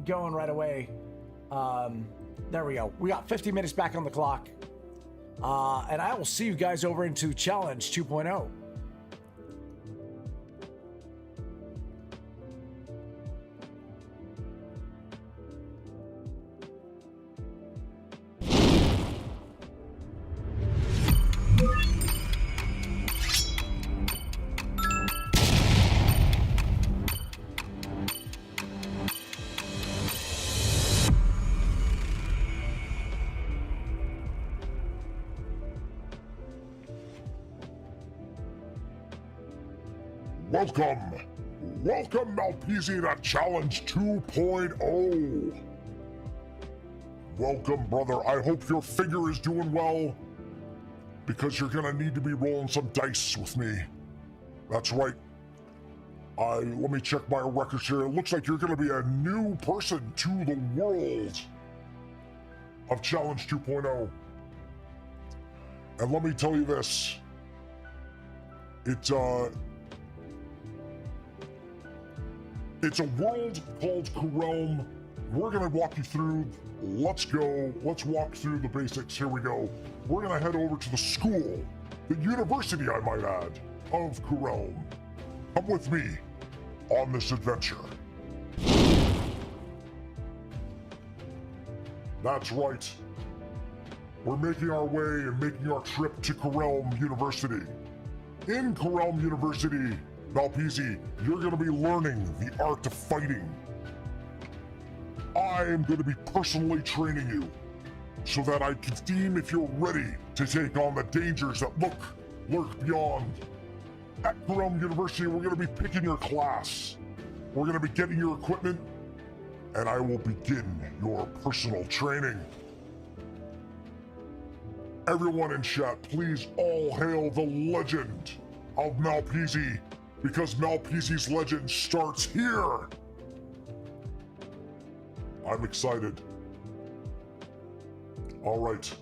going right away. There we go. We got 50 minutes back on the clock. And I will see you guys over into Challenge 2.0. Welcome Malpezi to Challenge 2.0. Welcome, brother. I hope your figure is doing well, because you're gonna need to be rolling some dice with me. That's right. Let me check my records here. It looks like you're gonna be a new person to the world of Challenge 2.0. And let me tell you this. It's a world called Realm. We're gonna walk you through. Let's go. Let's walk through the basics. Here we go. We're gonna head over to the school, the university, I might add, of Realm. Come with me on this adventure. That's right. We're making our way and making our trip to Realm University. In Realm University, Malpezi, you're going to be learning the art of fighting. I'm going to be personally training you so that I can deem if you're ready to take on the dangers that lurk beyond. At Realm University, we're going to be picking your class. We're going to be getting your equipment, and I will begin your personal training. Everyone in chat, please all hail the legend of Malpezi, because Malpezi's legend starts here. I'm excited. All right.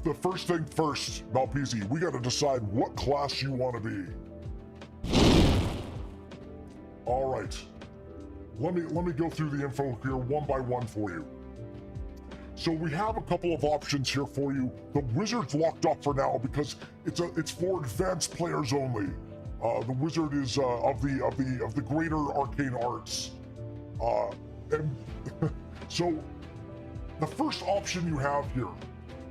The first thing first, Malpezi, we got to decide what class you want to be. All right. Let me go through the info here one by one for you. So we have a couple of options here for you. The wizard's locked off for now because it's for advanced players only. The wizard is of the greater arcane arts, and so the first option you have here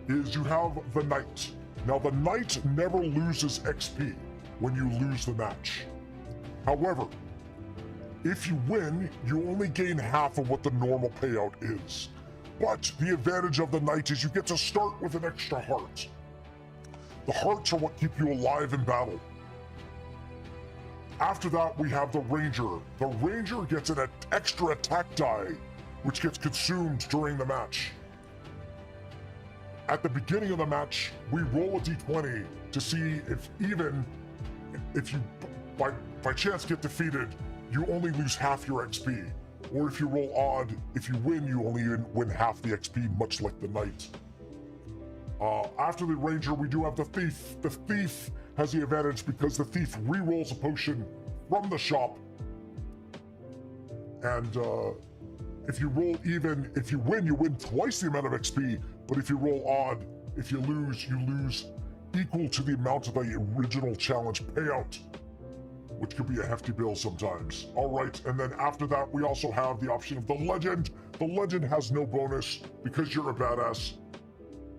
is you have the knight. Now the knight never loses XP when you lose the match. However, if you win, you only gain half of what the normal payout is. But the advantage of the knight is you get to start with an extra heart. The hearts are what keep you alive in battle. After that, we have the ranger. The ranger gets an extra attack die, which gets consumed during the match. At the beginning of the match, we roll a d20 to see if you by chance get defeated, you only lose half your XP. Or if you roll odd, if you win, you only win half the XP, much like the knight. After the ranger, we do have the thief. The thief has the advantage because the thief re-rolls a potion from the shop. And if you roll even, if you win twice the amount of XP. But if you roll odd, if you lose equal to the amount of the original challenge payout, which could be a hefty bill sometimes. All right, and then after that, we also have the option of the legend. The legend has no bonus because you're a badass.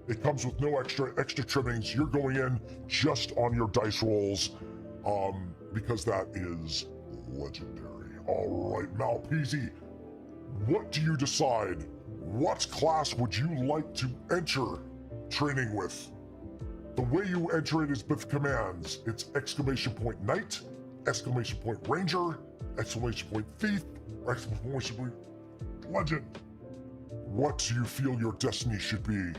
It comes with no extra trimmings. You're going in just on your dice rolls, because that is legendary. All right, Malpezi, what do you decide? What class would you like to enter training with? The way you enter it is with commands. It's ! Knight, ! Ranger, ! Thief, or ! Legend. What do you feel your destiny should be?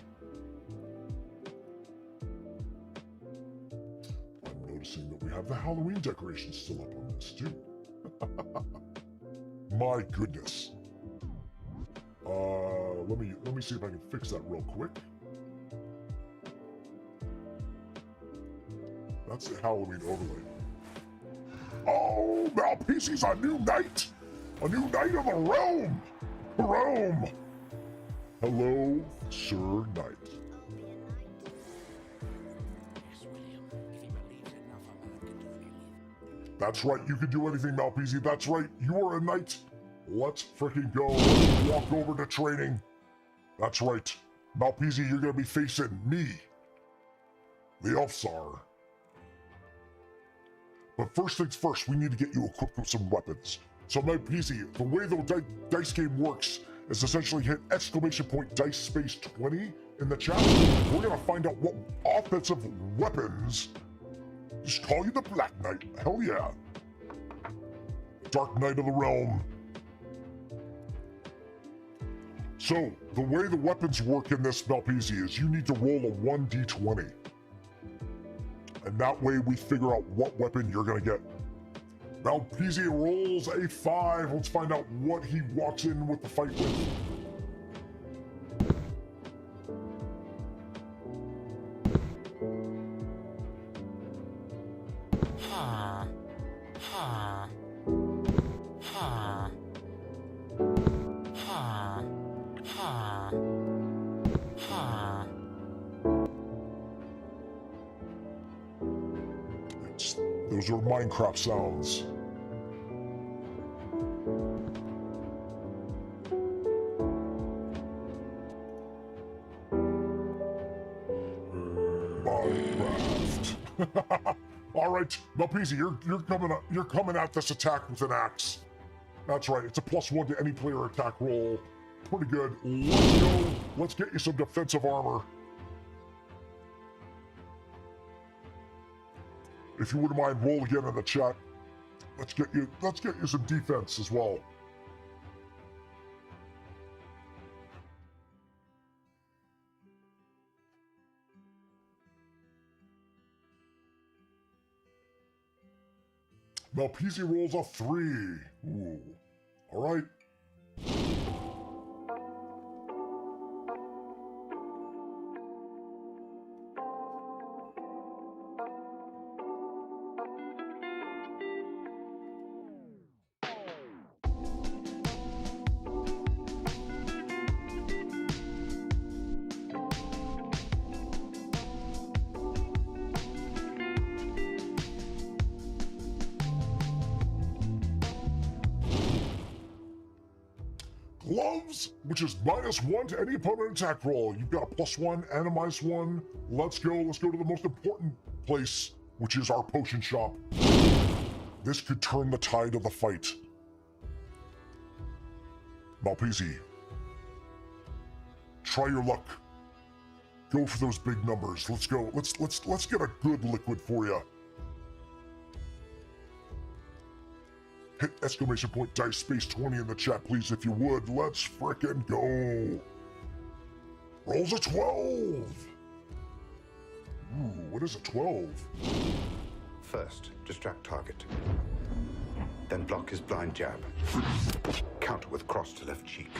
I'm noticing that we have the Halloween decorations still up on this too. My goodness. Let me see if I can fix that real quick. That's the Halloween overlay. Oh, Malpezi's a new knight of the realm. Rome! Hello, Sir Knight. That's right, you can do anything, Malpeasy. That's right, you are a knight. Let's freaking go. Let's walk over to training. That's right. Malpeasy, you're gonna be facing me, the ELFSAR. But first things first, we need to get you equipped with some weapons. So Malpeasy, the way the dice game works is essentially hit !dice space 20 in the chat. We're gonna find out what offensive weapons. Just call you the Black Knight. Hell yeah. Dark Knight of the Realm. So, the way the weapons work in this, Malpeasy, is you need to roll a 1d20. And that way we figure out what weapon you're gonna get. Malpeasy rolls a 5. Let's find out what he walks in with the fight with. Those are Minecraft sounds. Minecraft. All right, Malpeasy, you're coming at this attack with an axe. That's right. It's a +1 to any player attack roll. Pretty good. Let's go. Let's get you some defensive armor. If you wouldn't mind, roll again in the chat. Let's get you some defense as well. Malpeasy rolls a 3. Ooh. All right. Gloves, which is -1 to any opponent attack roll. You've got a +1 and a -1. Let's go to the most important place, which is our potion shop. This could turn the tide of the fight. Malpeasy, try your luck. Go for those big numbers. Let's go. Let's get a good liquid for you. Hit !dice space 20 in the chat, please, if you would. Let's frickin' go. Rolls a 12. Ooh, what is a 12? First, distract target. Then block his blind jab. Counter with cross to left cheek.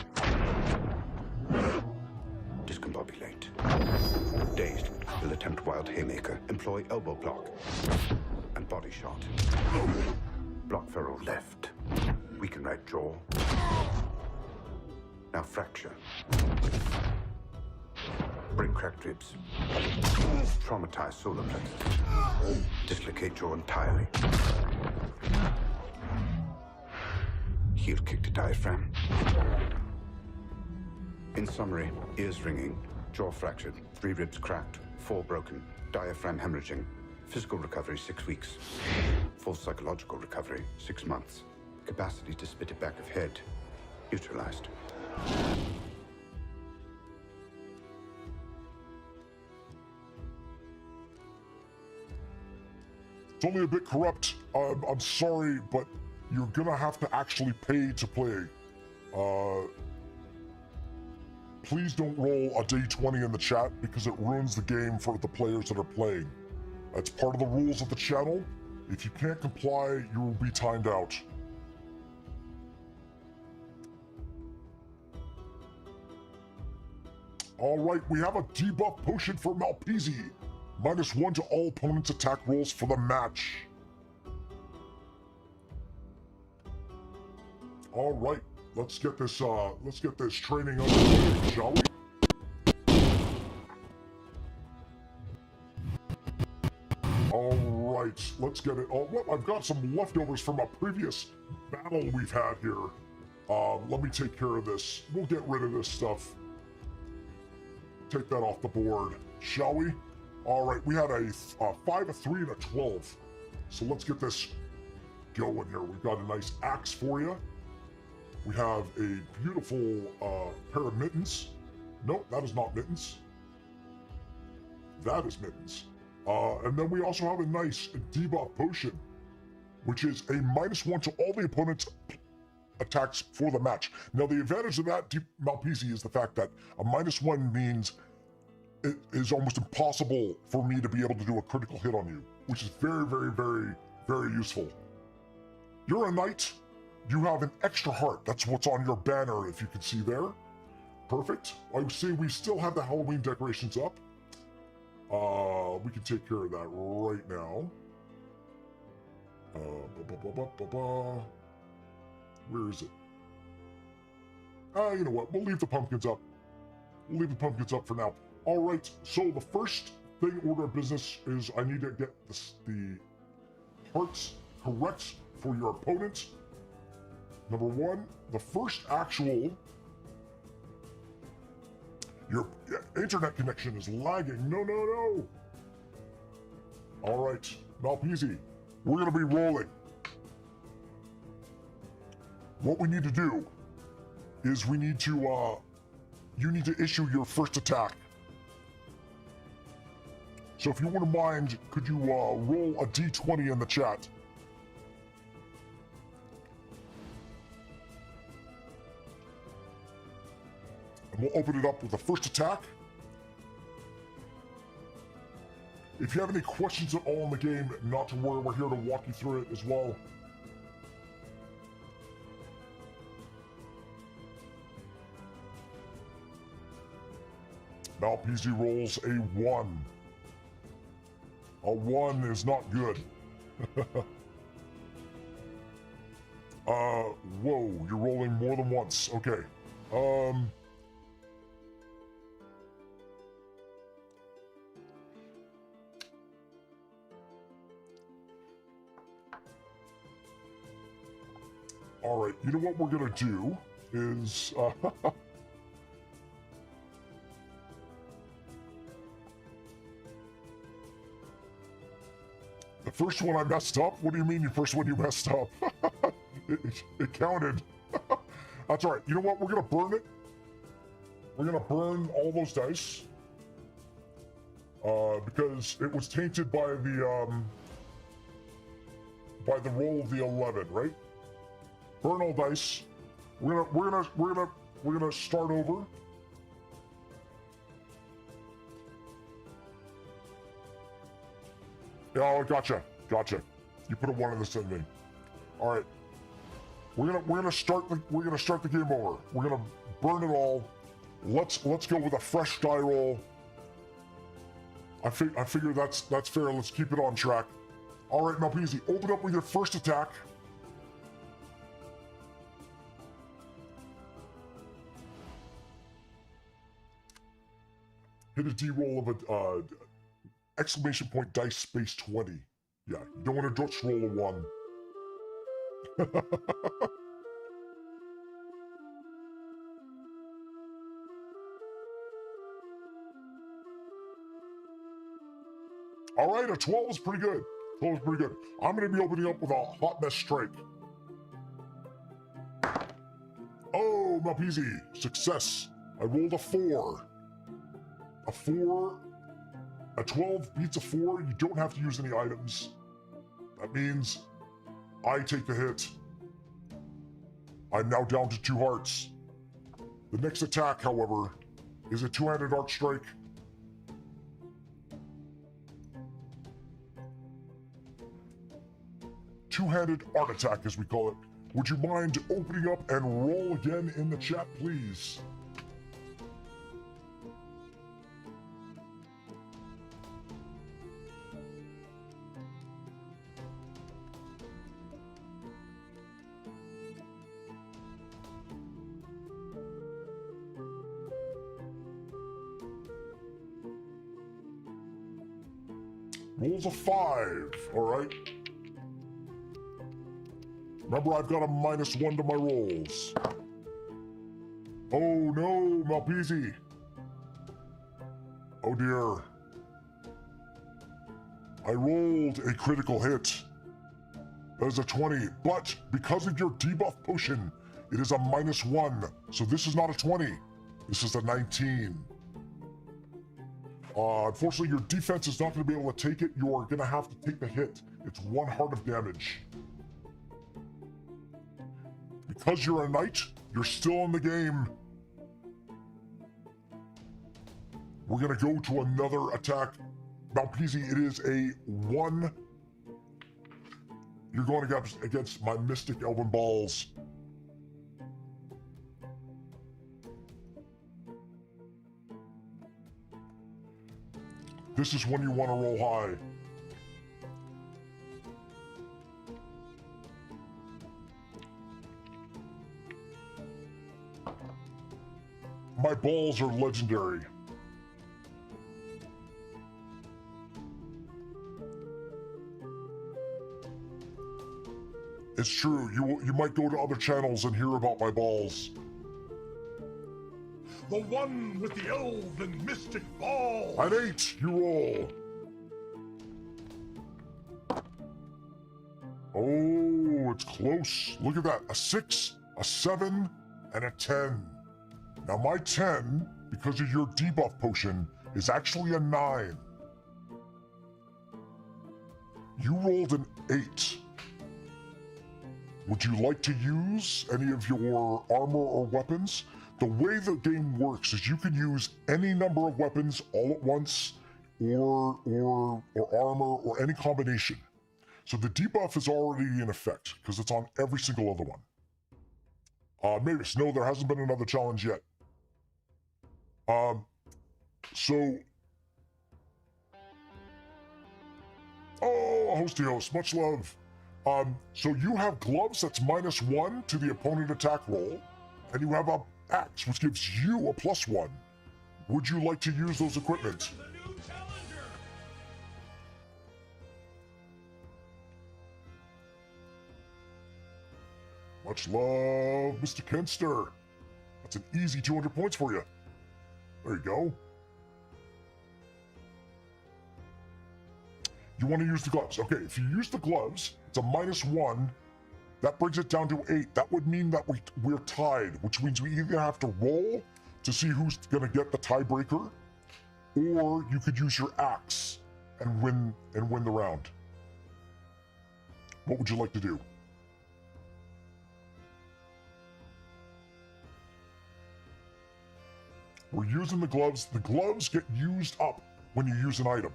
Discombobulate. Dazed, will attempt wild haymaker. Employ elbow block. And body shot. Block ferrule left. Weaken right jaw. Now fracture. Break cracked ribs. Traumatize solar plexus. Dislocate jaw entirely. Heel kick to diaphragm. In summary, ears ringing, jaw fractured, 3 ribs cracked, 4 broken, diaphragm hemorrhaging. Physical recovery, 6 weeks. Full psychological recovery, 6 months. Capacity to spit it back of head, neutralized. It's only a bit corrupt. I'm sorry, but you're gonna have to actually pay to play. Please don't roll a d20 in the chat because it ruins the game for the players that are playing. That's part of the rules of the channel. If you can't comply, you will be timed out. All right, we have a debuff potion for Malpeasy. -1 to all opponents' attack rolls for the match. All right, let's get this training underway, shall we? All right, let's get it. Oh, well, I've got some leftovers from a previous battle we've had here. Let me take care of this. We'll get rid of this stuff. Take that off the board, shall we? All right, we had a 5, a 3, and a 12. So let's get this going here. We've got a nice axe for you. We have a beautiful pair of mittens. Nope, that is not mittens. That is mittens. And then we also have a nice debuff potion, which is a -1 to all the opponent's attacks for the match. Now, the advantage of that, Malpezi, is the fact that a -1 means it is almost impossible for me to be able to do a critical hit on you, which is very, very, very, very useful. You're a knight. You have an extra heart. That's what's on your banner, if you can see there. Perfect. I would say we still have the Halloween decorations up. We can take care of that right now. Where is it? You know what? We'll leave the pumpkins up. We'll leave the pumpkins up for now. All right. So the first thing order of business is I need to get the hearts correct for your opponent. Number 1, the first actual. Your internet connection is lagging. No, no, no. All right, Malpezi, we're going to be rolling. What we need to do is we need to, you need to issue your first attack. So if you wouldn't mind, could you roll a d20 in the chat? And we'll open it up with the first attack. If you have any questions at all in the game, not to worry, we're here to walk you through it as well. Malpezi rolls a 1. A 1 is not good. Whoa, you're rolling more than once. Okay. All right, you know what we're gonna do is, the first one I messed up? What do you mean the first one you messed up? it counted. That's all right. You know what? We're gonna burn it. We're gonna burn all those dice. Because it was tainted by the roll of the 11, right? Burn all dice. We're gonna start over. Oh, gotcha. You put a 1 in the send me. All right. We're gonna start the game over. We're gonna burn it all. Let's go with a fresh die roll. I figure that's fair. Let's keep it on track. All right, Malpezi, open up with your first attack. Hit a D roll of a exclamation point dice space 20. Yeah, you don't want to just roll a 1. All right, a 12 is pretty good. 12 is pretty good. I'm going to be opening up with a hot mess strike. Oh, Malpezi, success. I rolled a 4. A 4, a 12 beats a 4. You don't have to use any items. That means I take the hit. I'm now down to 2 hearts. The next attack, however, is a 2-handed arc strike. Two-handed art attack, as we call it. Would you mind opening up and roll again in the chat, please? Rolls a 5, all right? Remember, I've got a -1 to my rolls. Oh no, Malpese. Oh dear. I rolled a critical hit. That is a 20, but because of your debuff potion, it is a -1. So this is not a 20. This is a 19. Unfortunately, your defense is not going to be able to take it. You are going to have to take the hit. It's 1 heart of damage. Because you're a knight, you're still in the game. We're going to go to another attack. Malpese, it is a 1. You're going against my Mystic Elven Balls. This is when you want to roll high. My balls are legendary. It's true, you might go to other channels and hear about my balls. The one with the elven mystic ball. An 8, you roll. Oh, it's close. Look at that, a 6, a 7, and a 10. Now my 10, because of your debuff potion, is actually a 9. You rolled an 8. Would you like to use any of your armor or weapons? The way the game works is you can use any number of weapons all at once, or armor, or any combination. So the debuff is already in effect, because it's on every single other one. Mavis, no, there hasn't been another challenge yet. So... Oh, hosty host, much love. So you have gloves that's -1 to the opponent attack roll, and you have a axe which gives you a +1. Would you like to use those equipment? Much love, Mr. Kenster. That's an easy 200 points for you. There you go. You want to use the gloves. Okay, if you use the gloves, it's a -1. That brings it down to 8. That would mean that we're tied, which means we either have to roll to see who's going to get the tiebreaker, or you could use your axe and win the round. What would you like to do? We're using the gloves. The gloves get used up when you use an item.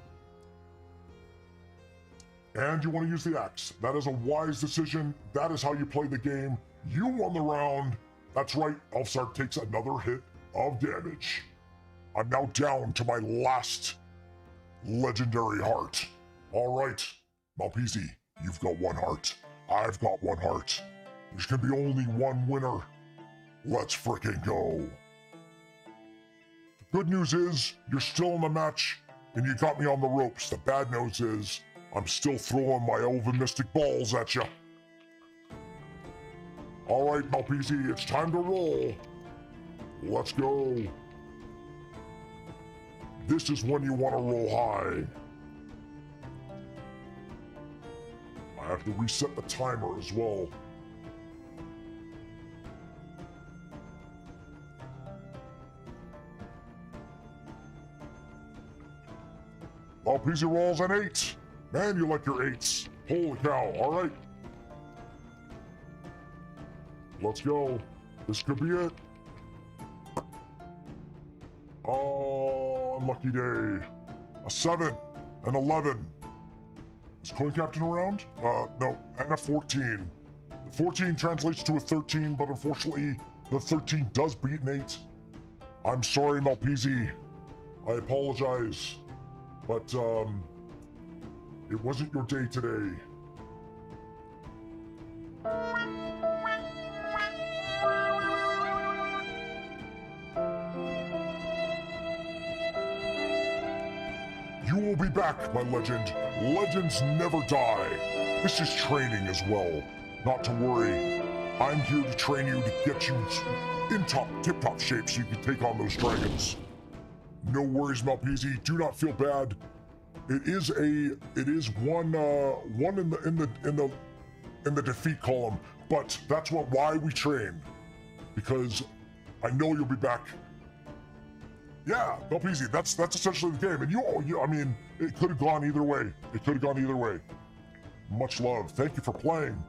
And you want to use the axe. That is a wise decision. That is how you play the game. You won the round. That's right, ELFSAR takes another hit of damage. I'm now down to my last legendary heart. All right, Malpese, you've got 1 heart. I've got 1 heart. There's gonna be only 1 winner. Let's frickin' go. The good news is, you're still in the match, and you got me on the ropes. The bad news is, I'm still throwing my elven mystic balls at you. All right, Malpese, it's time to roll. Let's go. This is when you want to roll high. I have to reset the timer as well. Malpese rolls an 8. Man, you like your 8s. Holy cow, all right. Let's go. This could be it. Oh, unlucky day. A 7, an 11. Is Coin Captain around? No, and a 14. The 14 translates to a 13, but unfortunately, the 13 does beat an 8. I'm sorry, Malpese. I apologize. But, it wasn't your day today. You will be back, my legend. Legends never die. This is training as well. Not to worry. I'm here to train you to get you in tip-top shape so you can take on those dragons. No worries, Malpezi. Do not feel bad. It is one in the defeat column, but that's why we train, because I know you'll be back. Yeah, Malpezi, that's essentially the game. And you, I mean, it could have gone either way. It could have gone either way. Much love. Thank you for playing.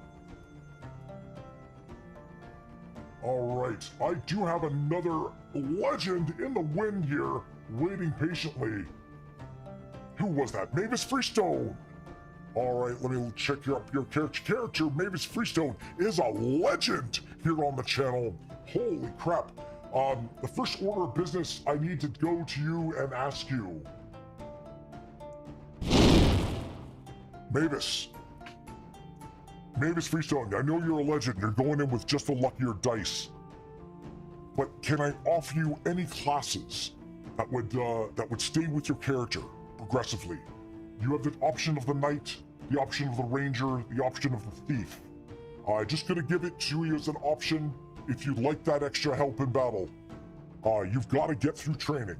All right, I do have another legend in the wind here, waiting patiently. Who was that? Mavis Freestone. All right, let me check your character. Mavis Freestone is a legend here on the channel. Holy crap. The first order of business, I need to go to you and ask you. Mavis Freestone, I know you're a legend. You're going in with just the luckier dice. But can I offer you any classes that would stay with your character progressively? You have the option of the knight, the option of the ranger, the option of the thief. I'm just gonna give it to you as an option if you'd like that extra help in battle. You've got to get through training.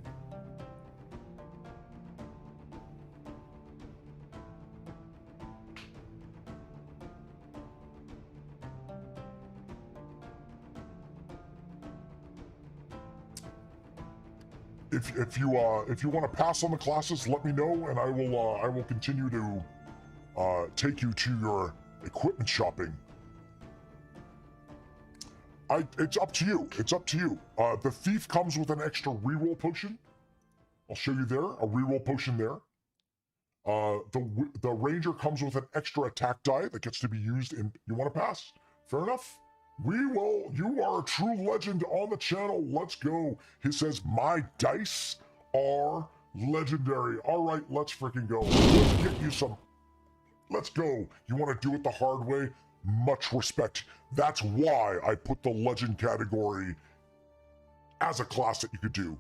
If you want to pass on the classes, let me know, and I will continue to take you to your equipment shopping. It's up to you. It's up to you. The thief comes with an extra reroll potion. I'll show you there, a reroll potion there. The ranger comes with an extra attack die that gets to be used in. You want to pass? Fair enough. We will. You are a true legend on the channel. Let's go. He says, my dice are legendary. All right, let's freaking go. Let's get you some. Let's go. You want to do it the hard way? Much respect. That's why I put the legend category as a class that you could do.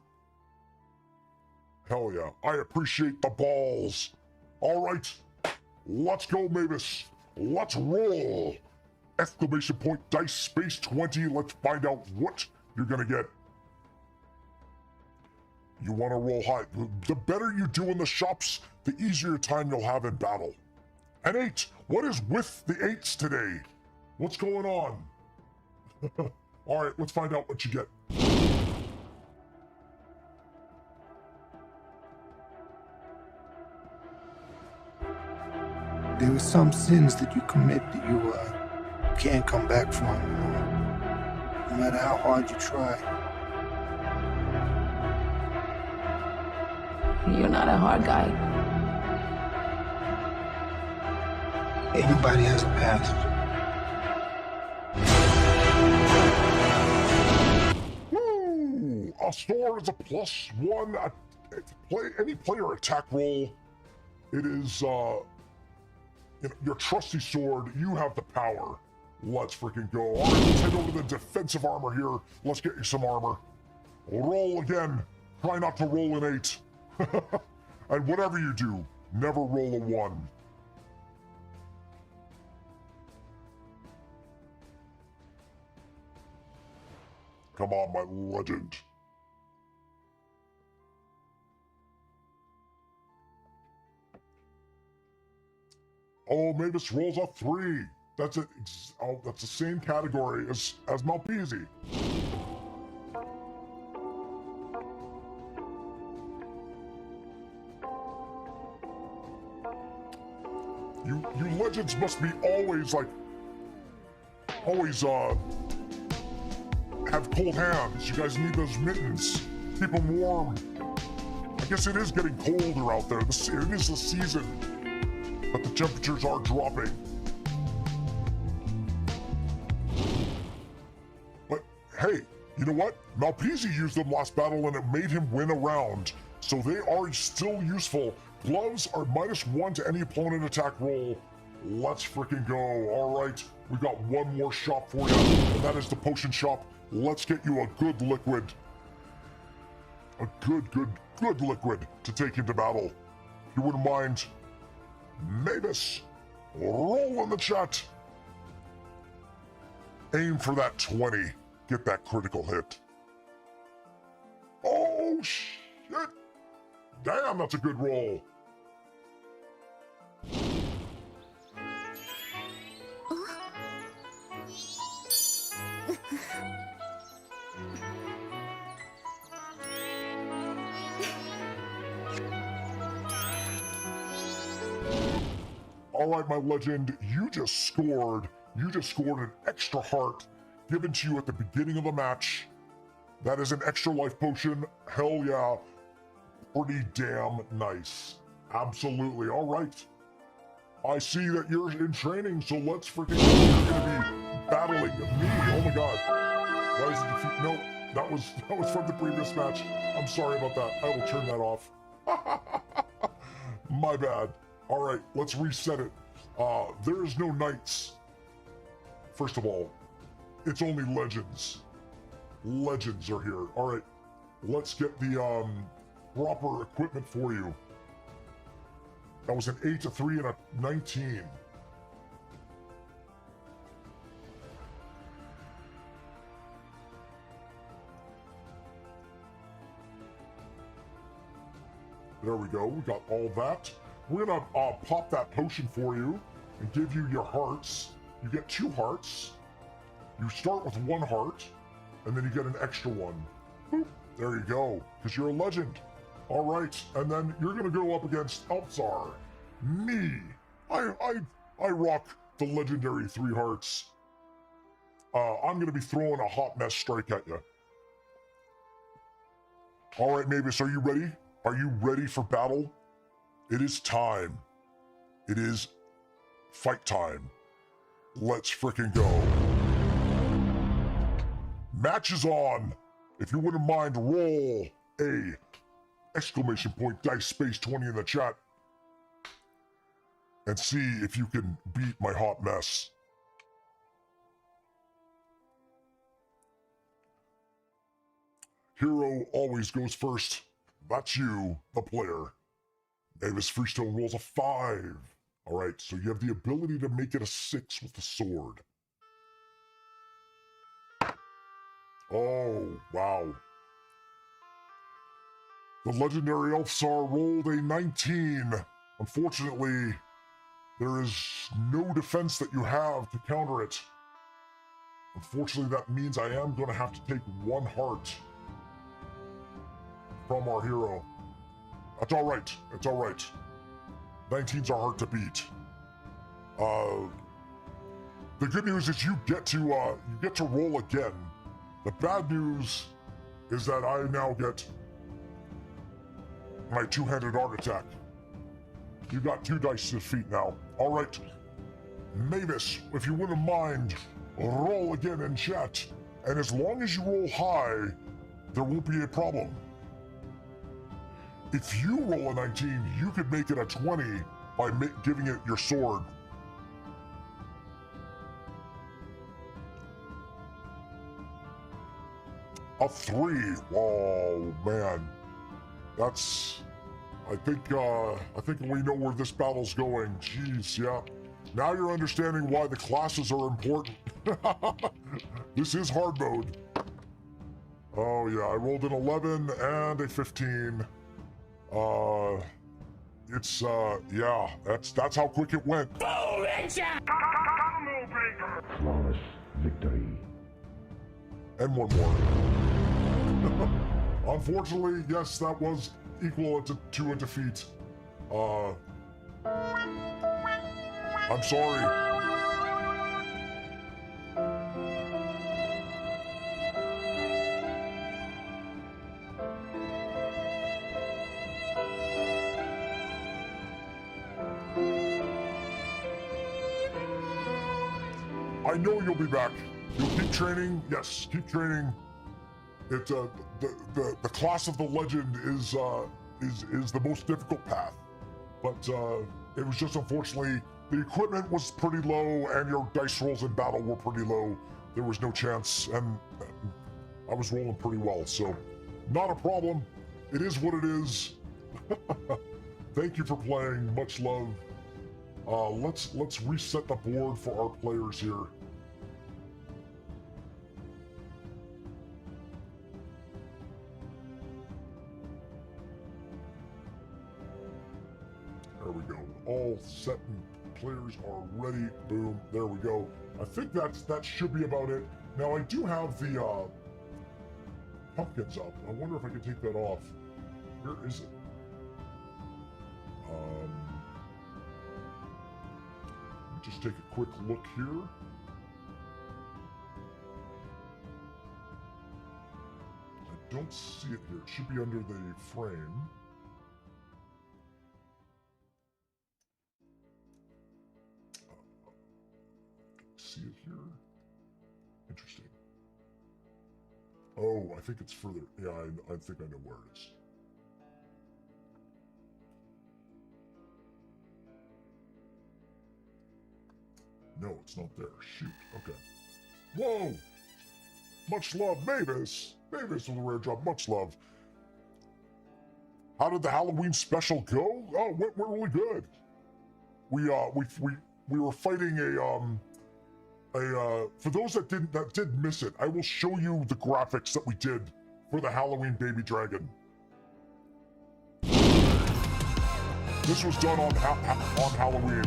Hell yeah. I appreciate the balls. All right. Let's go, Mavis. Let's roll. Exclamation point dice space 20. Let's find out what you're gonna get. You want to roll high. The better you do in the shops, the easier time you'll have in battle. An 8. What is with the 8s today? What's going on? All right, let's find out what you get. There are some sins that you commit that you can't come back from, no matter how hard you try. You're not a hard guy. Everybody has a past. Woo! A sword is a +1. Any player attack roll. It is your trusty sword. You have the power. Let's freaking go. All right, let's head over to the defensive armor here. Let's get you some armor. Roll again. Try not to roll an 8. And whatever you do, never roll a 1. Come on, my legend. Oh, Mavis rolls a 3. That's it. Oh, that's the same category as Malpezi. You legends must be always have cold hands. You guys need those mittens. Keep them warm. I guess it is getting colder out there. It is the season, but the temperatures are dropping. But hey, you know what? Malpezi used them last battle and it made him win a round. So they are still useful. Gloves are -1 to any opponent attack roll. Let's freaking go. All right, we got one more shop for you, and that is the potion shop. Let's get you a good liquid. A good liquid to take into battle. you wouldn't mind, Mavis, roll in the chat. Aim for that 20. Get that critical hit. Oh, shit. Damn, that's a good roll. All right, my legend, you just scored an extra heart given to you at the beginning of the match. That is an extra life potion. Hell yeah. Pretty damn nice. Absolutely. All right. I see that you're in training, so let's freaking go. You're gonna be battling me. Oh my god. Why is it defeat? No, that was from the previous match. I'm sorry about that. I will turn that off. My bad. All right, let's reset it. There is no knights. First of all, it's only legends. Legends are here. All right, let's get the proper equipment for you. That was an 8, a 3, and a 19. There we go. We got all that. We're gonna pop that potion for you and give you your hearts. You get 2 hearts. You start with 1 heart, and then you get an extra one. Boop. There you go, because you're a legend. All right, and then you're gonna go up against ELFSAR. Me. I rock the legendary 3 hearts. I'm gonna be throwing a hot mess strike at you. All right, Mavis, are you ready? Are you ready for battle? It is time. It is fight time. Let's frickin' go. Match is on. If you wouldn't mind, roll a exclamation point dice space 20 in the chat and see if you can beat my hot mess. Hero always goes first. That's you, the player. Mavis Freestone rolls a 5. All right, so you have the ability to make it a 6 with the sword. Oh, wow. The legendary ELFSAR rolled a 19. Unfortunately, there is no defense that you have to counter it. Unfortunately, that means I am going to have to take 1 heart from our hero. That's all right. It's all right. 19s are hard to beat. The good news is you get to roll again. The bad news is that I now get my 2-handed art attack. You got 2 dice to defeat now. All right, Mavis, if you wouldn't mind, roll again in chat. And as long as you roll high, there won't be a problem. If you roll a 19, you could make it a 20 by giving it your sword. A 3. Oh man, that's. I think we know where this battle's going. Jeez, yeah. Now you're understanding why the classes are important. This is hard mode. Oh yeah, I rolled an 11 and a 15. Yeah, that's how quick it went. Flawless victory. And 1 more. Unfortunately, yes, that was equal to a defeat. I'm sorry. I know you'll be back. You'll keep training. Yes, keep training. It the class of the legend is the most difficult path, but it was just unfortunately the equipment was pretty low and your dice rolls in battle were pretty low. There was no chance, and I was rolling pretty well, so not a problem. It is what it is. Thank you for playing. Much love. Let's reset the board for our players here. There we go. All set and players are ready. Boom. There we go. I think that should be about it. Now I do have the pumpkins up. I wonder if I can take that off. Where is it? Let me just take a quick look here. I don't see it here. It should be under the frame. See it here? Interesting. Oh, I think it's further. Yeah, I think I know where it is. No, it's not there. Shoot. Okay. Whoa! Much love, Mavis. Mavis with a rare drop. Much love. How did the Halloween special go? Oh, it went really good. We were fighting for those that did miss it, I will show you the graphics that we did for the Halloween baby dragon. This was done on Halloween.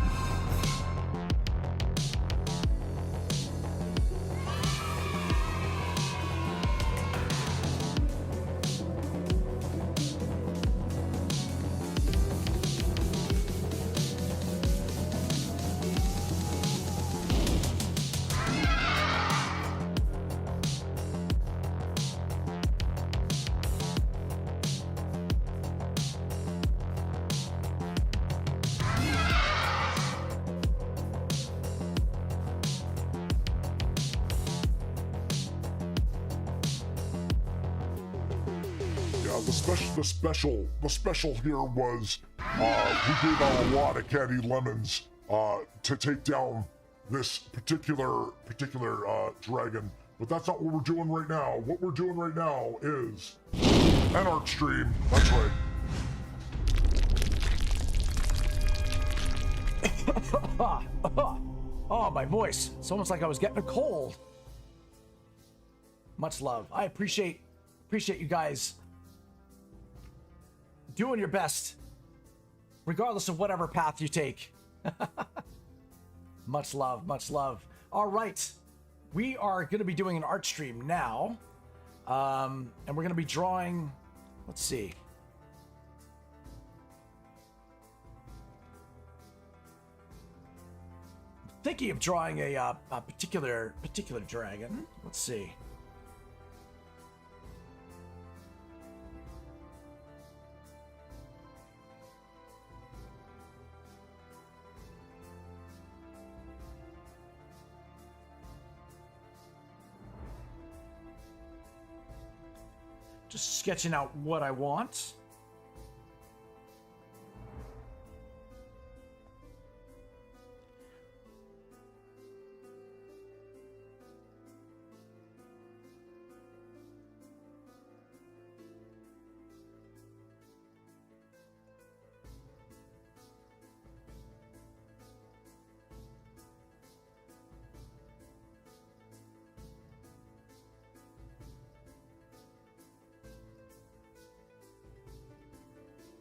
The special here was we gave out a lot of candied lemons to take down this particular dragon, but that's not what we're doing right now. What we're doing right now is an art stream. That's right. Oh, my voice. It's almost like I was getting a cold. Much love. I appreciate you guys doing your best, regardless of whatever path you take. Much love, much love. All right, we are going to be doing an art stream now, and we're going to be drawing. Let's see. I'm thinking of drawing a particular dragon. Let's see. Just sketching out what I want.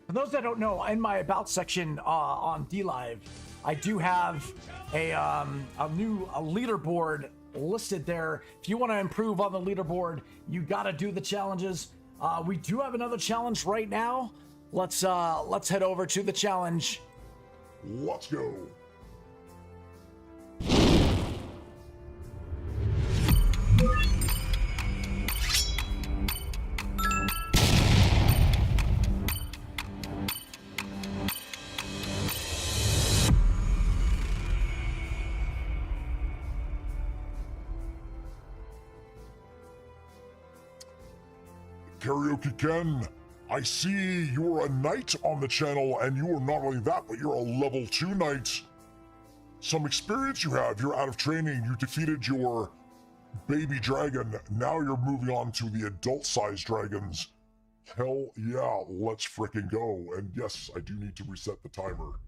For those that don't know, in my about section on DLive, I do have a new leaderboard listed there. If you want to improve on the leaderboard, you got to do the challenges. We do have another challenge right now. Let's head over to the challenge. Let's go. Karaoke Ken, I see you're a knight on the channel, and you are not only that, but you're a level 2 knight. Some experience you have, you're out of training, you defeated your baby dragon, now you're moving on to the adult-sized dragons. Hell yeah, let's frickin' go. And yes, I do need to reset the timer.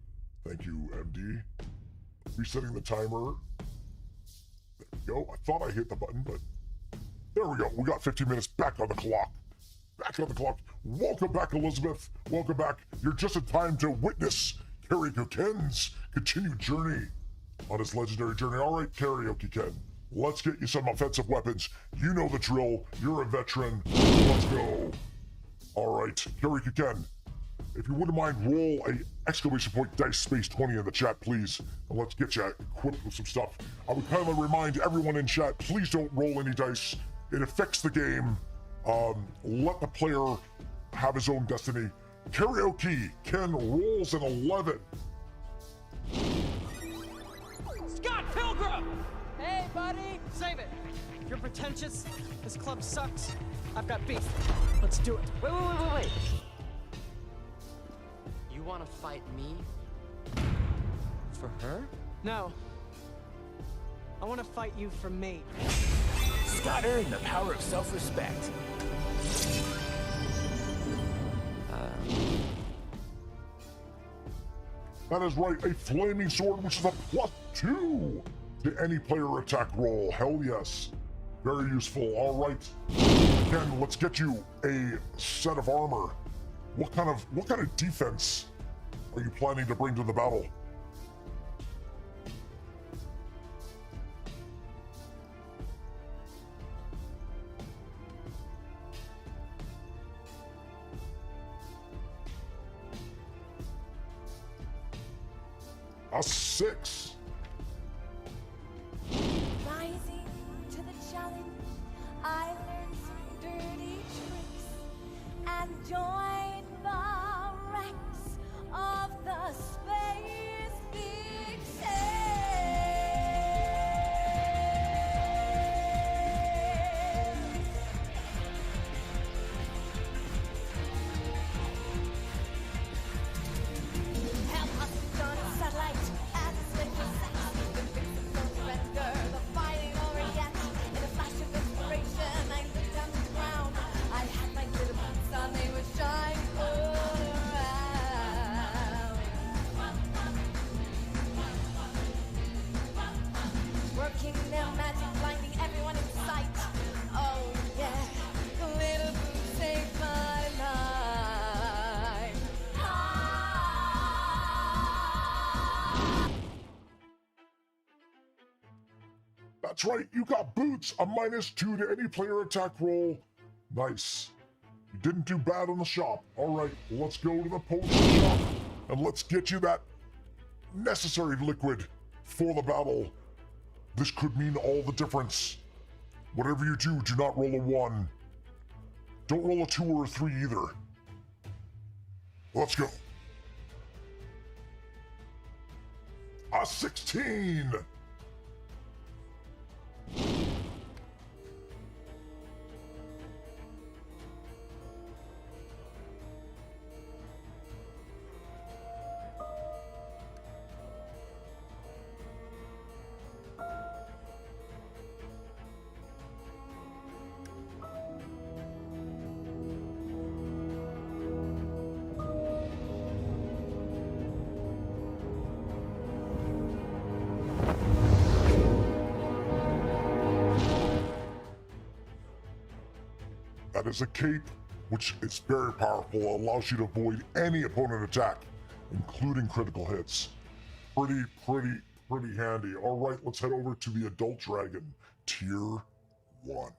Thank you, MD. Resetting the timer. There we go. I thought I hit the button, but there we go. We got 15 minutes back on the clock. Back on the clock. Welcome back, Elizabeth. Welcome back. You're just in time to witness Karaoke Ken's continued journey on his legendary journey. All right, Karaoke Ken, let's get you some offensive weapons. You know the drill. You're a veteran. Let's go. All right, Karaoke Ken, if you wouldn't mind, roll a exclamation point dice space 20 in the chat, please. And let's get you equipped with some stuff. I would kindly remind everyone in chat, please don't roll any dice. It affects the game. Let the player have his own destiny. Karaoke Ken rolls an 11. Scott Pilgrim! Hey, buddy! Save it! You're pretentious. This club sucks. I've got beef. Let's do it. Wait. You want to fight me? For her? No. I want to fight you for me. Scott earned the power of self-respect. That is right, a flaming sword, which is a +2 to any player attack roll. Hell yes. Very useful. All right. Ken, let's get you a set of armor. What kind of defense are you planning to bring to the battle? A 6. Rising to the challenge, I learned some dirty tricks and joined the ranks of the Space That's right, you got boots, a -2 to any player attack roll. Nice. You didn't do bad on the shop. All right, let's go to the potion shop and let's get you that necessary liquid for the battle. This could mean all the difference. Whatever you do, do not roll a 1. Don't roll a 2 or a 3 either. Let's go. A 16. That is a cape, which is very powerful, allows you to avoid any opponent attack, including critical hits. Pretty handy. All right, let's head over to the Adult Dragon, Tier 1.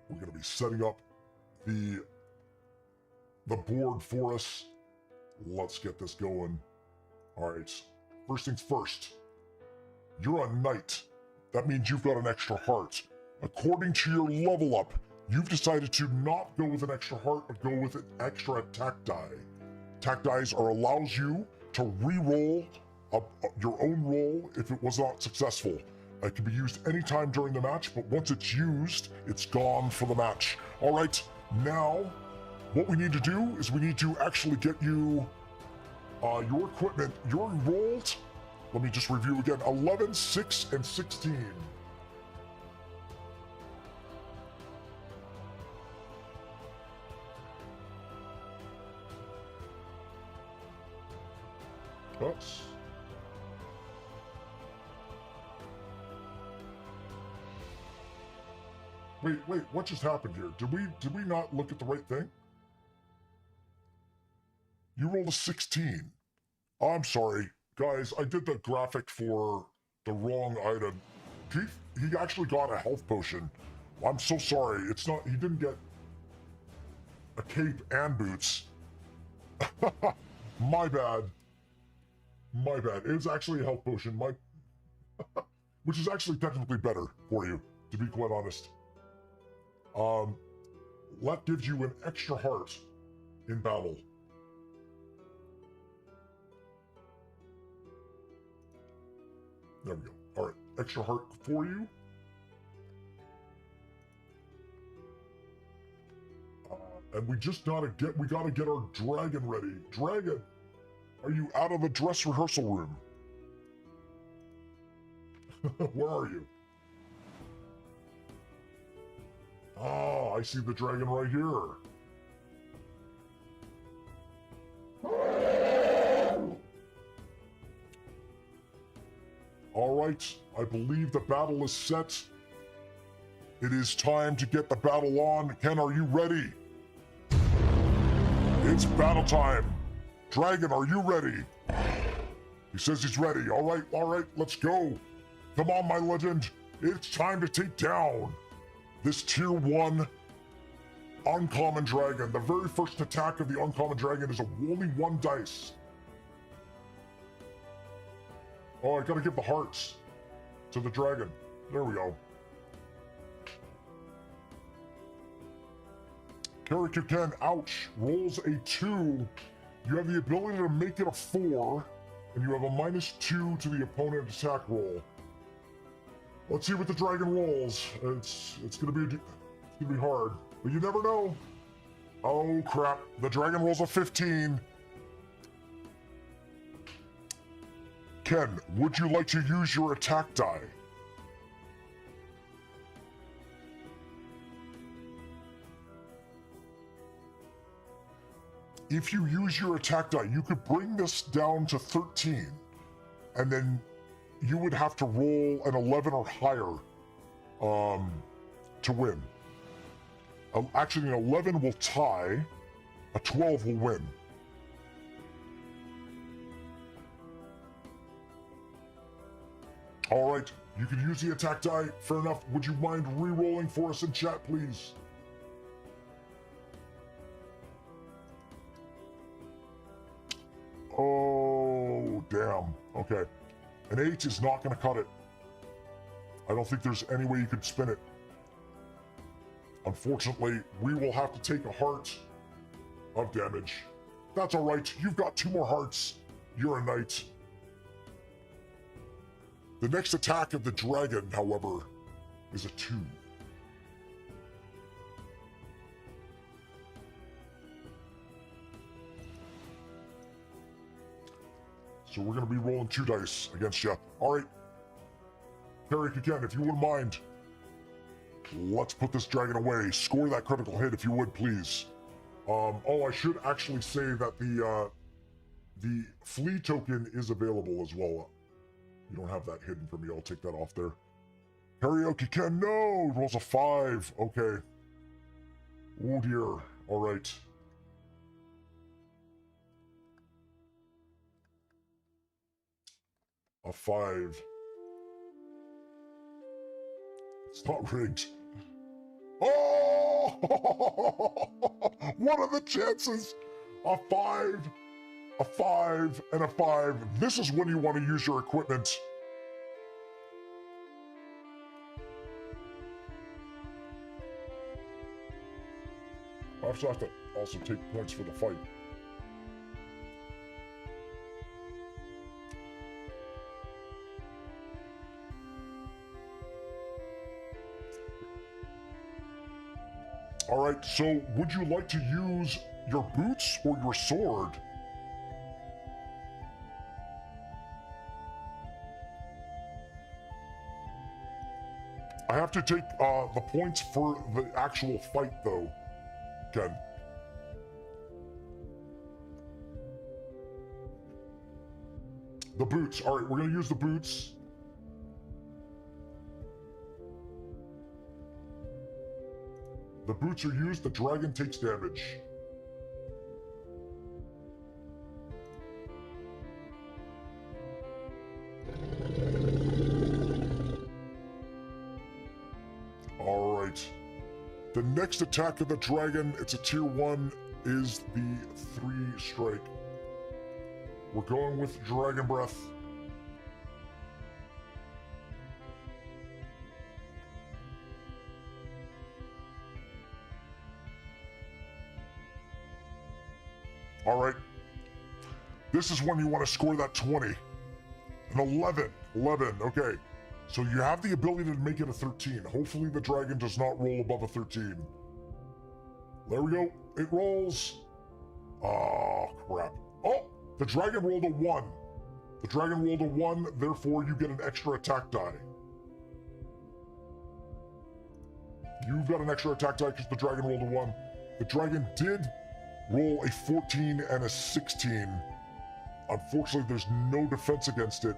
We're gonna be setting up the board for us. Let's get this going. All right, first things first. You're a knight. That means you've got an extra heart. According to your level up, you've decided to not go with an extra heart, but go with an extra attack die. Attack dice allows you to re-roll your own roll if it was not successful. It can be used anytime during the match, but once it's used, it's gone for the match. All right, now what we need to do is we need to actually get you your equipment. You're rolled. Let me just review again. 11, 6, and 16. Oops. Wait, what just happened here? Did we not look at the right thing? You rolled a 16. I'm sorry. Guys, I did the graphic for the wrong item. He actually got a health potion. I'm so sorry. It's not, he didn't get a cape and boots. My bad. My bad. It was actually a health potion. Which is actually technically better for you, to be quite honest. That gives you an extra heart in battle. There we go. All right, extra heart for you. And we gotta get our dragon ready. Dragon, are you out of the dress rehearsal room? Where are you? Ah, I see the dragon right here. All right, I believe the battle is set. It is time to get the battle on. Ken, are you ready? It's battle time. Dragon, are you ready? He says he's ready. All right, let's go. Come on, my legend. It's time to take down this tier 1 uncommon dragon. The very first attack of the uncommon dragon is only 1 dice. Oh, I gotta give the hearts to the dragon. There we go. Ken, ouch, rolls a 2. You have the ability to make it a 4, and you have a -2 to the opponent attack roll. Let's see what the dragon rolls. It's gonna be hard, but you never know. Oh crap! The dragon rolls a 15. Ken, would you like to use your attack die? If you use your attack die, you could bring this down to 13, and then you would have to roll an 11 or higher to win. Actually, an 11 will tie, a 12 will win. All right, you can use the attack die. Fair enough. Would you mind re-rolling for us in chat, please? Oh, damn. Okay. An 8 is not going to cut it. I don't think there's any way you could spin it. Unfortunately, we will have to take a heart of damage. That's all right. You've got 2 more hearts. You're a knight. The next attack of the dragon, however, is a 2. So we're going to be rolling 2 dice against you. All right. Carrick again, if you wouldn't mind. Let's put this dragon away. Score that critical hit if you would, please. Oh, I should actually say that the flea token is available as well. You don't have that hidden for me. I'll take that off there. Karaoke Ken, no! Rolls a 5. Okay. Oh dear. All right. A 5. It's not rigged. Oh! What are the chances? A 5, a 5, and a 5. This is when you want to use your equipment. I also have to take points for the fight. All right, so would you like to use your boots or your sword? I have to take the points for the actual fight, though, Ken. The boots. All right, we're gonna use the boots. The boots are used, the dragon takes damage. All right. The next attack of the dragon, it's a tier 1, is the 3 strike. We're going with Dragon Breath. All right. This is when you want to score that 20. An 11. 11, okay. So you have the ability to make it a 13. Hopefully the dragon does not roll above a 13. There we go. It rolls. Oh, crap. Oh, the dragon rolled a 1. The dragon rolled a 1, therefore you get an extra attack die. You've got an extra attack die because the dragon rolled a 1. The dragon did roll a 14 and a 16. Unfortunately, there's no defense against it.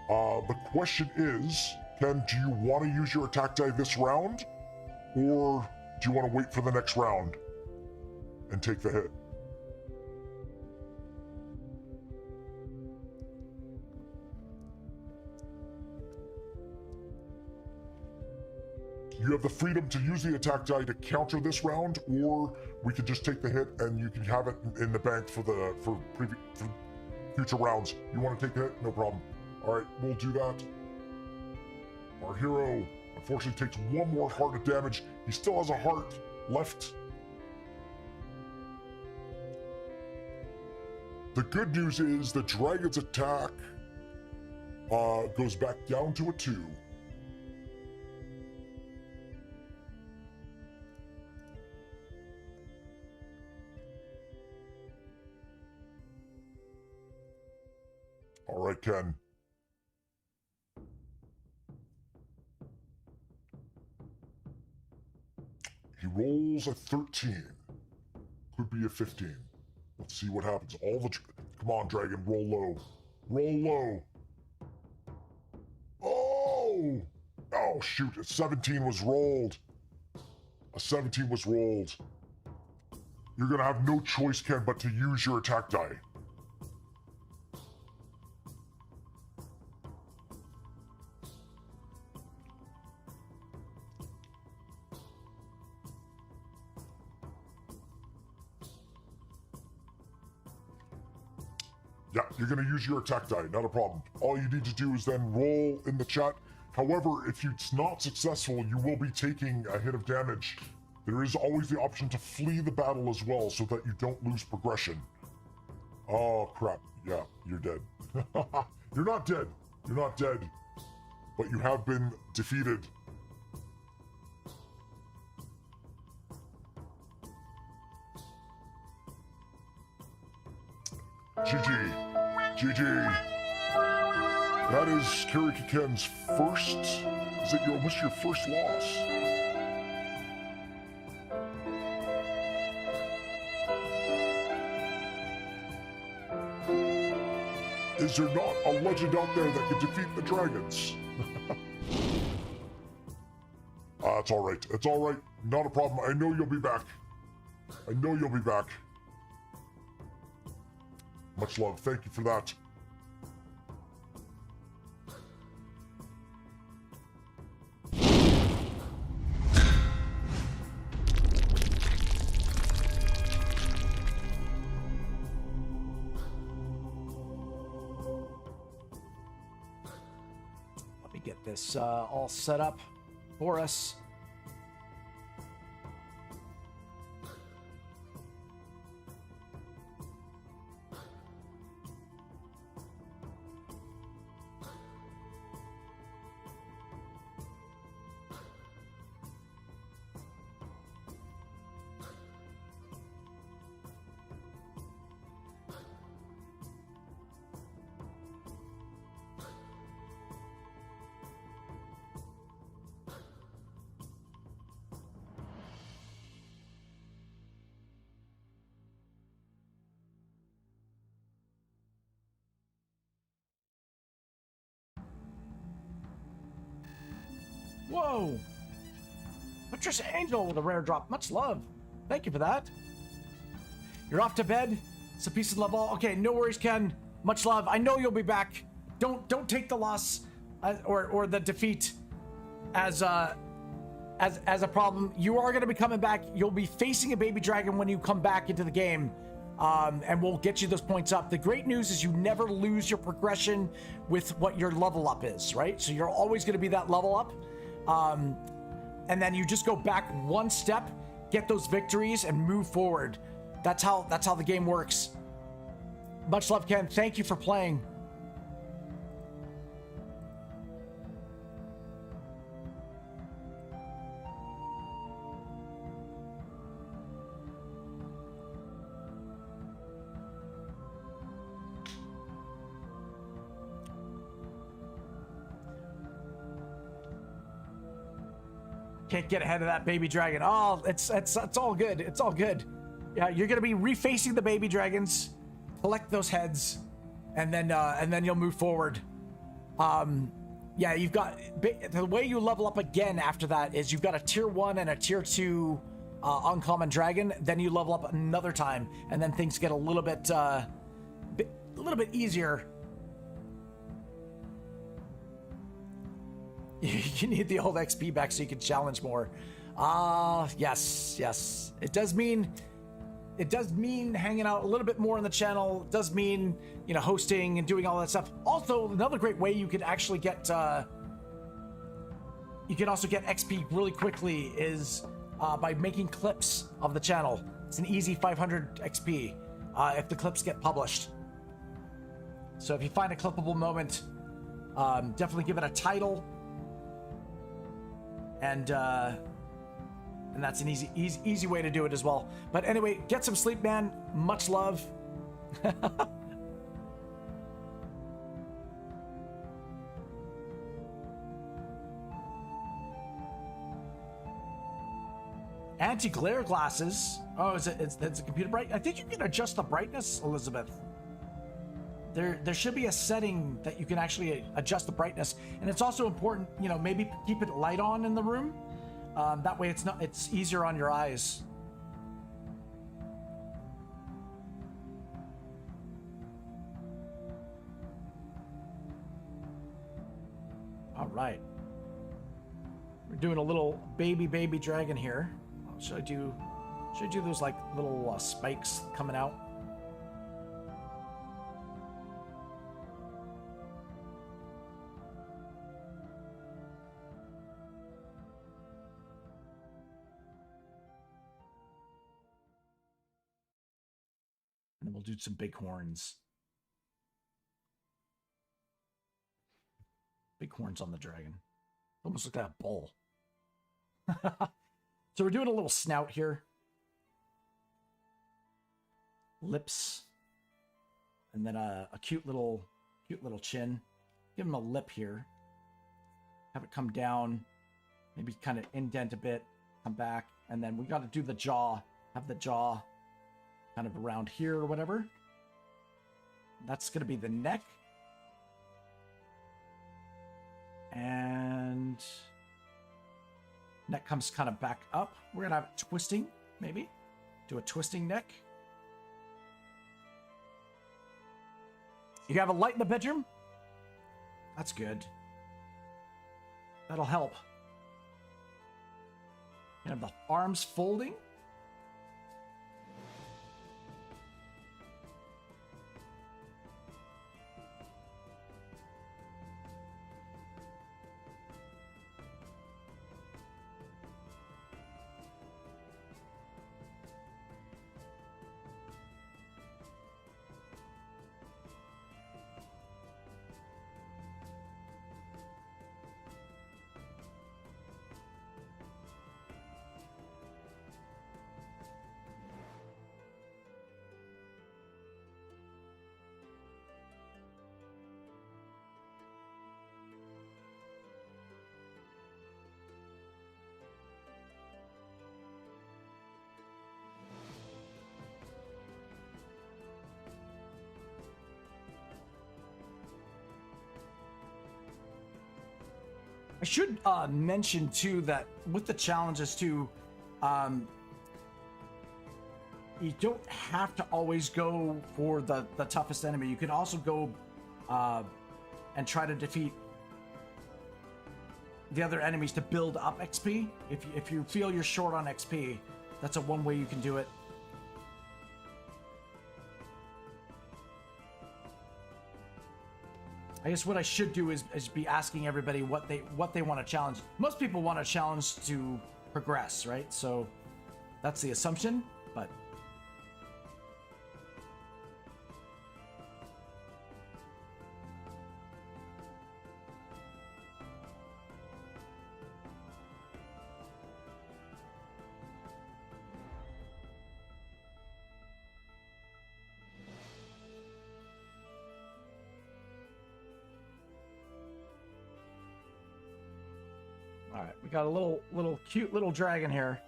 The question is, Ken, do you want to use your attack die this round? Or do you want to wait for the next round and take the hit? You have the freedom to use the attack die to counter this round, or we could just take the hit and you can have it in the bank for future rounds. You want to take the hit? No problem. All right, we'll do that. Our hero unfortunately takes 1 more heart of damage. He still has a heart left. The good news is the dragon's attack goes back down to a 2. All right, Ken. He rolls a 13. Could be a 15. Let's see what happens. Come on, dragon, roll low. Roll low. Oh! Oh, shoot, a 17 was rolled. A 17 was rolled. You're gonna have no choice, Ken, but to use your attack die. Yeah, you're going to use your attack die, not a problem. All you need to do is then roll in the chat. However, if it's not successful, you will be taking a hit of damage. There is always the option to flee the battle as well so that you don't lose progression. Oh, crap. Yeah, you're dead. You're not dead. You're not dead. But you have been defeated. GG. GG. That is Kariki Ken's first... Is it almost your first loss? Is there not a legend out there that can defeat the dragons? It's alright. It's alright. Not a problem. I know you'll be back. I know you'll be back. Much love. Thank you for that. Let me get this all set up for us. Whoa. Patricia Angel with a rare drop. Much love. Thank you for that. You're off to bed. It's a piece of love all. Okay, no worries, Ken. Much love. I know you'll be back. Don't take the loss or the defeat as a problem. You are going to be coming back. You'll be facing a baby dragon when you come back into the game. And we'll get you those points up. The great news is you never lose your progression with what your level up is, right? So you're always going to be that level up. And then you just go back one step, get those victories, and move forward. That's how the game works. Much love, Ken. Thank you for playing. Can't get ahead of that baby dragon. Oh, it's all good. It's all good. Yeah, you're gonna be refacing the baby dragons, collect those heads, and then you'll move forward. Yeah, you've got the way you level up again after that is you've got a tier 1 and a tier 2 uncommon dragon. Then you level up another time, and then things get a little bit easier. You need the old XP back so you can challenge more. Yes. It does mean hanging out a little bit more on the channel. It does mean, you know, hosting and doing all that stuff. Also, another great way you could actually get you can also get XP really quickly is by making clips of the channel. It's an easy 500 XP if the clips get published. So if you find a clippable moment, definitely give it a title. And that's an easy way to do it as well. But anyway, get some sleep, man. Much love. Anti-glare glasses. Oh, it's a computer bright. I think you can adjust the brightness, Elizabeth. There should be a setting that you can actually adjust the brightness, and it's also important, you know, maybe keep it light on in the room. That way it's easier on your eyes. All right. We're doing a little baby dragon here. Should I do those like little spikes coming out? And then we'll do some big horns. Big horns on the dragon. Almost like that bull. So we're doing a little snout here. Lips. And then a cute little chin. Give him a lip here. Have it come down. Maybe kind of indent a bit. Come back. And then we got to do the jaw. Have the jaw kind of around here or whatever. That's going to be the neck. And neck comes kind of back up. We're going to have it twisting, maybe. Do a twisting neck. You have a light in the bedroom? That's good. That'll help. You have the arms folding. I should mention too that with the challenges too, you don't have to always go for the toughest enemy. You can also go and try to defeat the other enemies to build up XP. If you feel you're short on XP, that's one way you can do it. I guess what I should do is be asking everybody what they want to challenge. Most people want a challenge to progress, right? So that's the assumption, but all right, we got a little cute little dragon here.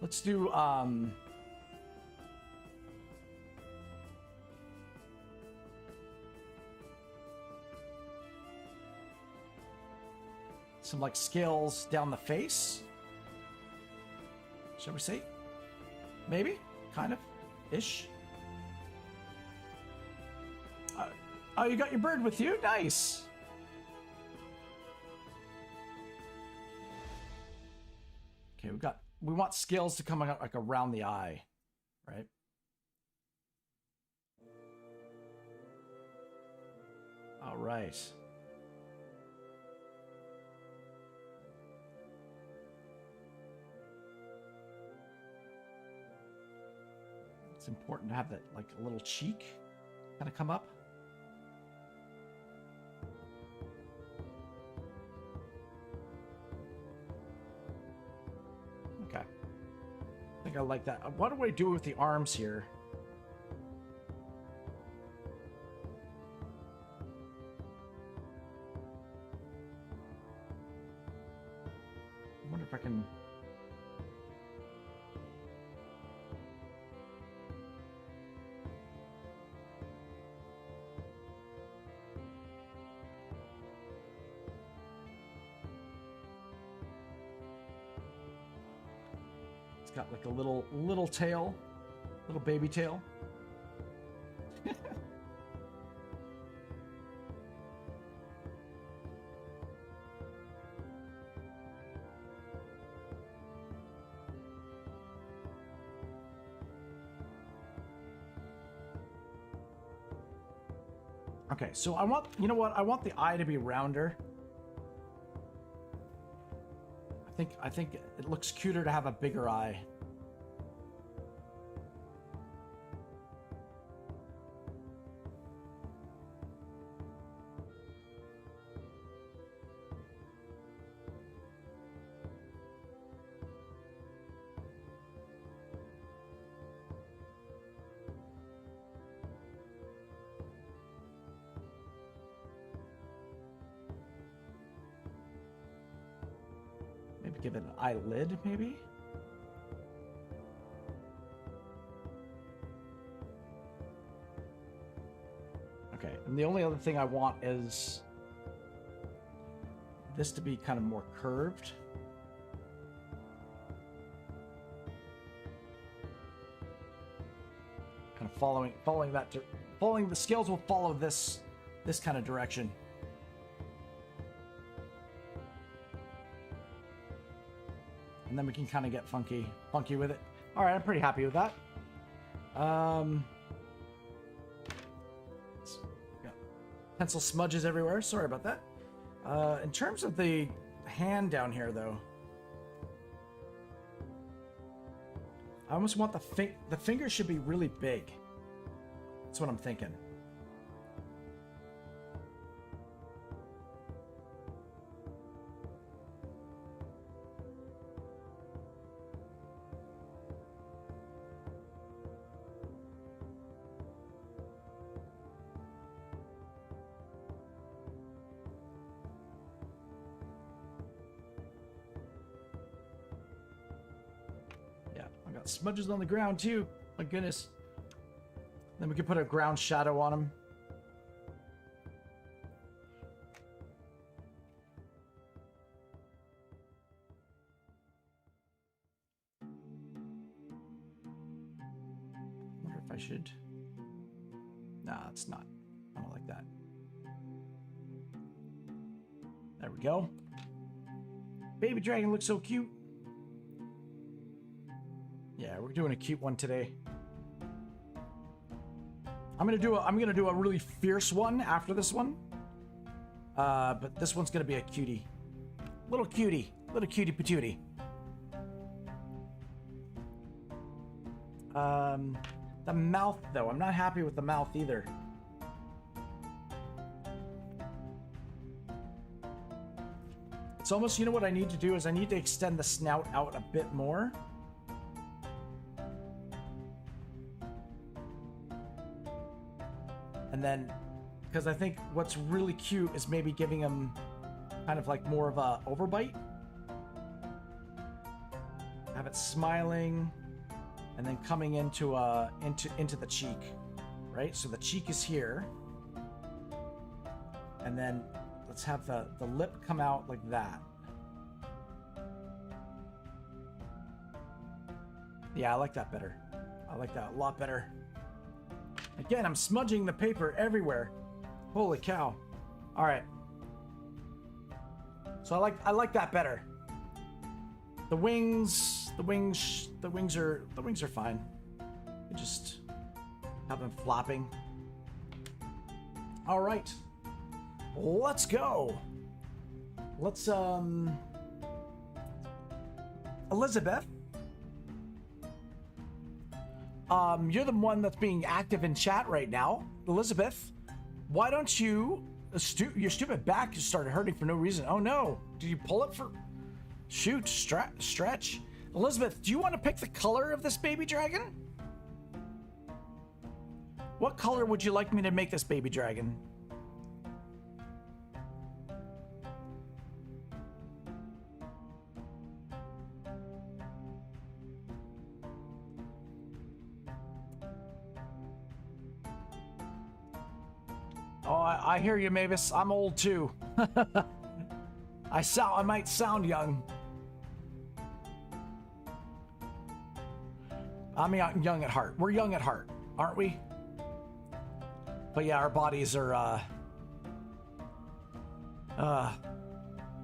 Let's do some like scales down the face. Shall we say? Maybe? Kind of? Ish? Oh, you got your bird with you? Nice! Okay, we want scales to come out like around the eye, right? All right. It's important to have that, like, a little cheek kind of come up. Okay. I think I like that. What do I do with the arms here? I wonder if I can... Got like a little tail, little baby tail. Okay, so I want, you know what? I want the eye to be rounder. I think it looks cuter to have a bigger eye. Give it an eyelid, maybe? Okay, and the only other thing I want is this to be kind of more curved. Kind of following the scales will follow this kind of direction. And then we can kind of get funky with it. All right, I'm pretty happy with that. Got pencil smudges everywhere. Sorry about that. In terms of the hand down here, though, I almost want the finger should be really big. That's what I'm thinking. smudges on the ground too. My goodness. Then we can put a ground shadow on him. Wonder if I should. Nah, it's not. I don't like that. There we go. Baby dragon looks so cute. Yeah, we're doing a cute one today. I'm gonna do a really fierce one after this one. But this one's gonna be a cutie. Little cutie patootie. The mouth though, I'm not happy with the mouth either. It's almost, you know what I need to do is I need to extend the snout out a bit more. And then, because I think what's really cute is maybe giving him kind of like more of a overbite. Have it smiling and then coming into the cheek, right? So the cheek is here. And then let's have the lip come out like that. Yeah, I like that better. I like that a lot better. Again, I'm smudging the paper everywhere. Holy cow. All right. So I like that better. The wings are fine. We just have them flopping. All right. Let's go. Let's Elizabeth. You're the one that's being active in chat right now. Elizabeth, why don't you... your stupid back just started hurting for no reason. Oh no. Did you pull it for... Shoot, stretch. Elizabeth, do you want to pick the color of this baby dragon? What color would you like me to make this baby dragon? Oh, I hear you, Mavis. I'm old too. I might sound young. I'm young at heart. We're young at heart, aren't we? But yeah, our bodies are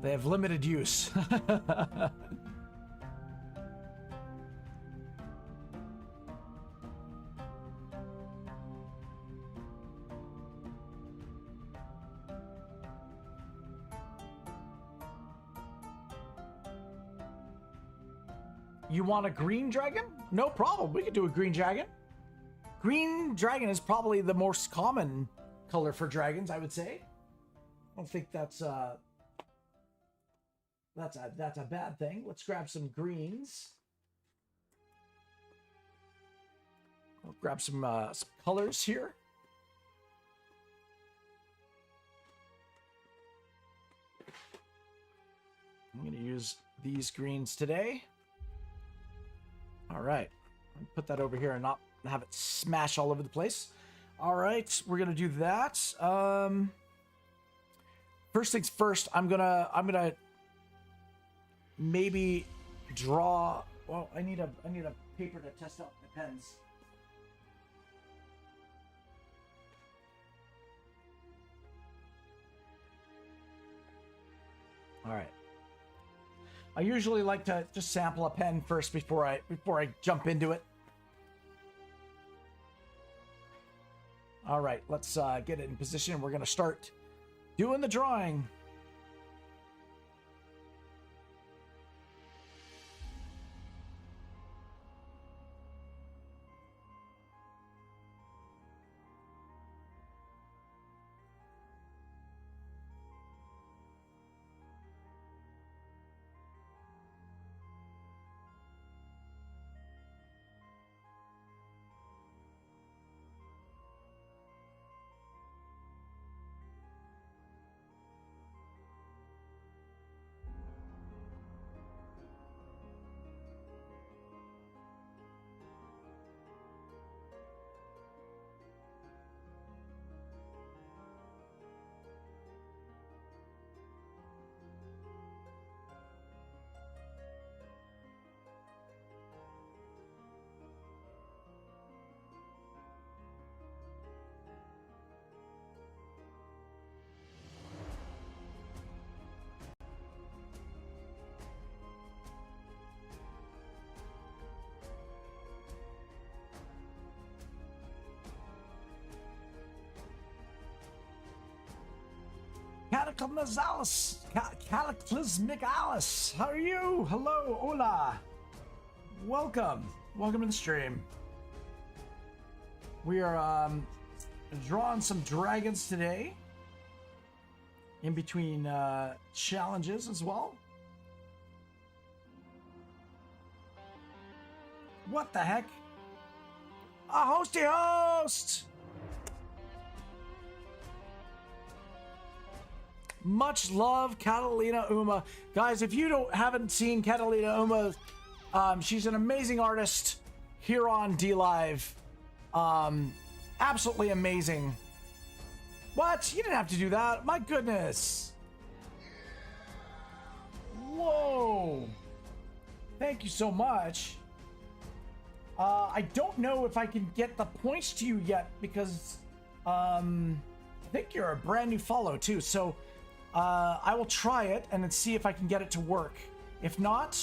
they have limited use. You want a green dragon? No problem. We could do a green dragon. Green dragon is probably the most common color for dragons, I would say. I don't think that's a bad thing. Let's grab some greens. I'll grab some colors here. I'm going to use these greens today. All right, put that over here and not have it smash all over the place. All right, we're gonna do that. First things first, I'm gonna maybe draw. Well, I need a paper to test out my pens. All right. I usually like to just sample a pen first before I jump into it. All right, let's get it in position. We're gonna start doing the drawing. Cataclysmic Alice. How are you? Hello, hola. Welcome. Welcome to the stream. We are drawing some dragons today. In between challenges as well. What the heck? A hosty host! Much love, Catalina Uma. Guys, if you haven't seen Catalina Uma, she's an amazing artist here on DLive. Absolutely amazing. What? You didn't have to do that. My goodness. Whoa. Thank you so much. I don't know if I can get the points to you yet because I think you're a brand new follow too. So I will try it and then see if I can get it to work. If not,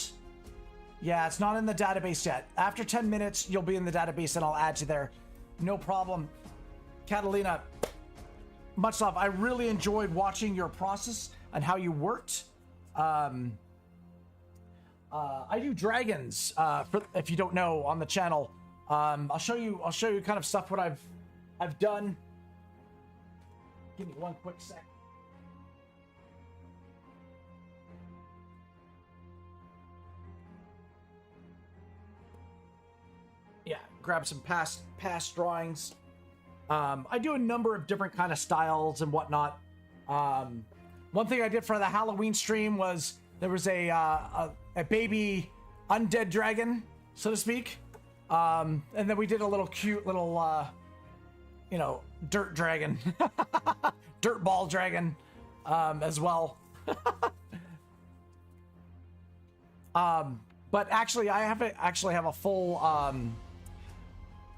yeah, it's not in the database yet. After 10 minutes, you'll be in the database and I'll add you there. No problem. Catalina, much love. I really enjoyed watching your process and how you worked. I do dragons, if you don't know, on the channel. I'll show you kind of stuff what I've done. Give me one quick sec. Yeah, grab some past drawings. I do a number of different kind of styles and whatnot. One thing I did for the Halloween stream was there was a baby undead dragon, so to speak. And then we did a little cute little, dirt dragon, dirt ball dragon, as well. But actually, I have a full,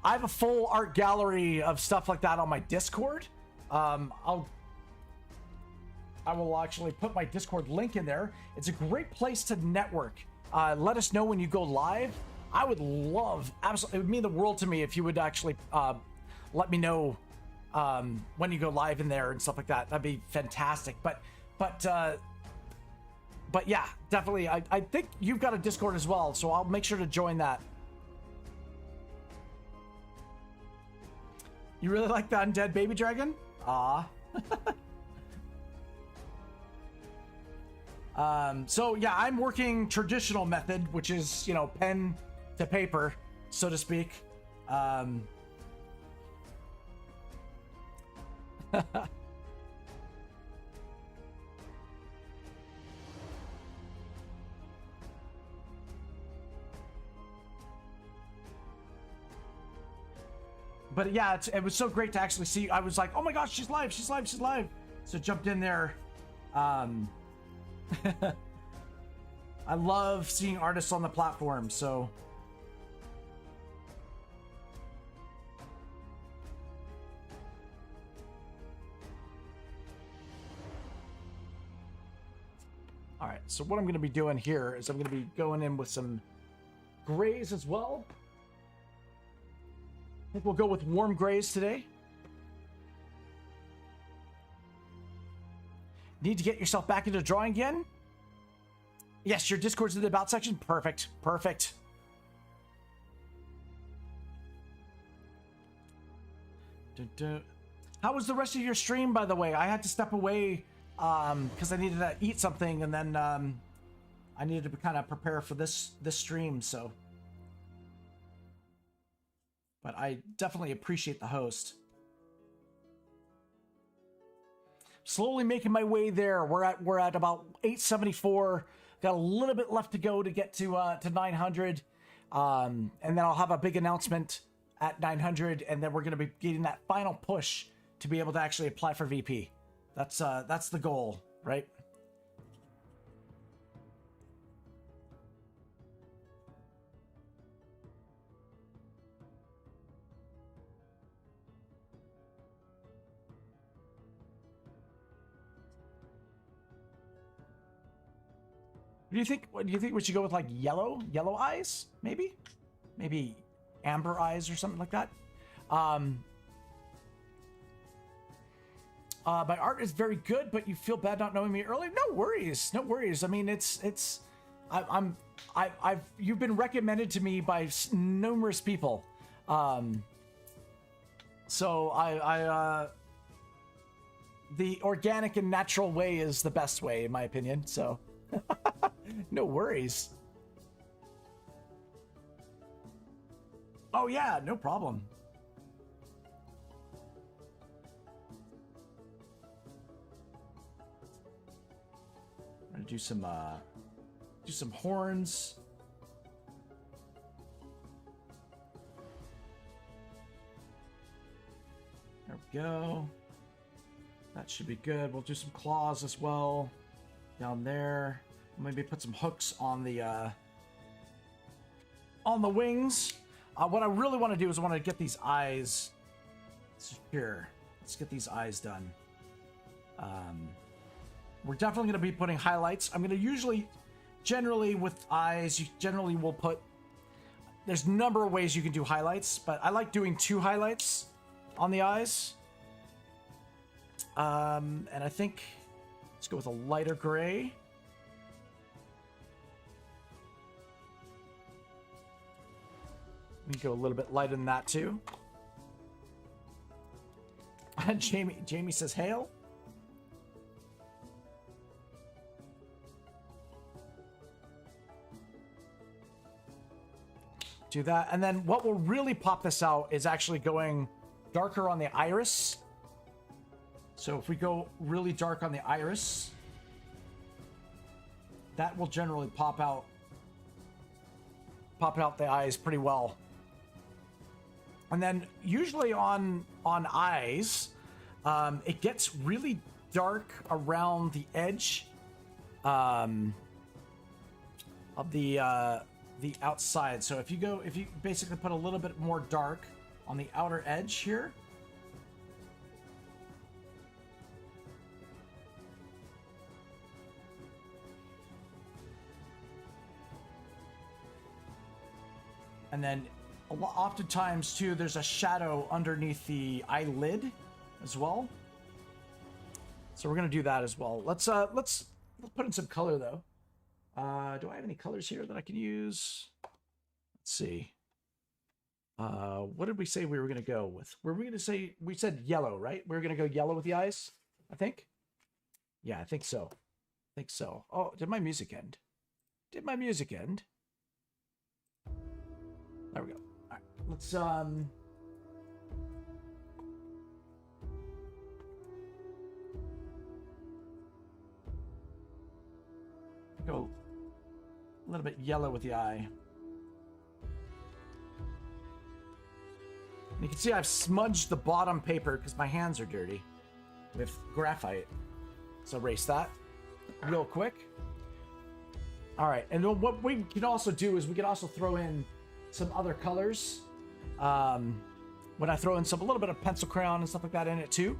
I have a full art gallery of stuff like that on my Discord. I will actually put my Discord link in there. It's a great place to network. Let us know when you go live. I would love, absolutely, it would mean the world to me if you would actually let me know when you go live in there and stuff like that. That'd be fantastic. But yeah, definitely. I think you've got a Discord as well, so I'll make sure to join that. You really like the undead baby dragon? Aw. So yeah, I'm working traditional method, which is, pen to paper, so to speak. But yeah, it was so great to actually see. I was like, oh my gosh, she's live. So jumped in there. I love seeing artists on the platform, so. All right, so what I'm going to be doing here is I'm going to be going in with some grays as well. I think we'll go with warm grays today. Need to get yourself back into drawing again? Yes, your Discord's in the About section. Perfect. How was the rest of your stream, by the way? I had to step away because I needed to eat something, and then I needed to kind of prepare for this stream, so. But I definitely appreciate the host. Slowly making my way there. We're at about 874. Got a little bit left to go to get to 900, and then I'll have a big announcement at 900, and then we're going to be getting that final push to be able to actually apply for VP. That's the goal, right? Do you think we should go with like yellow eyes? Maybe amber eyes or something like that. My art is very good, but you feel bad not knowing me earlier. No worries, no worries. I mean, you've been recommended to me by numerous people. So the organic and natural way is the best way, in my opinion. So, no worries. Oh yeah, no problem. I'm gonna do some horns. There we go. That should be good. We'll do some claws as well down there. Maybe put some hooks on the wings. What I really want to do is I want to get these eyes here. Let's get these eyes done. We're definitely going to be putting highlights. I'm going to generally with eyes, you generally will put, there's a number of ways you can do highlights, but I like doing 2 highlights on the eyes. And I think, let's go with a lighter gray. We can go a little bit lighter than that too. Jamie says hail. Do that, and then what will really pop this out is actually going darker on the iris. So if we go really dark on the iris, that will generally pop out the eyes pretty well. And then usually on eyes, it gets really dark around the edge of the outside. So if you basically put a little bit more dark on the outer edge here, and then oftentimes too, there's a shadow underneath the eyelid as well. So we're gonna do that as well. Let's put in some color though. Do I have any colors here that I can use? Let's see. What did we say we were gonna go with? We said yellow, right? We were gonna go yellow with the eyes, I think. Yeah, I think so. Oh, did my music end? There we go. All right, let's go a little bit yellow with the eye. And you can see I've smudged the bottom paper because my hands are dirty with graphite. So erase that real quick. All right, and then what we can also do is we can also throw in some other colors. When I throw in a little bit of pencil crayon and stuff like that in it too.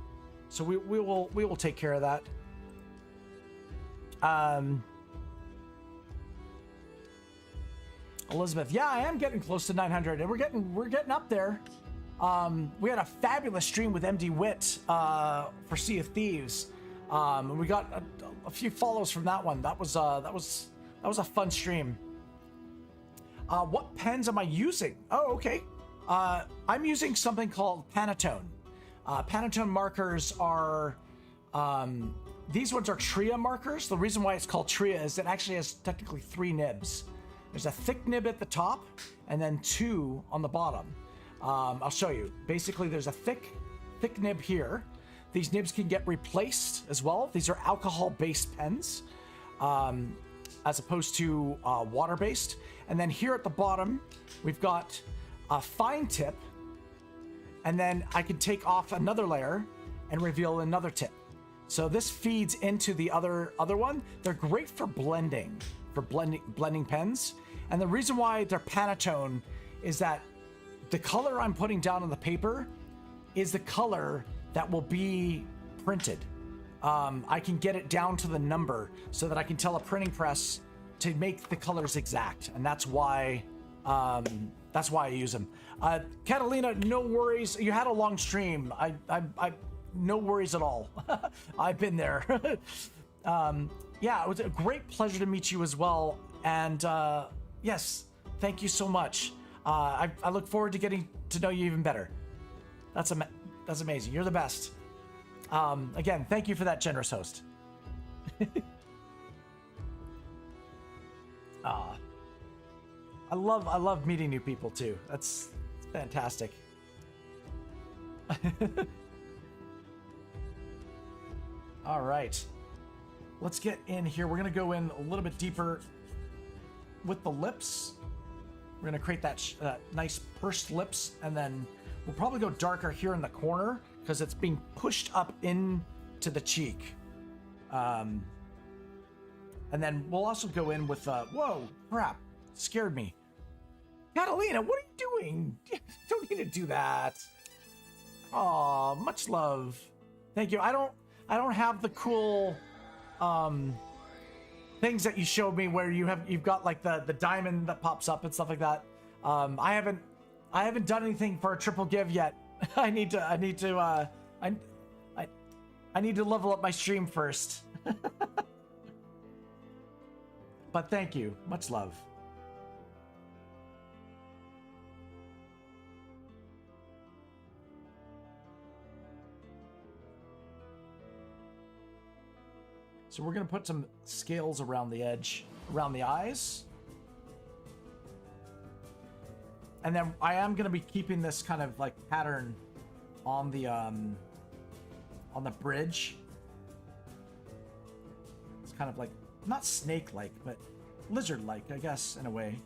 So we will take care of that. Elizabeth, yeah, I am getting close to 900, and we're getting up there. We had a fabulous stream with MD Wit for Sea of Thieves. We got a few follows from that one. That was a fun stream. What pens am I using? Oh, okay. I'm using something called Pantone. Pantone markers are these ones are Tria markers. The reason why it's called Tria is it actually has technically 3 nibs. There's a thick nib at the top and then 2 on the bottom. I'll show you. Basically, there's a thick nib here. These nibs can get replaced as well. These are alcohol-based pens, as opposed to water-based. And then here at the bottom, we've got a fine tip, and then I can take off another layer and reveal another tip. So this feeds into the other one. They're great for blending pens. And the reason why they're Pantone is that the color I'm putting down on the paper is the color that will be printed. I can get it down to the number so that I can tell a printing press to make the colors exact, and that's why I use them. Catalina, no worries. You had a long stream. no worries at all. I've been there. Yeah, it was a great pleasure to meet you as well. And yes, thank you so much. I look forward to getting to know you even better. That's amazing. You're the best. Again, thank you for that, generous host. I love meeting new people too. That's fantastic. All right, let's get in here. We're gonna go in a little bit deeper with the lips. We're gonna create that nice pursed lips, and then we'll probably go darker here in the corner because it's being pushed up into the cheek. And then we'll also go in with whoa, crap, scared me. Catalina, what are you doing? You don't need to do that. Aw, much love. Thank you. I don't have the cool things that you showed me where you've got like the diamond that pops up and stuff like that. I haven't done anything for a triple give yet. I need to level up my stream first. But thank you. Much love. So we're going to put some scales around the edge, around the eyes. And then I am going to be keeping this kind of like pattern on the bridge. It's kind of like, not snake-like, but lizard-like, I guess, in a way.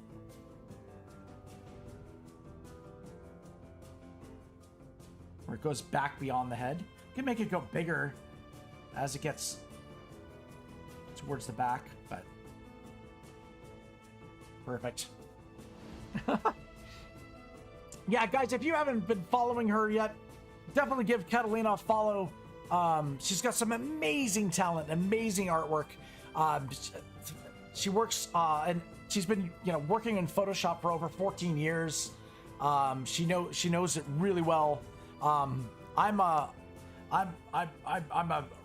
Where it goes back beyond the head. You can make it go bigger as it gets towards the back, but perfect. Yeah, guys, if you haven't been following her yet, definitely give Catalina a follow. She's got some amazing talent, amazing artwork. She works and she's been working in Photoshop for over 14 years. She knows it really well. I'm a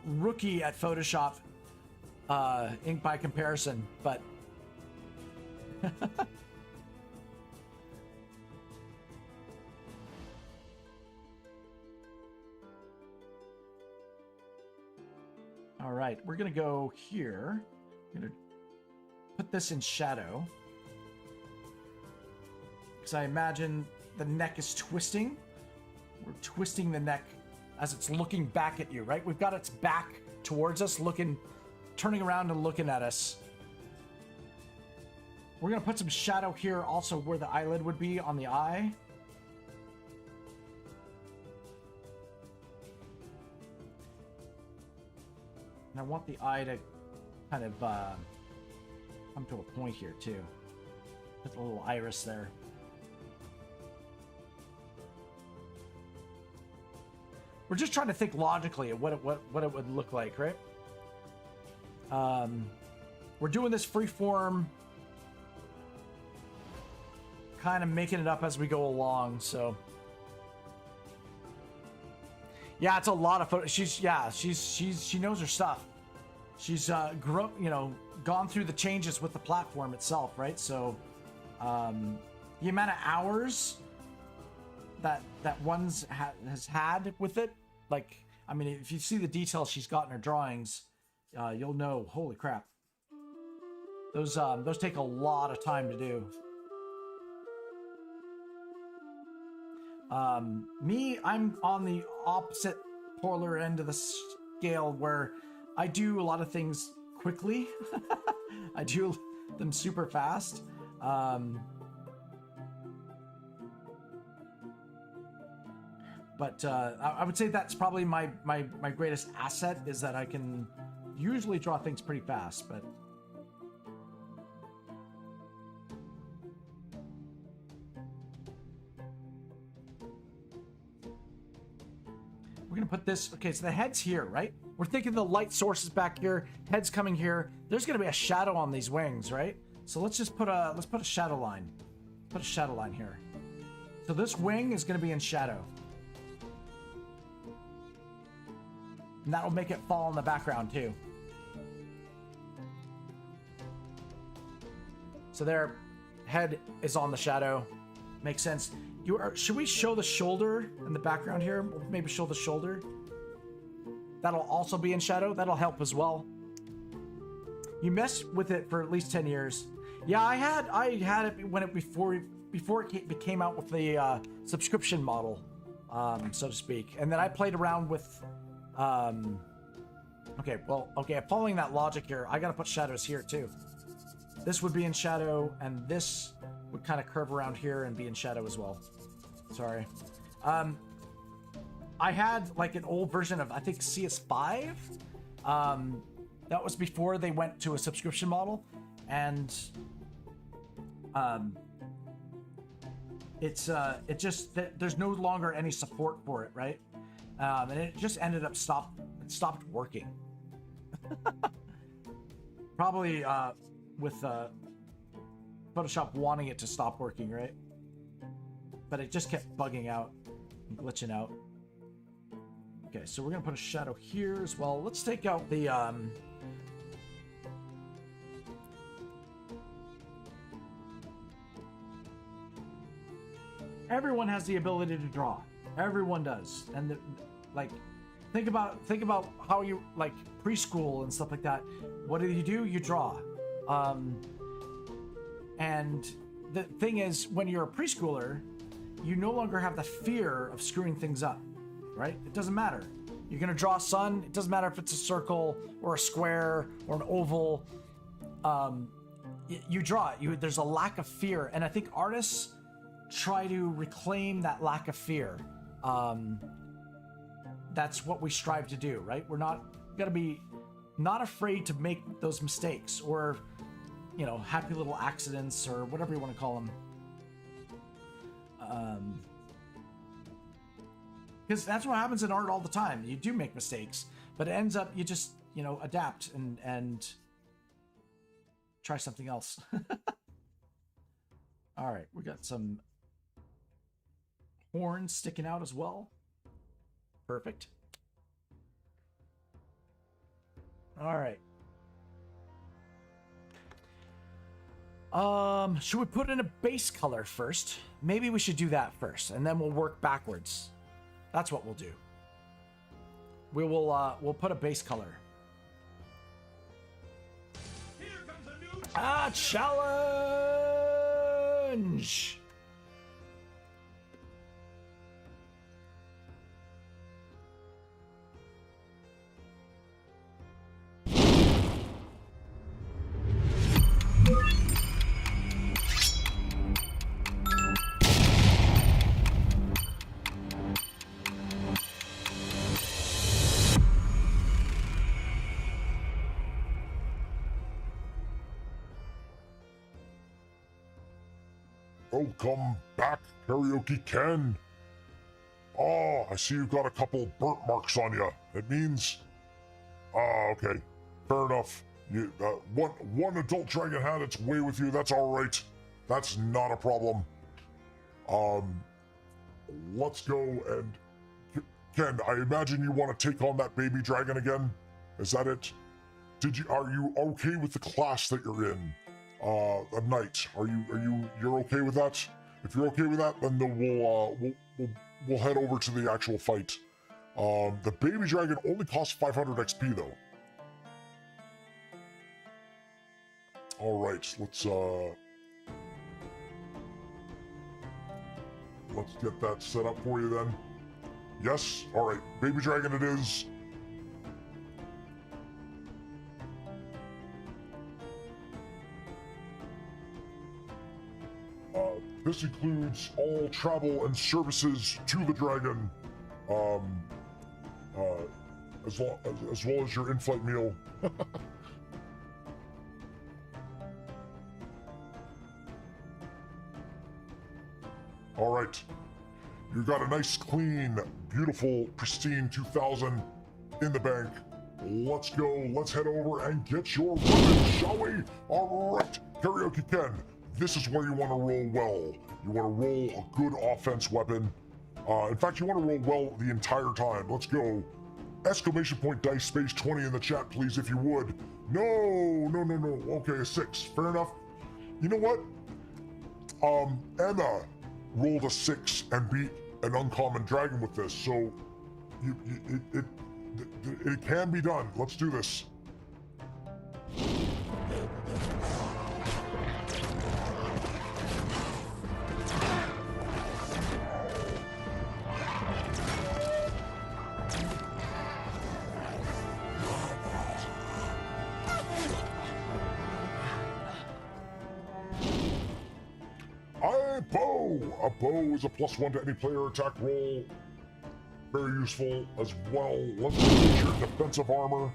rookie at Photoshop. Ink by comparison, but all right, we're gonna go here. I'm gonna put this in shadow because I imagine the neck is twisting. We're twisting the neck as it's looking back at you, right? We've got its back towards us, turning around and looking at us. We're gonna put some shadow here also where the eyelid would be on the eye. And I want the eye to kind of come to a point here too. Put a little iris there. We're just trying to think logically of what it would look like, right? We're doing this freeform, kind of making it up as we go along. So yeah, it's a lot of photos. She knows her stuff. She's gone through the changes with the platform itself, right? So the amount of hours that one's has had with it, like, I mean, if you see the details she's got in her drawings, you'll know, holy crap. Those take a lot of time to do. Me, I'm on the opposite polar end of the scale where I do a lot of things quickly. I do them super fast. But I would say that's probably my greatest asset, is that I can usually draw things pretty fast, but we're gonna put this. Okay, so the head's here, right? We're thinking the light source is back here, head's coming here. There's gonna be a shadow on these wings, right? So let's put a shadow line. Put a shadow line here. So this wing is gonna be in shadow. And that'll make it fall in the background too. So their head is on the shadow. Makes sense. Should we show the shoulder in the background here? Maybe show the shoulder. That'll also be in shadow. That'll help as well. You messed with it for at least 10 years. Yeah, I had it when it before it came out with the subscription model, so to speak. And then I played around with okay, following that logic here, I gotta put shadows here too. This would be in shadow, and this would kind of curve around here and be in shadow as well. Sorry. I had like an old version of, I think, CS5. That was before they went to a subscription model, and it just there's no longer any support for it, right? And it just ended up stopped working. Probably with Photoshop wanting it to stop working, right? But it just kept bugging out and glitching out. Okay, so we're gonna put a shadow here as well. Let's take out the everyone has the ability to draw. Everyone does. And think about how you like preschool and stuff like that. What do? You draw. And the thing is, when you're a preschooler, you no longer have the fear of screwing things up, right? It doesn't matter. You're gonna draw a sun. It doesn't matter if it's a circle or a square or an oval. You draw it. There's a lack of fear, and I think artists try to reclaim that lack of fear. That's what we strive to do, right? We're gotta be not afraid to make those mistakes, or happy little accidents, or whatever you want to call them. Because that's what happens in art all the time. You do make mistakes, but it ends up you just adapt and try something else. All right, we got some horns sticking out as well. Perfect. All right. Should we put in a base color first? Maybe we should do that first, and then we'll work backwards. That's what we'll do. We'll put a base color. Challenge! Welcome back, Karaoke Ken. Oh, I see you've got a couple burnt marks on you. It means... okay. Fair enough. You, one adult dragon had its way with you. That's all right. That's not a problem. Let's go and... Ken, I imagine you want to take on that baby dragon again? Is that it? Are you okay with the class that you're in? A knight. You're okay with that? If you're okay with that, then we'll head over to the actual fight. The baby dragon only costs 500 XP though. All right, let's get that set up for you then. Yes. All right, baby dragon it is. This includes all travel and services to the dragon, as well as your in-flight meal. All right, you got a nice, clean, beautiful, pristine 2000 in the bank. Let's go. Let's head over and get your weapon, shall we? All right, Karaoke Ken. This is where you want to roll well. You want to roll a good offense weapon. In fact, you want to roll well the entire time. Let's go. Exclamation point dice space 20 in the chat, please, if you would. No. Okay, a 6. Fair enough. You know what? Emma rolled a 6 and beat an uncommon dragon with this, so it can be done. Let's do this. A bow is a +1 to any player attack roll. Very useful as well. Let's get your defensive armor.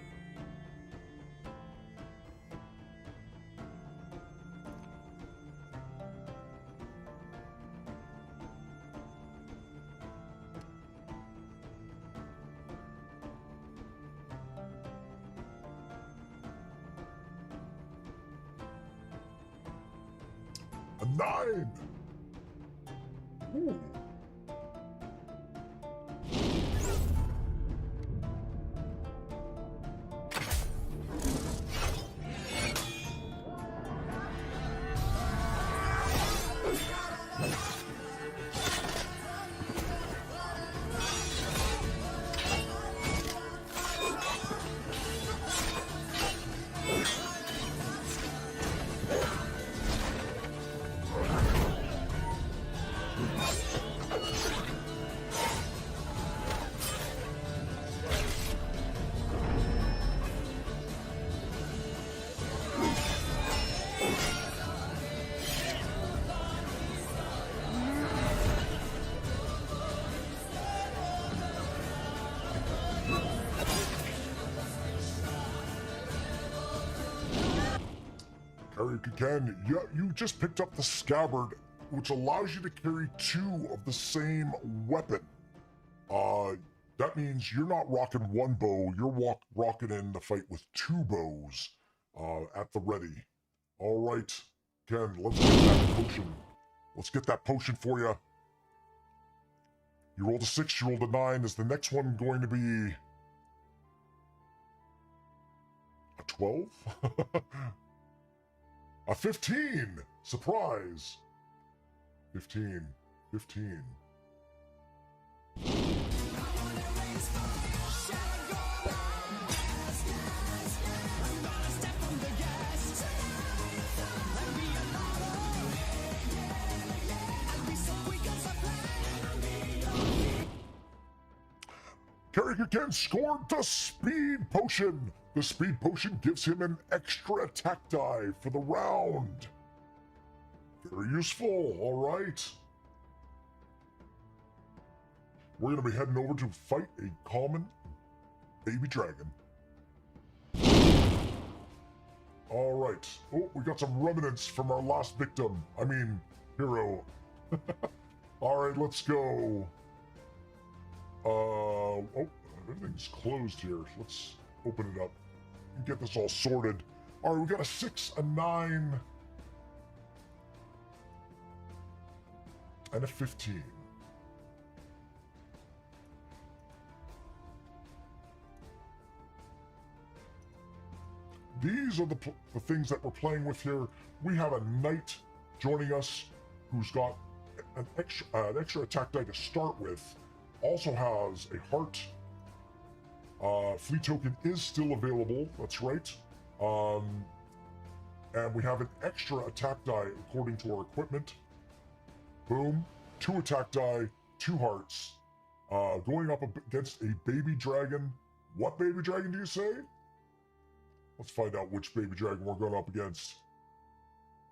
A 9. Ooh. Ken, you just picked up the scabbard, which allows you to carry 2 of the same weapon. That means you're not rocking 1 bow, you're rocking in the fight with 2 bows at the ready. All right, Ken, let's get that potion. Let's get that potion for you. You rolled a 6, you rolled a 9. Is the next one going to be a 12? A 15! Surprise! 15. Character Ken scored the speed potion. The speed potion gives him an extra attack die for the round. Very useful, all right. We're gonna be heading over to fight a common baby dragon. All right. Oh, we got some remnants from our last victim. I mean, hero. All right, let's go. Oh, everything's closed here. Let's open it up and get this all sorted. All right, we got a 6, a 9, and a 15. These are the things that we're playing with here. We have a knight joining us who's got an extra attack die to start with. Also has a heart. Fleet token is still available, that's right. And we have an extra attack die according to our equipment. Boom, 2 attack die, 2 hearts. Going up against a baby dragon. What baby dragon do you say? Let's find out which baby dragon we're going up against.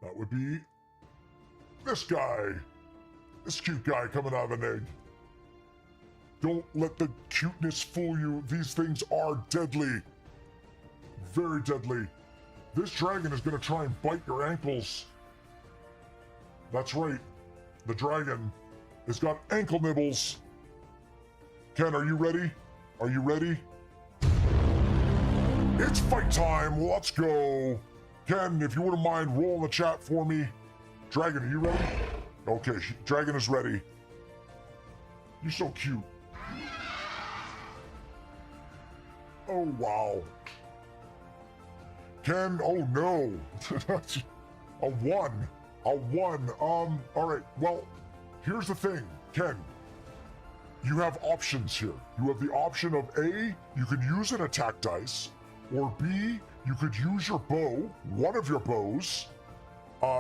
That would be this guy. This cute guy coming out of an egg. Don't let the cuteness fool you. These things are deadly. Very deadly. This dragon is going to try and bite your ankles. That's right. The dragon has got ankle nibbles. Ken, are you ready? Are you ready? It's fight time. Let's go. Ken, if you wouldn't mind, roll in the chat for me. Dragon, are you ready? Okay, dragon is ready. You're so cute. Oh, wow. Ken, oh no. A 1. A 1. All right. Well, here's the thing, Ken. You have options here. You have the option of A, you could use an attack dice, or B, you could use your bow, one of your bows,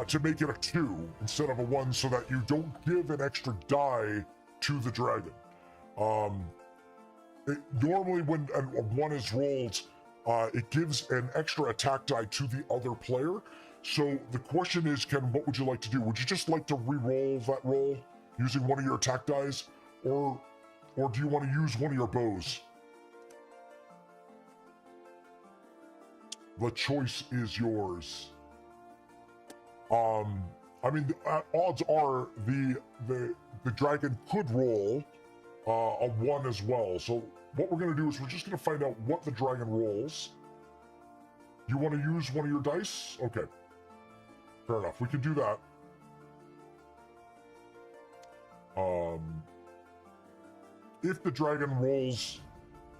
to make it a 2 instead of a 1 so that you don't give an extra die to the dragon. Normally when a 1 is rolled, it gives an extra attack die to the other player. So the question is, Ken, what would you like to do? Would you just like to re-roll that roll using one of your attack dice, or do you want to use one of your bows? The choice is yours. I mean, odds are the dragon could roll a 1 as well. So what we're going to do is we're just going to find out what the dragon rolls. You want to use one of your dice? Okay. Fair enough. We can do that. If the dragon rolls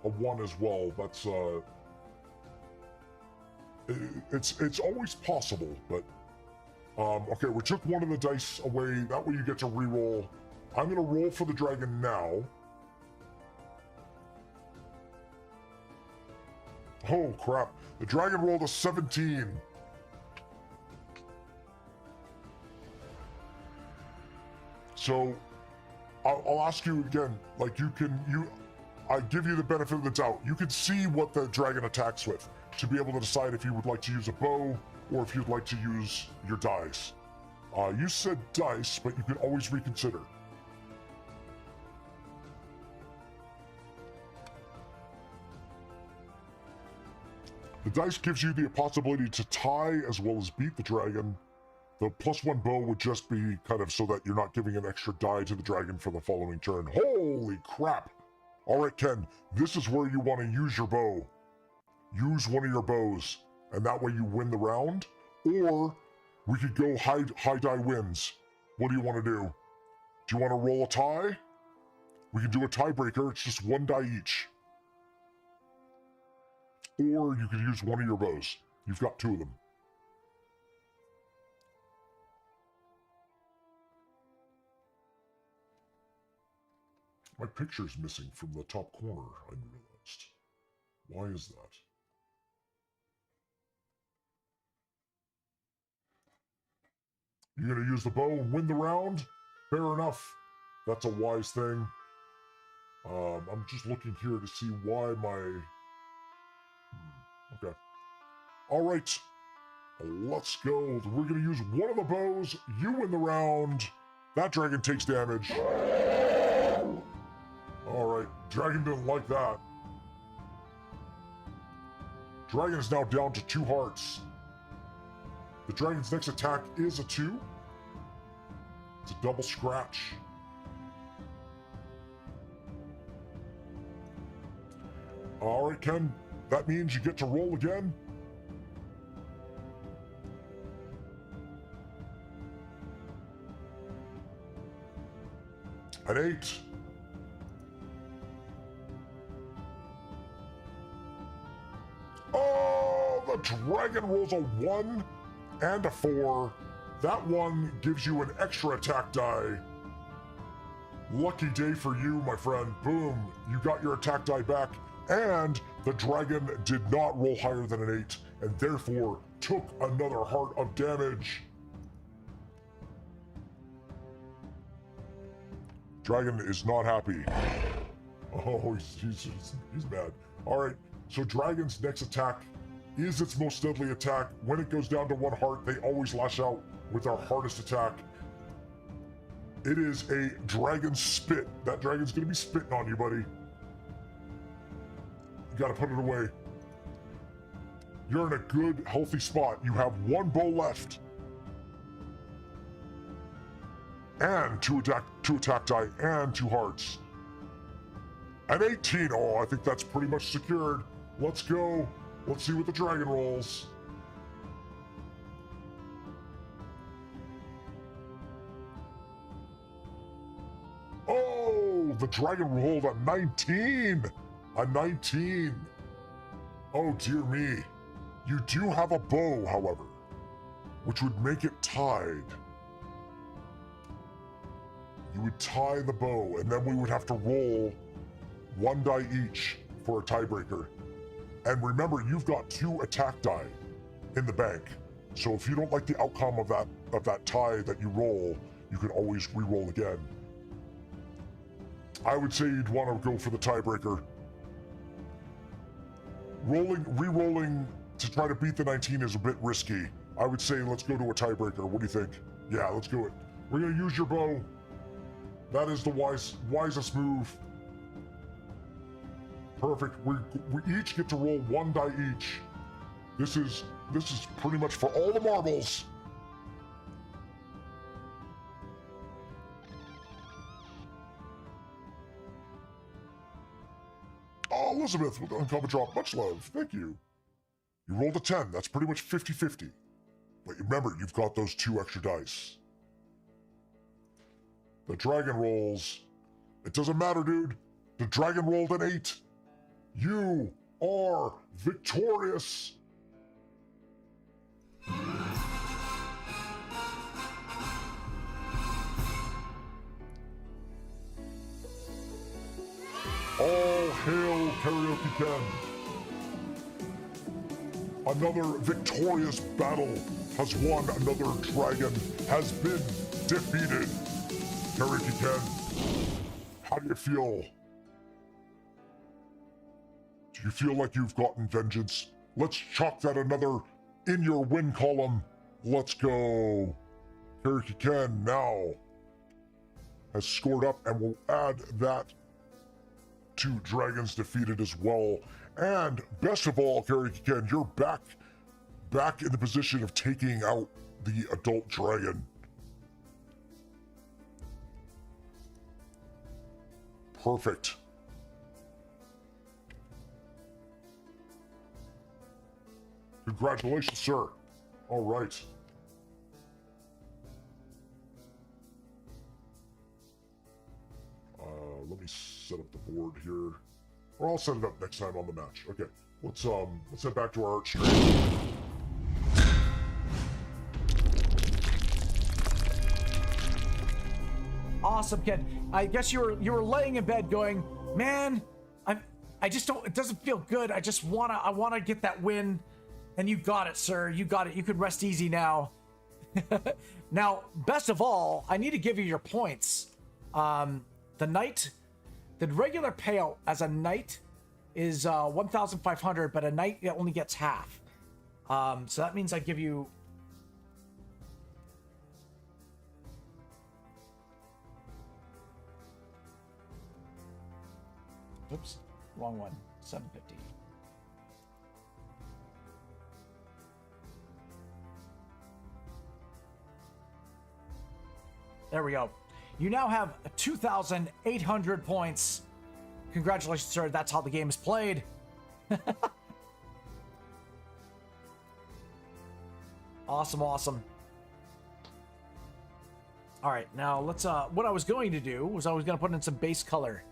a 1 as well, that's it's always possible, but okay, we took one of the dice away. That way you get to re-roll. I'm going to roll for the dragon now. Oh, crap. The dragon rolled a 17. So, I'll ask you again, like I give you the benefit of the doubt. You can see what the dragon attacks with to be able to decide if you would like to use a bow or if you'd like to use your dice. You said dice, but you can always reconsider. The dice gives you the possibility to tie as well as beat the dragon. The +1 bow would just be kind of so that you're not giving an extra die to the dragon for the following turn. Holy crap! All right, Ken, this is where you want to use your bow. Use one of your bows, and that way you win the round. Or we could go high die wins. What do you want to do? Do you want to roll a tie? We can do a tiebreaker. It's just 1 die each. Or you could use one of your bows. You've got 2 of them. My picture's missing from the top corner, I realized. Why is that? You're going to use the bow and win the round? Fair enough. That's a wise thing. I'm just looking here to see why my... Okay. All right. Let's go. We're going to use one of the bows. You win the round. That dragon takes damage. All right. Dragon didn't like that. Dragon is now down to 2 hearts. The dragon's next attack is a 2. It's a double scratch. All right, Ken. That means you get to roll again. An 8. Oh, the dragon rolls a 1 and a 4. That one gives you an extra attack die. Lucky day for you, my friend. Boom, you got your attack die back, and the dragon did not roll higher than an 8, and therefore took another heart of damage. Dragon is not happy. Oh, he's mad. All right, so dragon's next attack is its most deadly attack. When it goes down to 1 heart, they always lash out with our hardest attack. It is a dragon spit. That dragon's gonna be spitting on you, buddy. You gotta put it away. You're in a good, healthy spot. You have 1 bow left. And two attack die, and 2 hearts. An 18. Oh, I think that's pretty much secured. Let's go. Let's see what the dragon rolls. Oh, the dragon rolled a 19. A 19. Oh dear me. You do have a bow, however, which would make it tied. You would tie the bow, and then we would have to roll 1 die each for a tiebreaker. And remember, you've got 2 attack die in the bank. So if you don't like the outcome of that tie that you roll, you can always re-roll again. I would say you'd want to go for the tiebreaker. Re-rolling to try to beat the 19 is a bit risky. I would say let's go to a tiebreaker. What do you think? Yeah, let's do it. We're gonna use your bow. That is the wisest move. Perfect. We each get to roll 1 die each. This is pretty much for all the marbles. Oh, Elizabeth with the uncommon drop. Much love. Thank you. You rolled a 10. That's pretty much 50-50. But remember, you've got those 2 extra dice. The dragon rolls. It doesn't matter, dude. The dragon rolled an 8. You are victorious. All hail Karaoke Ken. Another victorious battle has won. Another dragon has been defeated. Karaoke Ken, how do you feel? Do you feel like you've gotten vengeance? Let's chalk that another in your win column. Let's go. Karaoke Ken now has scored up, and we'll add that to dragons defeated as well. And best of all, Karaoke Ken, you're back in the position of taking out the adult dragon. Perfect. Congratulations, sir. All right. Let me set up the board here. Or I'll set it up next time on the match. Okay. Let's head back to our stream. Awesome, kid. I guess you were laying in bed going, man, I just don't, it doesn't feel good. I wanna get that win. And you got it, sir. You got it. You can rest easy now. Now, best of all, I need to give you your points. The regular payout as a knight is 1,500, but a knight only gets half. So that means I give you. Oops, wrong one. 750. There we go. You now have 2,800 points. Congratulations, sir. That's how the game is played. Awesome, awesome. All right, now let's, what I was going to do was I was going to put in some base color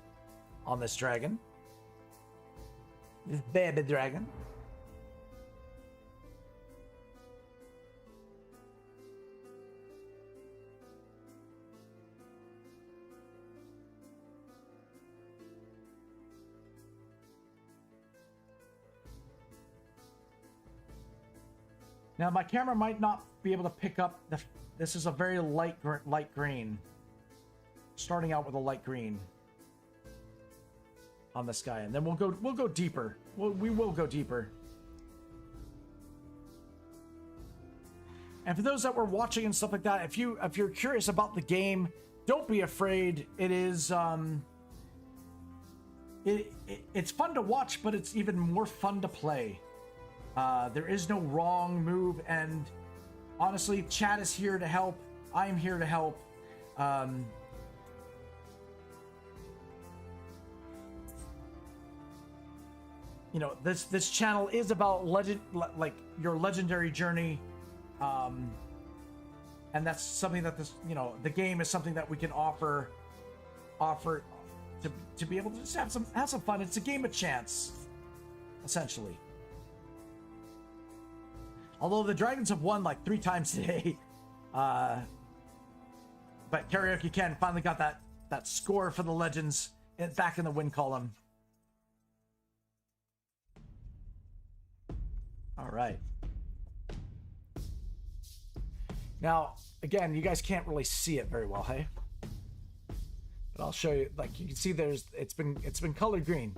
on this dragon. This baby dragon. Now my camera might not be able to pick up this is a very light green. Starting out with a light green on this guy, and then we'll go deeper. We will go deeper. And for those that were watching and stuff like that, if you're curious about the game, don't be afraid. It is it's fun to watch, but it's even more fun to play. There is no wrong move, and honestly, chat is here to help. I'm here to help. You know, this channel is about like your legendary journey, and that's something that the game is something that we can offer to be able to just have some fun. It's a game of chance, essentially. Although the Dragons have won like 3 times today. But Karaoke Ken finally got that score for the Legends back in the win column. All right. Now, again, you guys can't really see it very well, hey? But I'll show you. Like you can see, it's been colored green.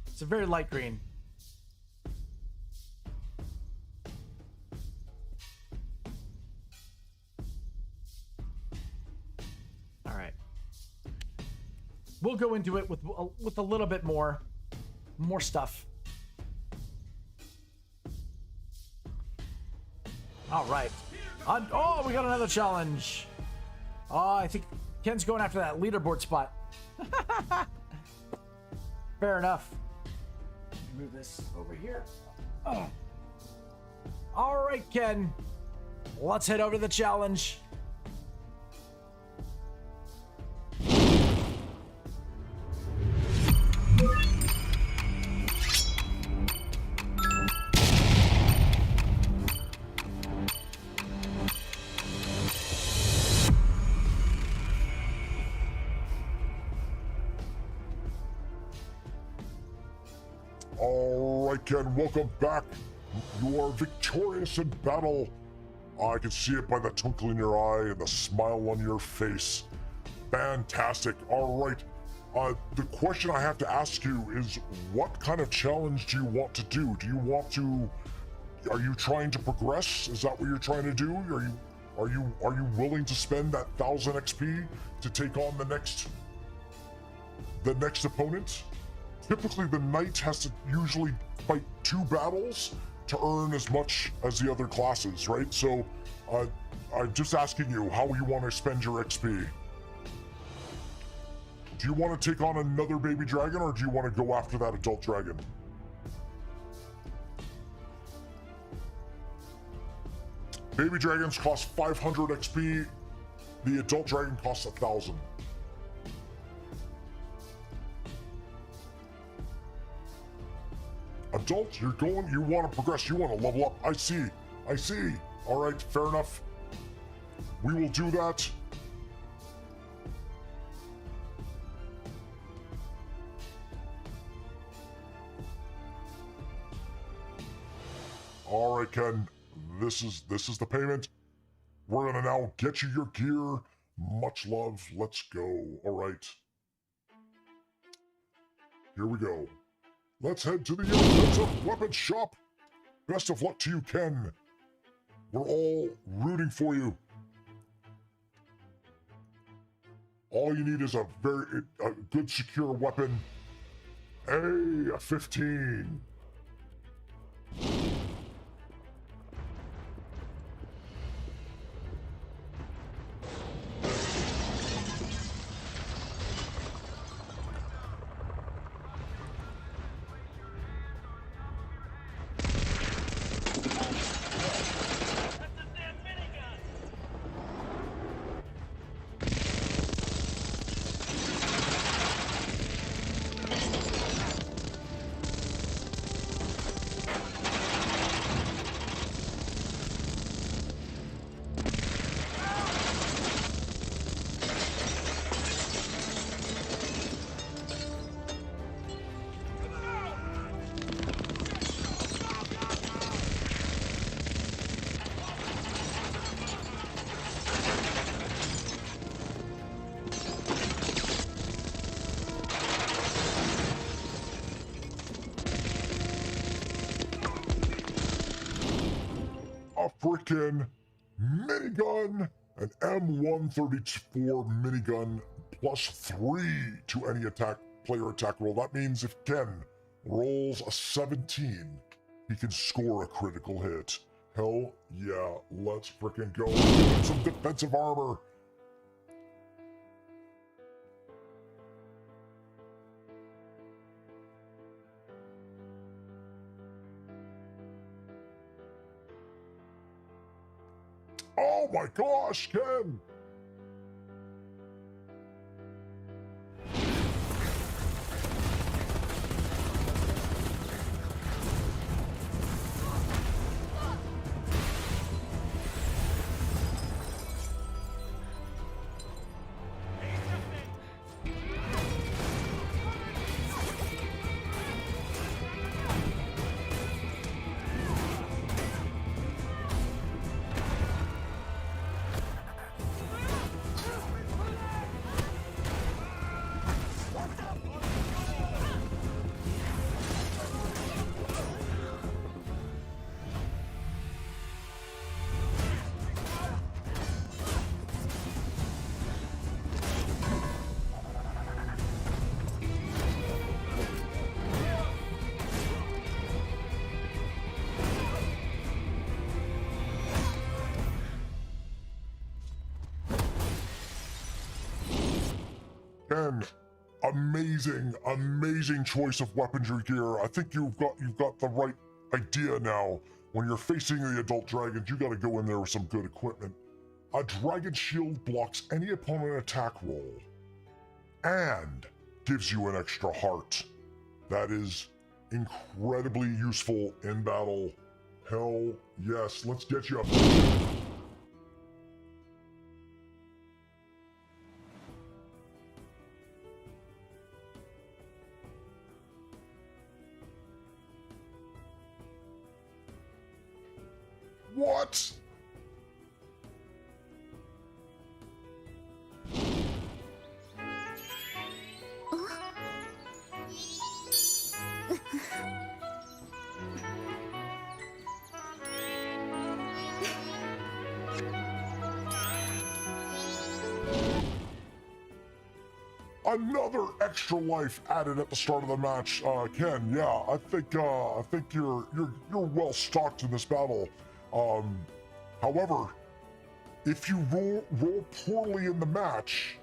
It's a very light green. All right. We'll go into it with a little bit more stuff. All right. Oh, we got another challenge. Oh, I think Ken's going after that leaderboard spot. Fair enough. Move this over here. Oh. All right, Ken. Let's head over to the challenge. Alright, Ken, welcome back. You are victorious in battle. I can see it by the twinkle in your eye and the smile on your face. Fantastic. Alright, the question I have to ask you is, what kind of challenge do you want to do? Are you trying to progress? Is that what you're trying to do? Are you willing to spend that 1000 XP to take on the next opponent? Typically, the knight has to usually fight 2 battles to earn as much as the other classes, right? So, I'm just asking you how you want to spend your XP. Do you want to take on another baby dragon, or do you want to go after that adult dragon? Baby dragons cost 500 XP. The adult dragon costs 1000. Adult, you want to progress, you want to level up. I see. All right, fair enough. We will do that. All right, Ken, this is the payment. We're gonna now get you your gear. Much love, let's go. All right. Here we go. Let's head to the offensive weapons shop. Best of luck to you, Ken. We're all rooting for you. All you need is a good, secure weapon. A 15. Frickin' minigun, an M134 minigun plus 3 to any player attack roll. That means if Ken rolls a 17, he can score a critical hit. Hell yeah, let's frickin' go. Give him some defensive armor. Oh my gosh, Ken! Ken, amazing choice of weaponry gear. I think you've got the right idea now. When you're facing the adult dragons, you gotta go in there with some good equipment. A dragon shield blocks any opponent attack roll and gives you an extra heart. That is incredibly useful in battle. Hell yes, let's get you up. What? Another extra life added at the start of the match, Ken. Yeah, I think you're well stocked in this battle. However, if you roll poorly in the match,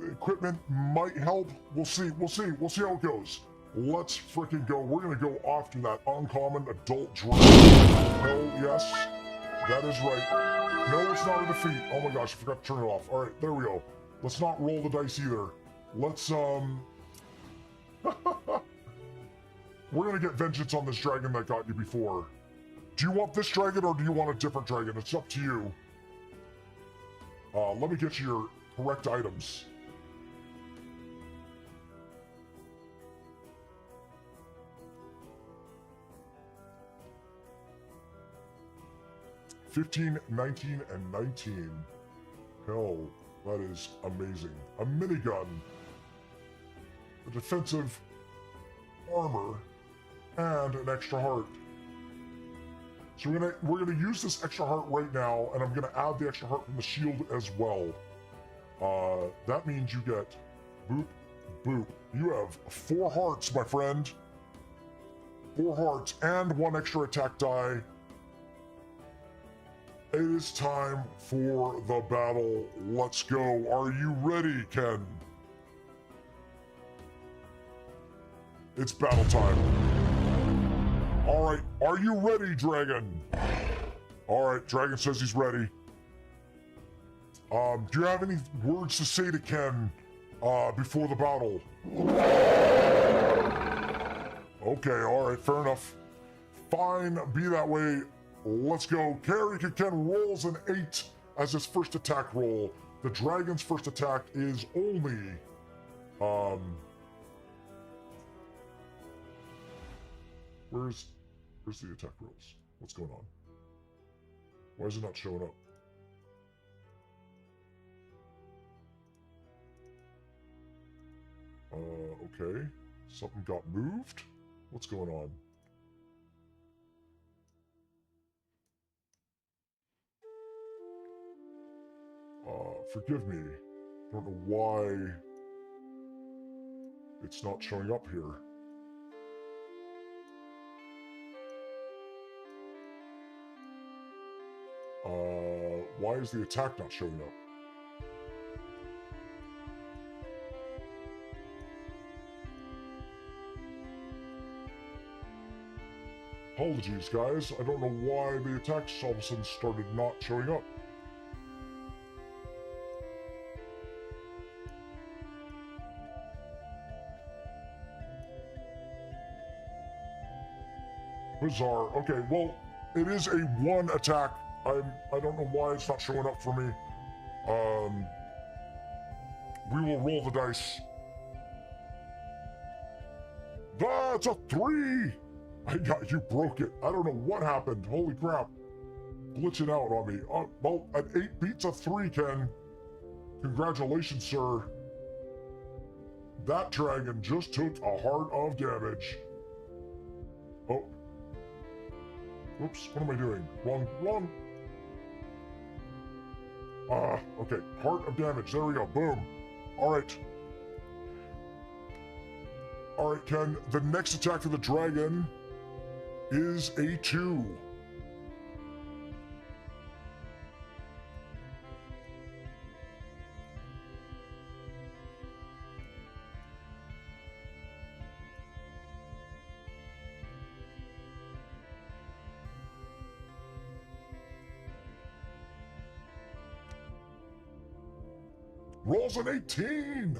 equipment might help. We'll see how it goes. Let's freaking go. We're gonna go after that uncommon adult dragon. Hell yes, that is right. No, it's not a defeat. Oh my gosh, I forgot to turn it off. All right, there we go. Let's not roll the dice either. Let's we're gonna get vengeance on this dragon that got you before. Do you want this dragon or do you want a different dragon? It's up to you. Let me get you your correct items. $15, $19, and $19. Hell, that is amazing. A minigun, a defensive armor, and an extra heart. So we're gonna use this extra heart right now, and I'm gonna add the extra heart from the shield as well. That means you get boop, boop. You have 4 hearts, my friend. 4 hearts and 1 extra attack die. It is time for the battle. Let's go. Are you ready, Ken? It's battle time. All right, are you ready, Dragon? All right, Dragon says he's ready. Do you have any words to say to Ken before the battle? Okay, all right, fair enough. Fine, be that way. Let's go. Character Ken rolls an 8 as his first attack roll. The dragon's first attack is only where's the attack rolls? What's going on? Why is it not showing up? Okay. Something got moved? What's going on? Forgive me. Don't know why it's not showing up here. Why is the attack not showing up? Apologies, guys. I don't know why the attacks all of a sudden started not showing up. Bizarre. Okay, well, it is a 1 attack. I don't know why it's not showing up for me. We will roll the dice. That's a 3! You broke it. I don't know what happened. Holy crap. Glitching out on me. Well, an 8 beats a 3, Ken. Congratulations, sir. That dragon just took a heart of damage. Oh. Whoops, what am I doing? Wrong. Okay, heart of damage, there we go, boom. Alright, Ken, the next attack of the dragon is a 2. rolls an 18.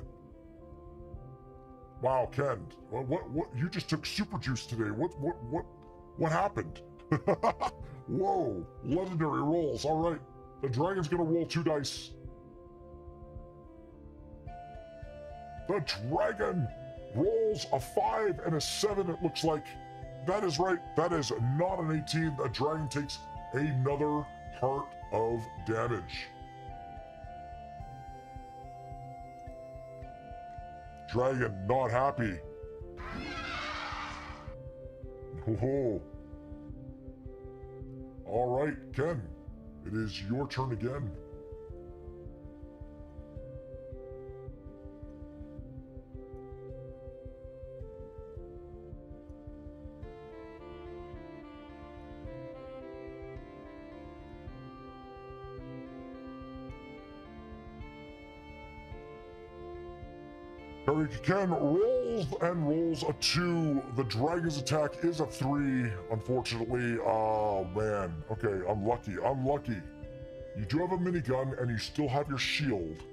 Wow, Ken, what? You just took super juice today. What happened? Whoa, legendary rolls. All right, the dragon's gonna roll 2 dice. The dragon rolls a 5 and a 7, it looks like. That is right, that is not an 18. The dragon takes another heart of damage. Dragon not happy. Whoa. All right, Ken, it is your turn again. Ken rolls and rolls a 2. The dragon's attack is a 3, unfortunately. Oh, man. Okay, unlucky. You do have a minigun and you still have your shield.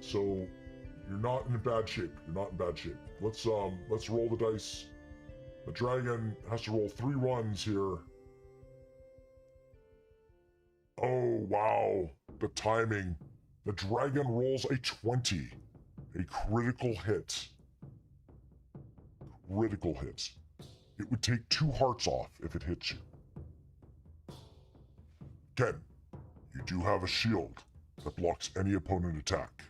So you're not in bad shape. Let's roll the dice. The dragon has to roll 3 runs here. Oh, wow. The timing. The dragon rolls a 20. A critical hit. It would take 2 hearts off if it hits you. Ken, you do have a shield that blocks any opponent attack.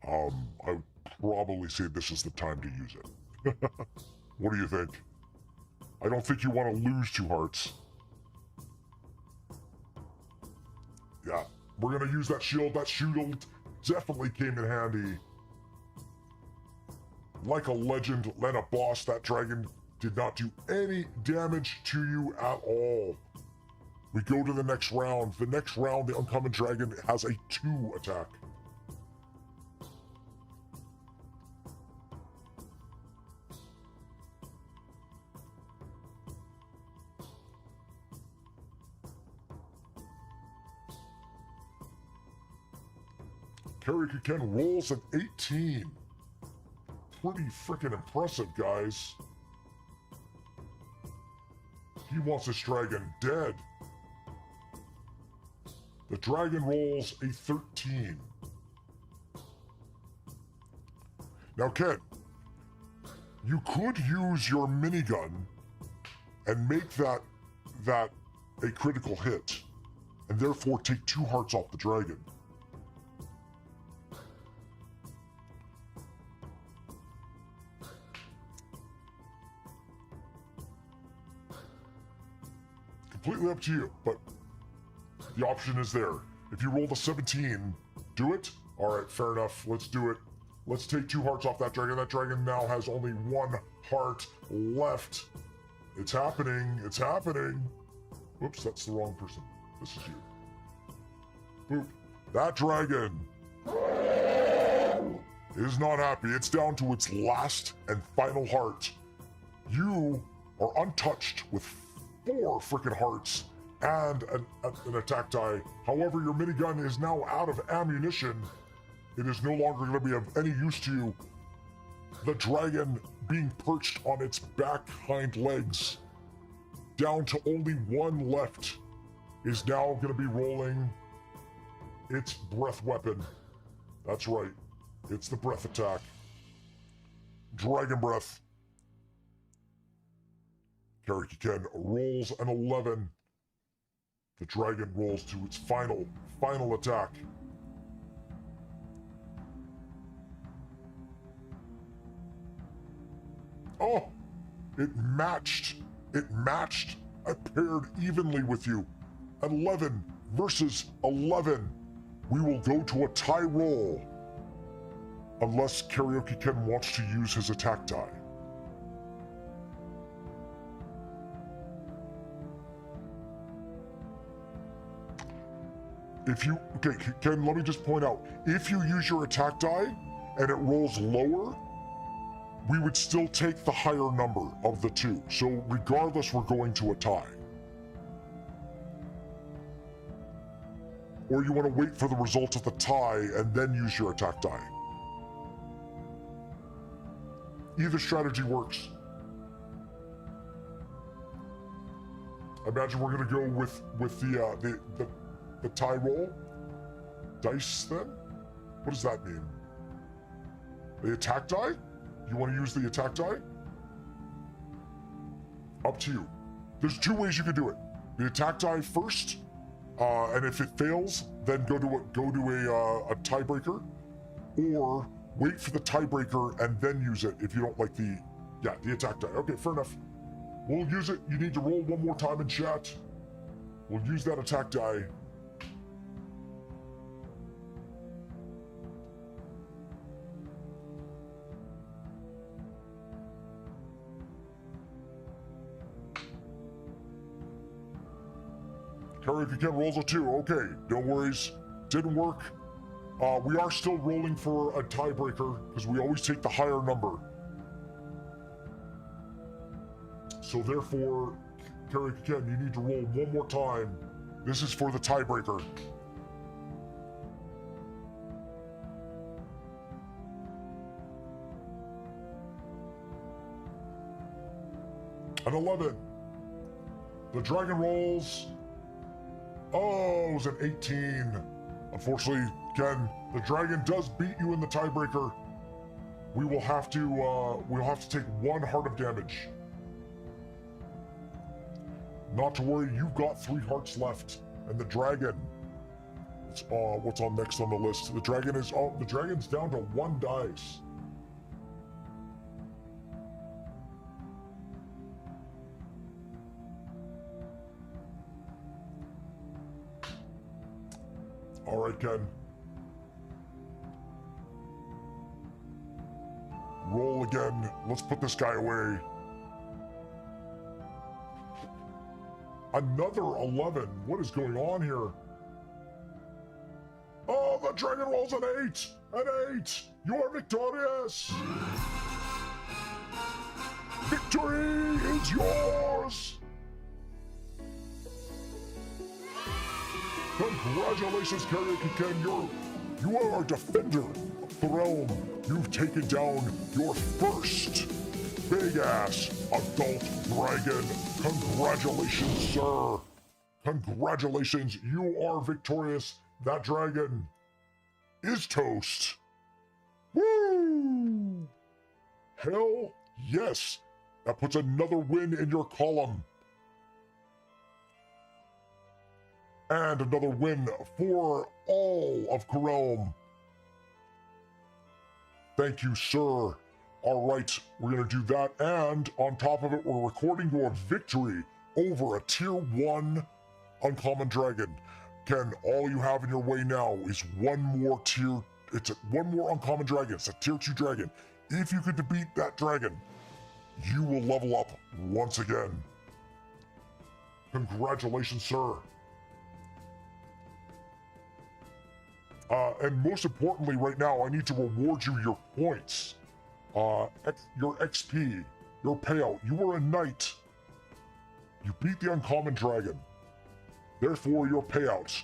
I would probably say this is the time to use it. What do you think? I don't think you want to lose 2 hearts. Yeah, we're gonna use that shield. That shield definitely came in handy. Like a legend, like a boss, that dragon did not do any damage to you at all. We go to the next round. The next round, the uncommon dragon has a 2 attack. Ken rolls an 18. Pretty freaking impressive, guys. He wants this dragon dead. The dragon rolls a 13. Now, Ken, you could use your minigun and make that a critical hit, and therefore take 2 hearts off the dragon. Completely up to you, but the option is there. If you roll the 17, do it? All right, fair enough. Let's do it. Let's take 2 hearts off that dragon. That dragon now has only 1 heart left. It's happening. Whoops, that's the wrong person. This is you. Boop. That dragon is not happy. It's down to its last and final heart. You are untouched with 4 freaking hearts and an attack die. However, your minigun is now out of ammunition. It is no longer going to be of any use to you. The dragon, being perched on its back hind legs, down to only 1 left, is now going to be rolling its breath weapon. That's right. It's the breath attack. Dragon breath. Ken rolls an 11. The dragon rolls to its final attack. Oh, it matched. I paired evenly with you. 11 versus 11. We will go to a tie roll unless Karaoke Ken wants to use his attack die. Okay, Ken, let me just point out, if you use your attack die and it rolls lower, we would still take the higher number of the 2. So regardless, we're going to a tie. or you want to wait for the results of the tie and then use your attack die. Either strategy works. I imagine we're gonna go with the tie roll dice then. What does that mean? The attack die? You want to use the attack die? Up to you. There's two ways you can do it. The attack die first, and if it fails, then go to a tiebreaker, or wait for the tiebreaker and then use it if you don't like the attack die. Okay, fair enough. We'll use it. You need to roll one more time in chat. We'll use that attack die. Karaoke Ken rolls a 2. Okay, no worries. Didn't work. We are still rolling for a tiebreaker because we always take the higher number. So therefore, Karaoke Ken, you need to roll one more time. This is for the tiebreaker. An 11. The dragon rolls. Oh, it was an 18. Unfortunately, Ken, the dragon does beat you in the tiebreaker. We will have to take 1 heart of damage. Not to worry, you've got 3 hearts left, and the dragon. What's on next on the list? The dragon's down to 1 dice. All right, Ken. Roll again. Let's put this guy away. Another 11. What is going on here? Oh, the dragon rolls an 8. An 8. You are victorious. Victory is yours. Congratulations, Karaoke Ken. You are a defender of the realm. You've taken down your first big-ass adult dragon. Congratulations, sir. Congratulations. You are victorious. That dragon is toast. Woo! Hell yes. That puts another win in your column. And another win for all of Karealm. Thank you, sir. All right, we're going to do that. And on top of it, we're recording your victory over a tier 1 uncommon dragon. Ken, all you have in your way now is one more uncommon dragon. It's a tier 2 dragon. If you could defeat that dragon, you will level up once again. Congratulations, sir. And most importantly, right now, I need to reward you your points, your XP, your payout. You were a knight. You beat the uncommon dragon. Therefore, your payouts.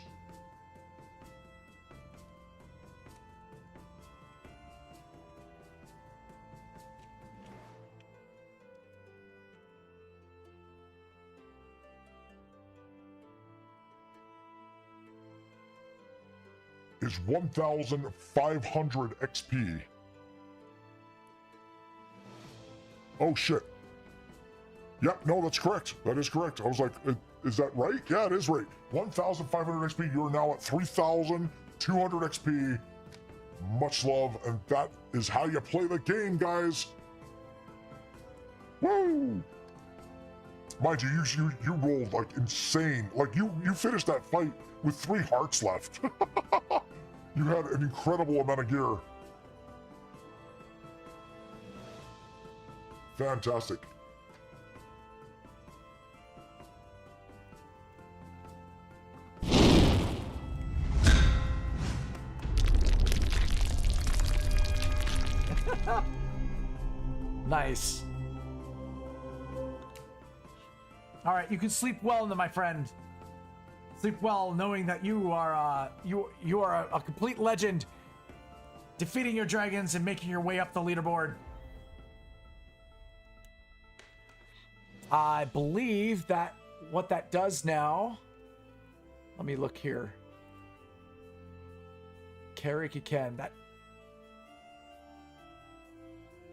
Is 1,500 XP. Oh shit. Yep, no, that's correct. That is correct. I was like, is that right? Yeah, it is right. 1,500 XP. You're now at 3,200 XP. Much love, and that is how you play the game, guys. Woo! Mind you, you rolled like insane. Like you finished that fight with 3 hearts left. You had an incredible amount of gear. Fantastic. Nice. All right, you can sleep well, my friend. Sleep well, knowing that you are you are a complete legend, defeating your dragons and making your way up the leaderboard. I believe that what that does now. Let me look here. Karaoke Ken,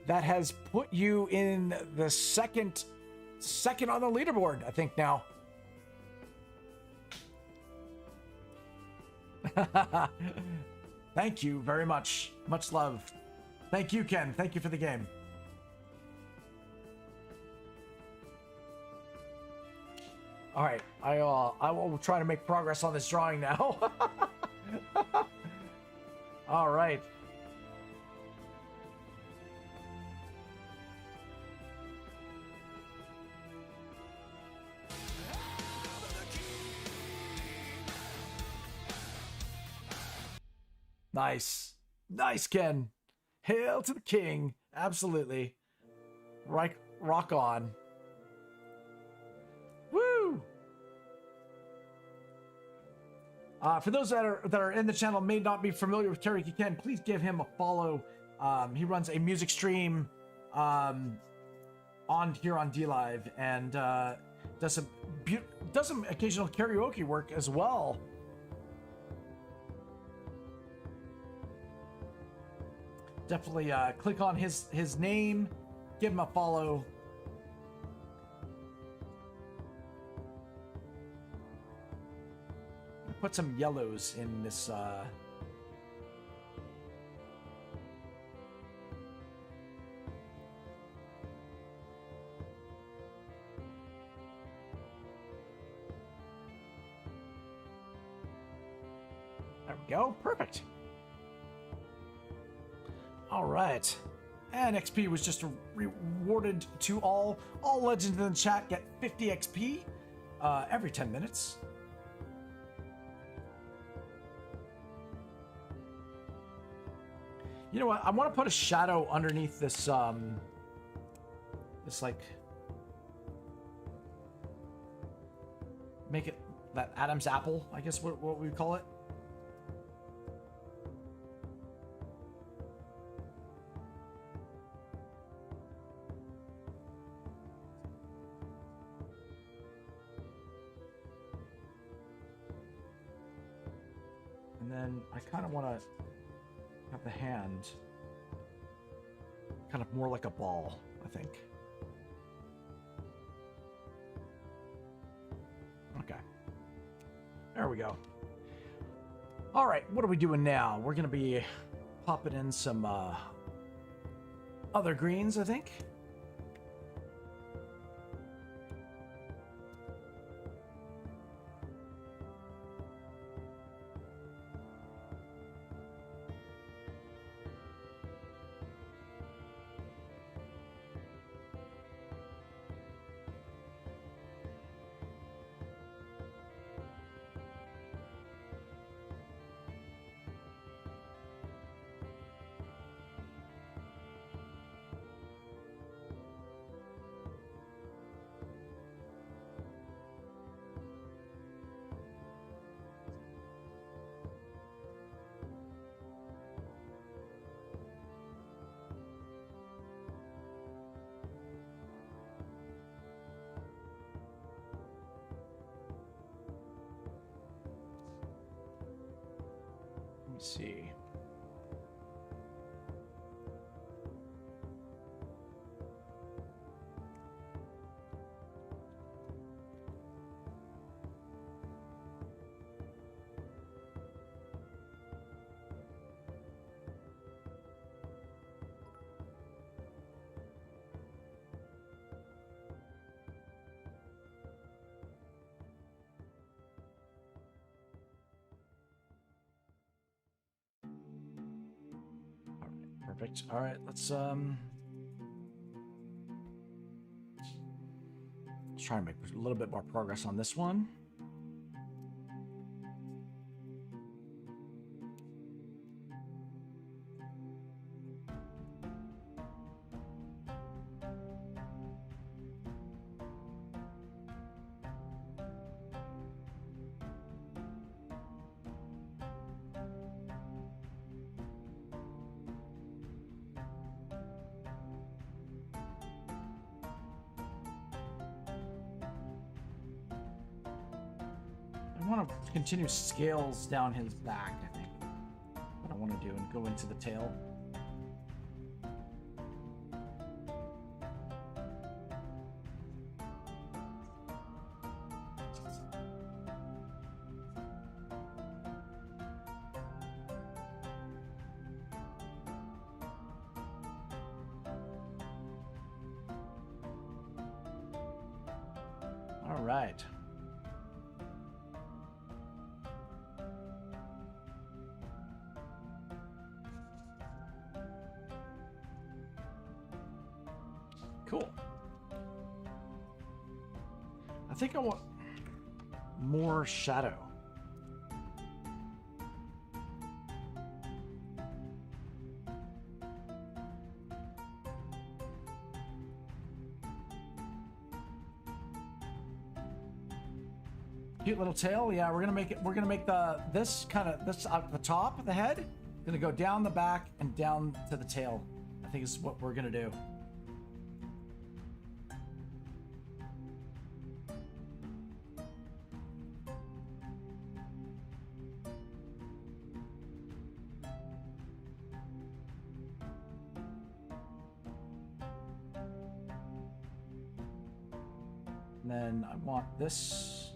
that has put you in the second on the leaderboard, I think now. Thank you very much. Much love. Thank you, Ken. Thank you for the game. All right, I will try to make progress on this drawing now. All right. Nice. Nice, Ken. Hail to the king. Absolutely. Right, rock on. Woo! For those that are in the channel may not be familiar with Karaoke Ken, please give him a follow. He runs a music stream on here on DLive and does some occasional karaoke work as well. Definitely click on his name, give him a follow. Put some yellows in this there we go. Perfect. All right. And XP was just rewarded to all legends in the chat get 50 XP every 10 minutes. You know what? I want to put a shadow underneath this, this like, make it that Adam's apple, I guess what we call it. And then I kind of want to have the hand kind of more like a ball, I think. Okay. There we go. All right, what are we doing now? We're going to be popping in some other greens, I think. Let me see. Perfect. All right, let's try and make a little bit more progress on this one. I want to continue scales down his back, I think. What I want to do, and go into the tail. All right. Cool. I think I want more shadow. Cute little tail. Yeah, we're gonna make it. We're gonna make this at the top of the head. Gonna go down the back and down to the tail. I think is what we're gonna do. And then I want this.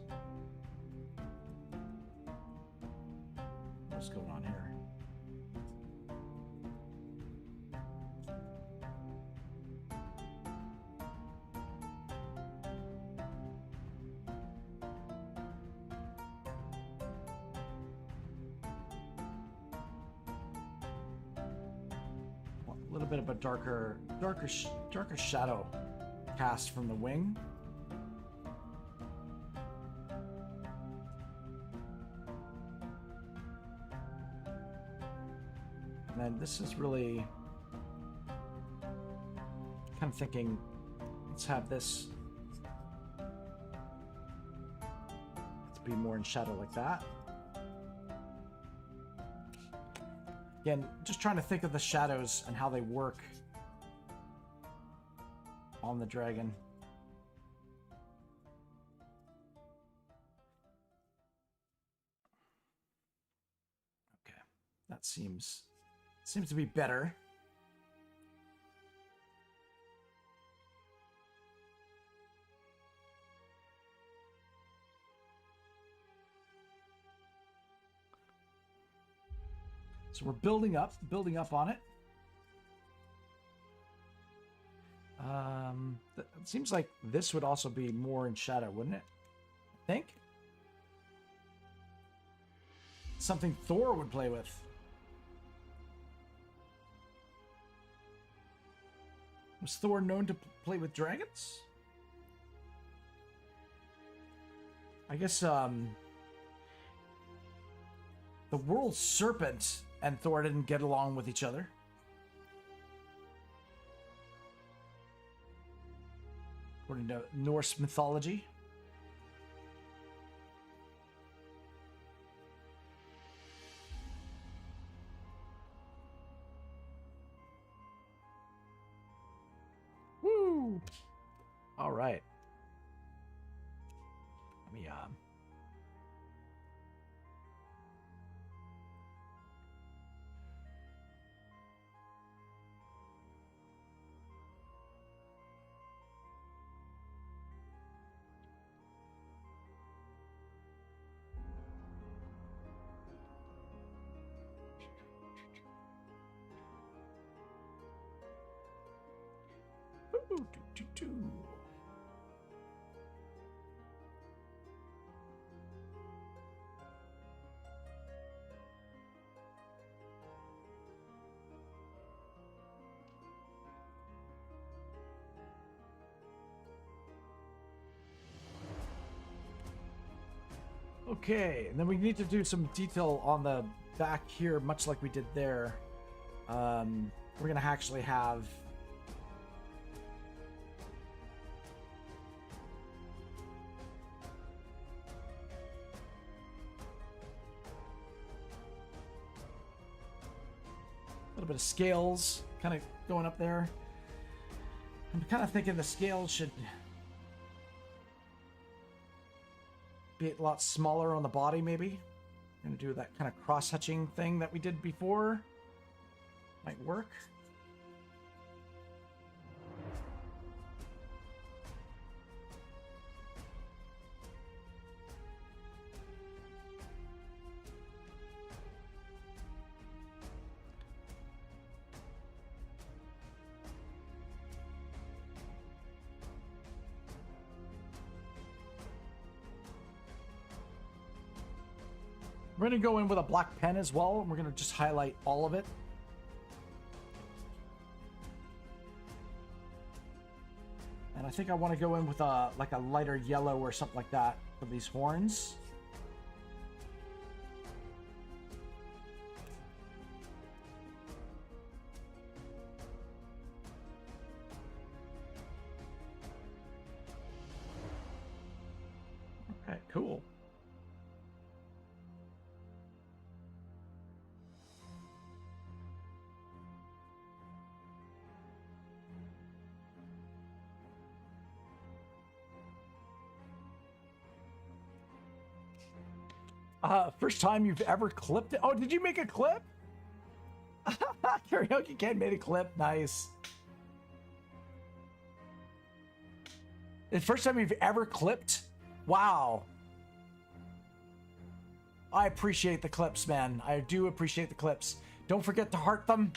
What's going on here? A little bit of a darker shadow cast from the wing. And then this is really kind of thinking, let's have this, let's be more in shadow like that. Again, just trying to think of the shadows and how they work on the dragon. Okay, that seems to be better. So we're building up on it. It seems like this would also be more in shadow, wouldn't it? I think. Something Thor would play with. Was Thor known to play with dragons? I guess, the world serpent and Thor didn't get along with each other. According to Norse mythology. Woo! All right. Let me, Okay, and then we need to do some detail on the back here, much like we did there. We're gonna actually have a little bit of scales kind of going up there. I'm kind of thinking the scales should be a lot smaller on the body, maybe. Gonna do that kind of cross-hatching thing that we did before. Might work. We're going to go in with a black pen as well, and we're going to just highlight all of it. And I think I want to go in with a like a lighter yellow or something like that for these horns. Okay, cool. First time you've ever clipped it? Oh, did you make a clip? Karaoke Ken made a clip. Nice. The first time you've ever clipped? Wow. I appreciate the clips, man. I do appreciate the clips. Don't forget to heart them.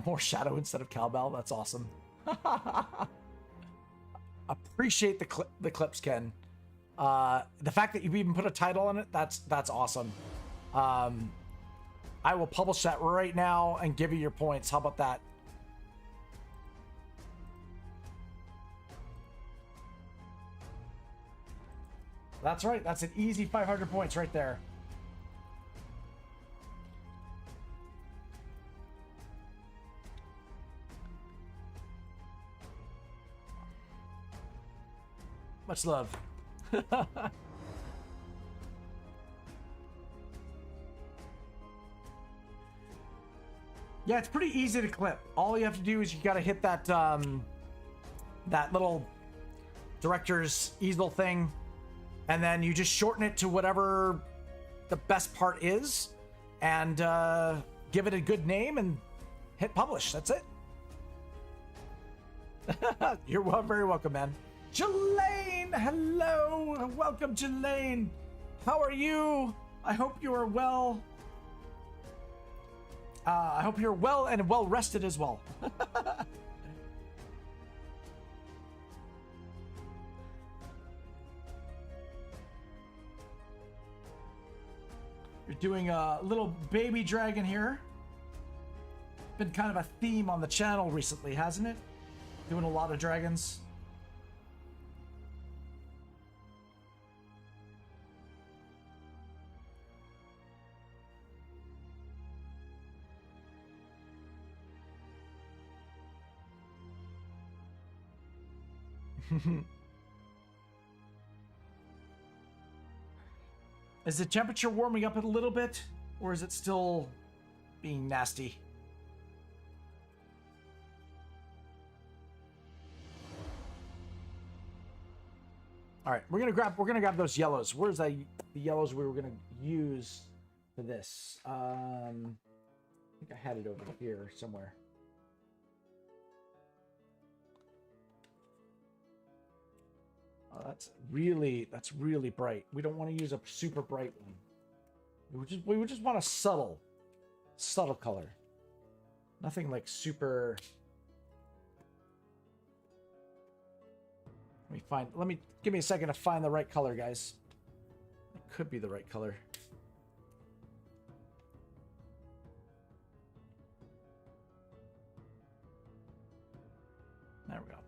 More shadow instead of cowbell. That's awesome. Appreciate the clips, Ken. The fact that you've even put a title on it, that's awesome. I will publish that right now and give you your points. How about that? That's right. That's an easy 500 points right there. Much love. Yeah, it's pretty easy to clip. All you have to do is you got to hit that that little director's easel thing, and then you just shorten it to whatever the best part is, and give it a good name and hit publish. That's it. You're very welcome, man. Jelaine, hello, welcome, Jelaine. How are you? I hope you are well. I hope you're well and well rested as well. You're doing a little baby dragon here. Been kind of a theme on the channel recently, hasn't it? Doing a lot of dragons. Is the temperature warming up a little bit, or is it still being nasty? All right, we're gonna grab those yellows. Where's the yellows we were gonna use for this? I think I had it over here somewhere. Oh, that's really bright. We don't want to use a super bright one. We would just want a subtle color. Nothing like super. Give me a second to find the right color, guys. It could be the right color. There we go.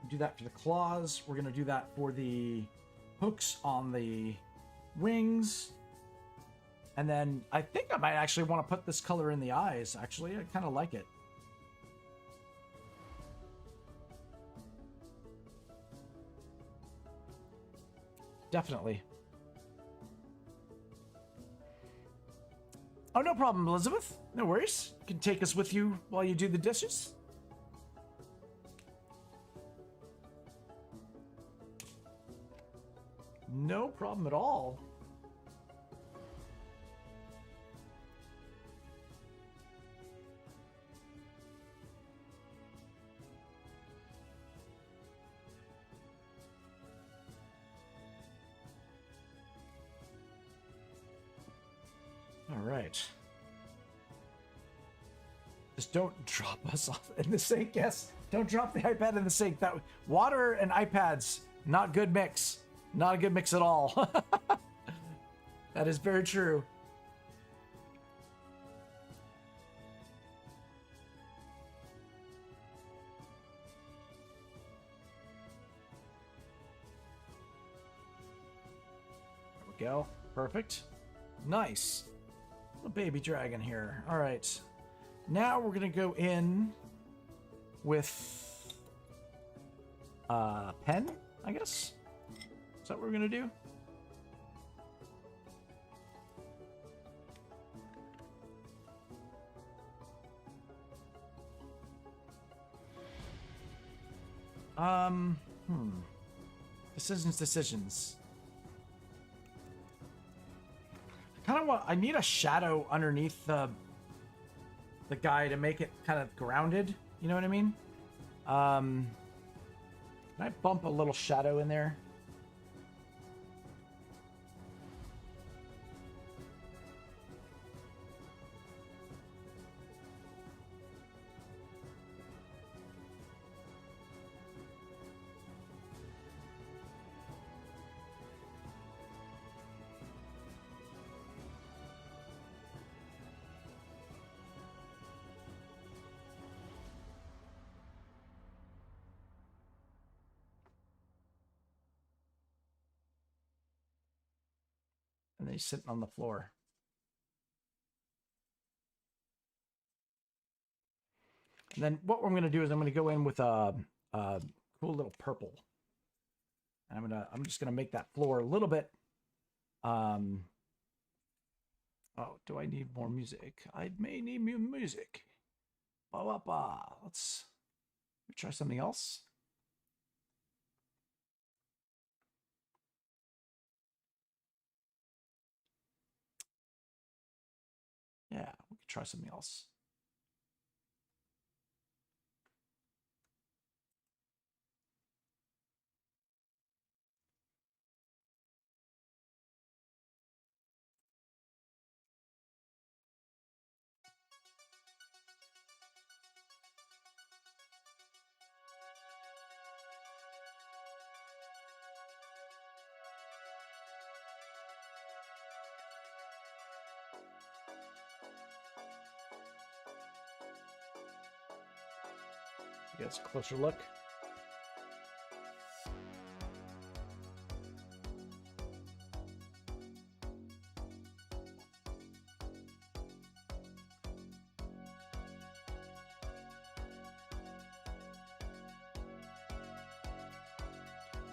Do that for the claws. We're going to do that for the hooks on the wings. And then I think I might actually want to put this color in the eyes. Actually, I kind of like it. definitely. Oh, no problem, Elizabeth. No worries. You can take us with you while you do the dishes. No problem at all. All right. Just don't drop us off in the sink. Yes, don't drop the iPad in the sink. That water and iPads, not good mix. Not a good mix at all. That is very true. There we go. Perfect. Nice. A baby dragon here. All right. Now we're going to go in with pen, I guess. Is that what we're going to do? Decisions. Kind of want. I need a shadow underneath the guy to make it kind of grounded. You know what I mean? Can I bump a little shadow in there? And then he's sitting on the floor. And then what I'm going to do is I'm going to go in with a cool little purple. And I'm just going to make that floor a little bit. Oh, do I need more music? I may need more music. Let's try something else. Yeah, we could try something else. Get a closer look.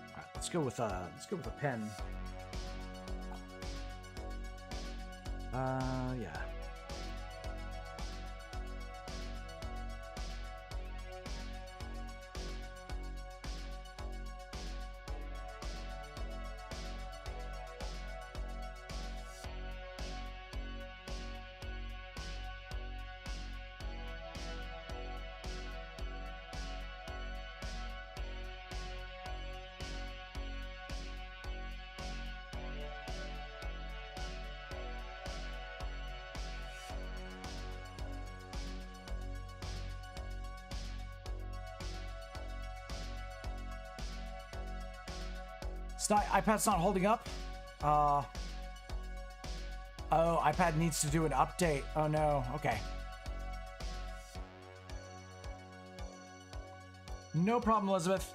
All right, let's go with a pen. Yeah. iPad's not holding up. Oh, iPad needs to do an update. Oh no. Okay. No problem, Elizabeth.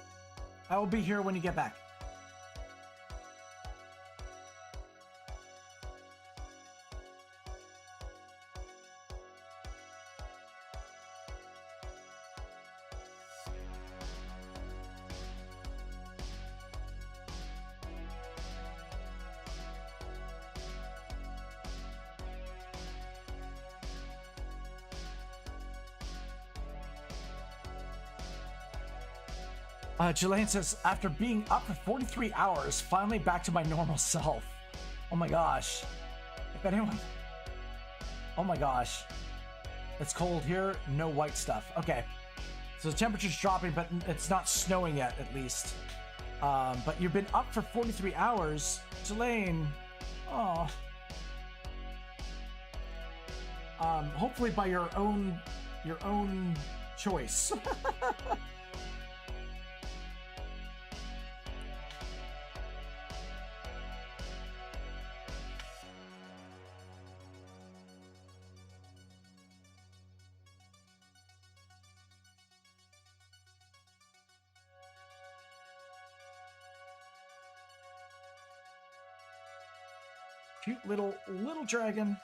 I will be here when you get back. Jelaine says, after being up for 43 hours, finally back to my normal self. Oh my gosh. If anyone... Oh my gosh. It's cold here, no white stuff. Okay. So the temperature's dropping, but it's not snowing yet, at least. But you've been up for 43 hours. Jelaine. Oh. Hopefully by your own choice. Cute little dragon.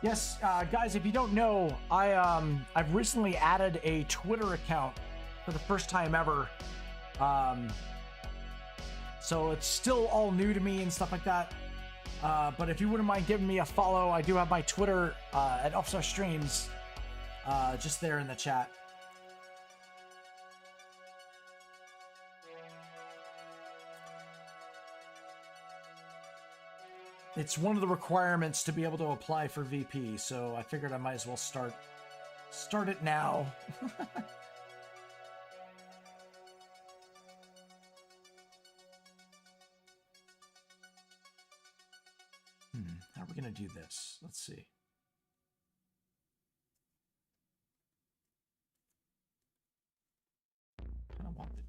Yes, guys, if you don't know, I've recently added a Twitter account for the first time ever. So it's still all new to me and stuff like that. But if you wouldn't mind giving me a follow, I do have my Twitter at ELFSAR Streams, just there in the chat. It's one of the requirements to be able to apply for VP, so I figured I might as well start it now. How are we gonna do this? Let's see. I don't want it.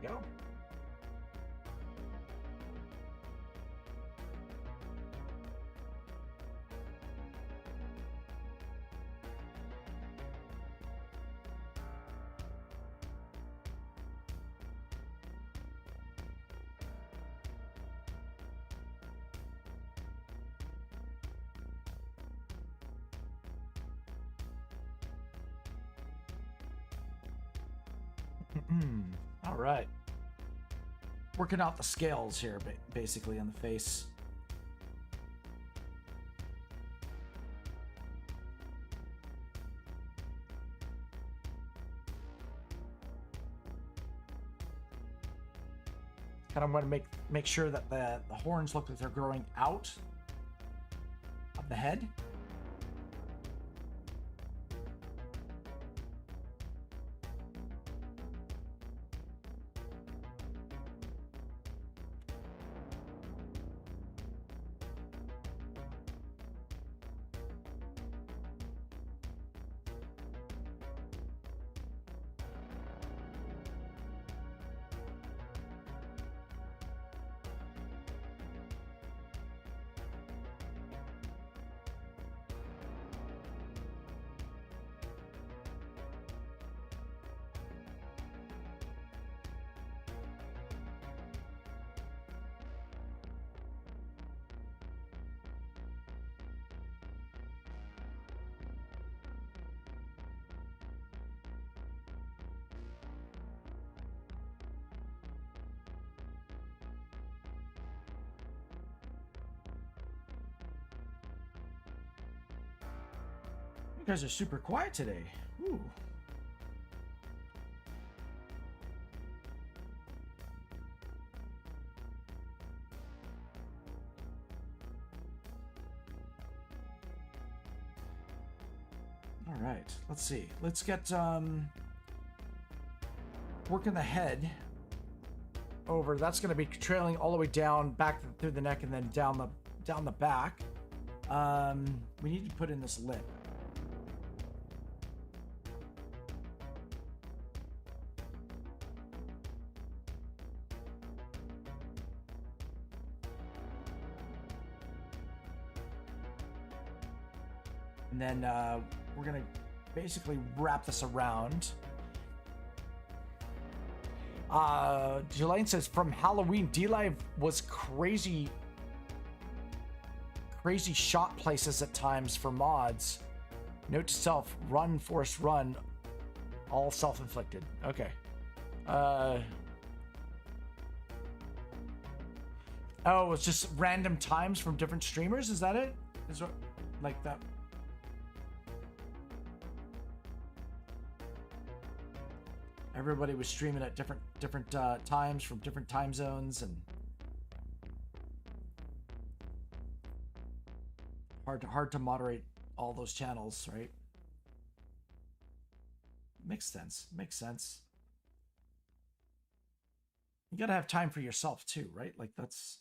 Go. All right. Working out the scales here, basically, on the face. Kind of want to make sure that the horns look like they're growing out of the head. You guys are super quiet today. Ooh. All right, let's see. Let's get working the head over. That's going to be trailing all the way down, back through the neck, and then down the back. We need to put in this lip. And then we're gonna basically wrap this around. Jelaine says from Halloween, D-Live was crazy shot places at times for mods. Note to self: run, force, run. All self-inflicted. Okay. Oh, it's just random times from different streamers. Is that it? Is what like that? Everybody was streaming at different times from different time zones, and hard to moderate all those channels, right? Makes sense. Makes sense. You gotta have time for yourself too, right? Like that's.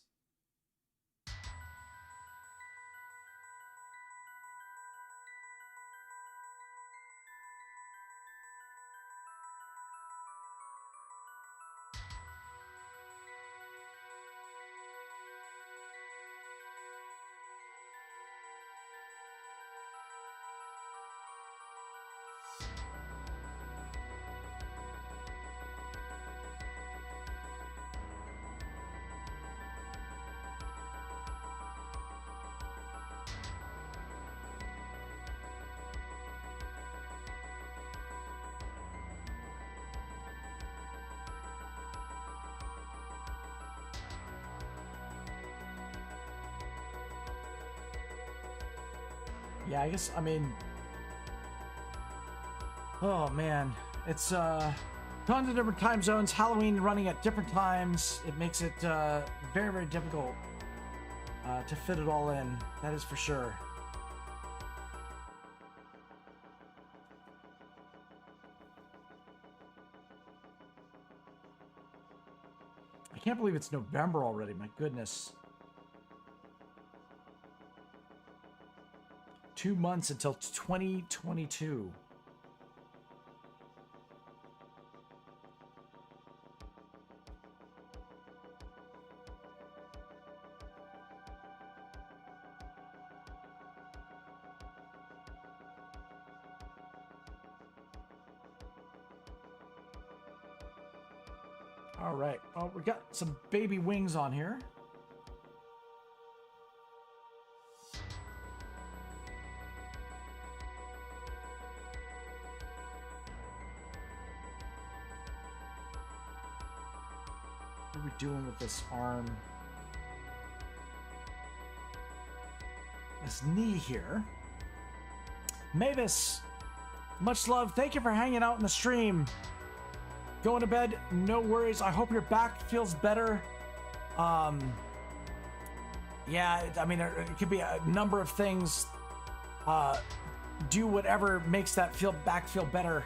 Yeah, I guess, I mean, oh man, it's tons of different time zones, Halloween running at different times. It makes it very, very difficult to fit it all in. That is for sure. I can't believe it's November already, my goodness. 2 months until 2022. All right. Well, we got some baby wings on here. What are we doing with this arm? This knee here. Mavis, much love. Thank you for hanging out in the stream. Going to bed, no worries. I hope your back feels better. Yeah, I mean, it could be a number of things. Do whatever makes that back feel better.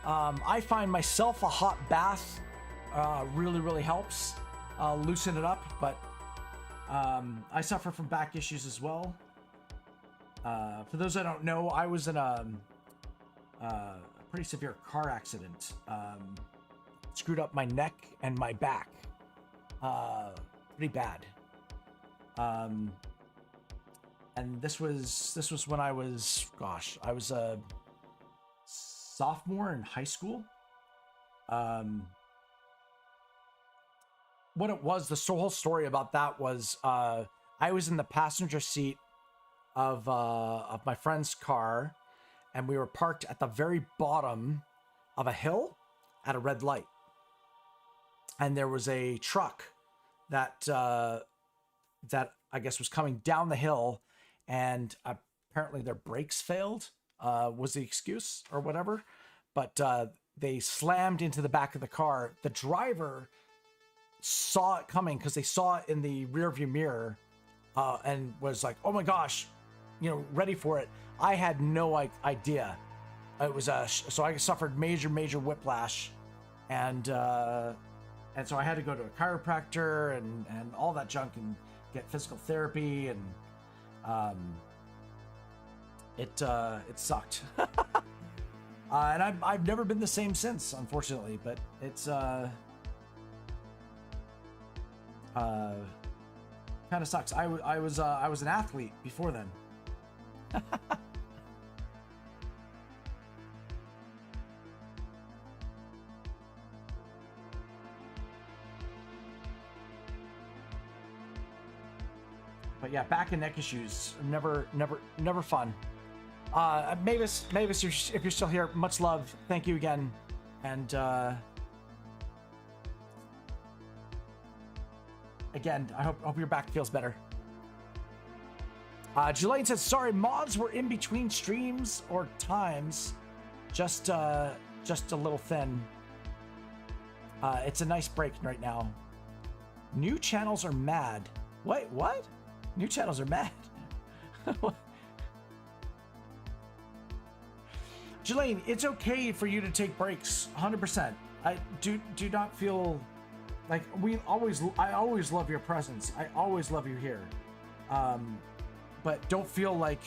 I find myself a hot bath really helps loosen it up, but I suffer from back issues as well. For those that don't know, I was in a pretty severe car accident. Screwed up my neck and my back pretty bad. And this was when I was, gosh, I was a sophomore in high school. What it was, the whole story about that was I was in the passenger seat of my friend's car, and we were parked at the very bottom of a hill at a red light. And there was a truck that I guess was coming down the hill, and apparently their brakes failed, was the excuse or whatever. But they slammed into the back of the car. The driver saw it coming because they saw it in the rearview mirror, and was like, "Oh my gosh," ready for it. I had no idea. it was so I suffered major whiplash, and so I had to go to a chiropractor and all that junk and get physical therapy, and it sucked. And I've never been the same since, unfortunately, but it's kind of sucks. I was an athlete before then. But yeah, back and neck issues are never fun. Mavis, if you're still here, much love. Thank you again, and again, I hope your back feels better. Jelaine says, sorry, mods were in between streams or times, just a little thin. It's a nice break right now. New channels are mad. Wait, what? New channels are mad. Jelaine, it's okay for you to take breaks, 100%. I do not feel like I always love your presence. I always love you here. But don't feel like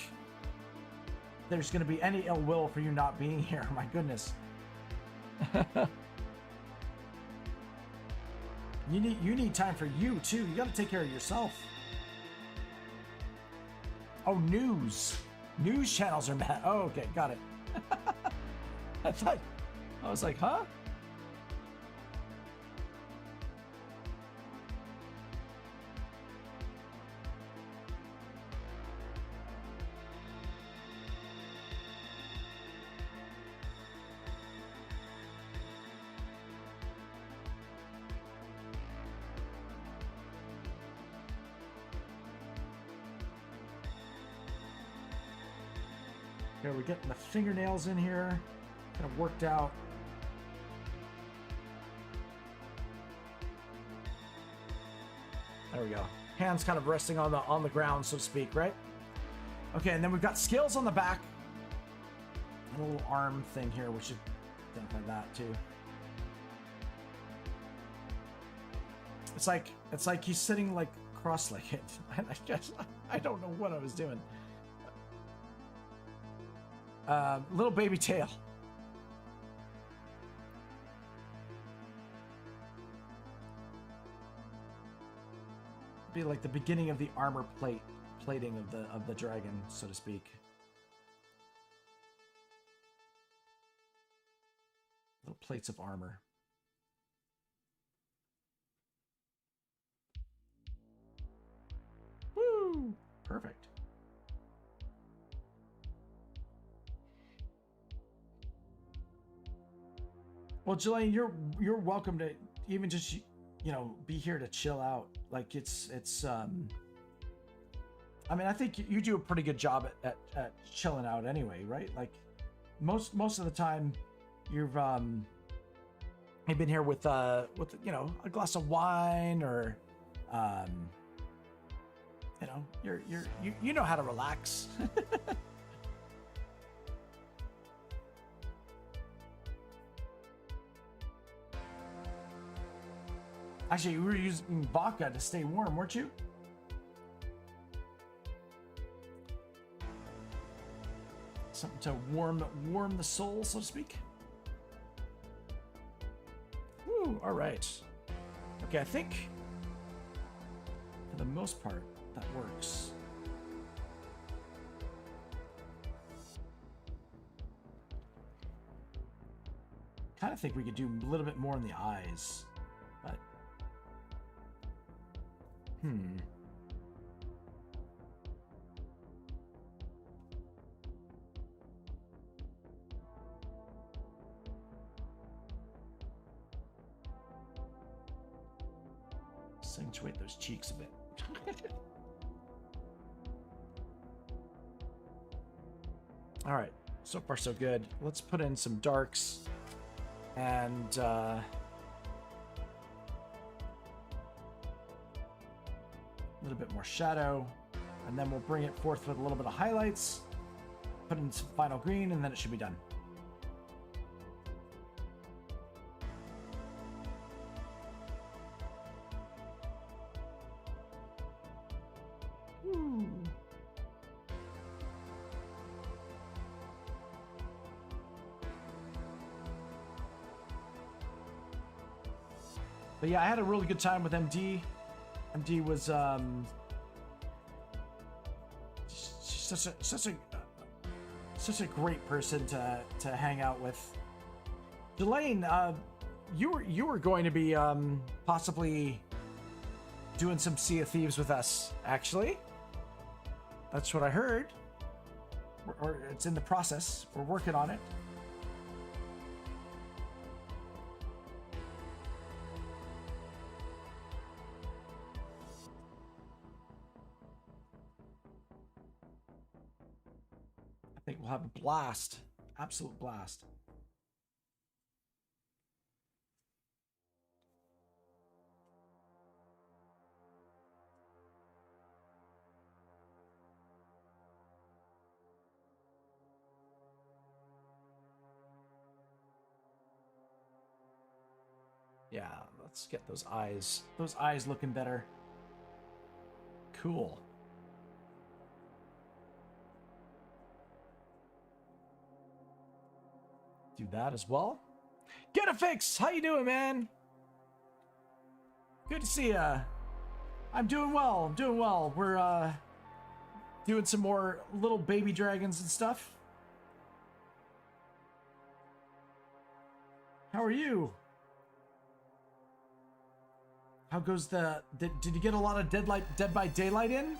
there's going to be any ill will for you not being here. My goodness. You need time for you too. You got to take care of yourself. Oh, news channels are mad. Oh, okay, got it. I was like, huh? Okay, we're getting the fingernails in here, kind of worked out. There we go. Hands kind of resting on the ground, so to speak, right? Okay, and then we've got skills on the back. A little arm thing here, we should identify that too. It's like he's sitting like cross-legged. I guess I don't know what I was doing. Little baby tail. Be like the beginning of the armor plating of the dragon, so to speak. Little plates of armor. Woo! Perfect. Well, Jelaine, you're welcome to even just, you know, be here to chill out. Like it's I mean, I think you do a pretty good job at chilling out anyway, right? Like most of the time you've been here with you know, a glass of wine, or you know, you know how to relax. Actually, you were using vodka to stay warm, weren't you? Something to warm the soul, so to speak. Woo, all right. Okay, I think for the most part that works. Kind of think we could do a little bit more in the eyes, but accentuate those cheeks a bit. All right, so far so good. Let's put in some darks and a little bit more shadow, and then we'll bring it forth with a little bit of highlights, put in some final green, and then it should be done. But yeah, I had a really good time with MD. MD was she's such a great person to hang out with. Delane, you were going to be possibly doing some Sea of Thieves with us, actually. That's what I heard. Or it's in the process. We're working on it. I think we'll have a blast. Absolute blast. Yeah, let's get those eyes looking better. Cool. Do that as well. Get a fix. How you doing, man? Good to see ya. I'm doing well. I'm doing well. We're doing some more little baby dragons and stuff. How are you? How goes the... Did you get a lot of Dead by Daylight in?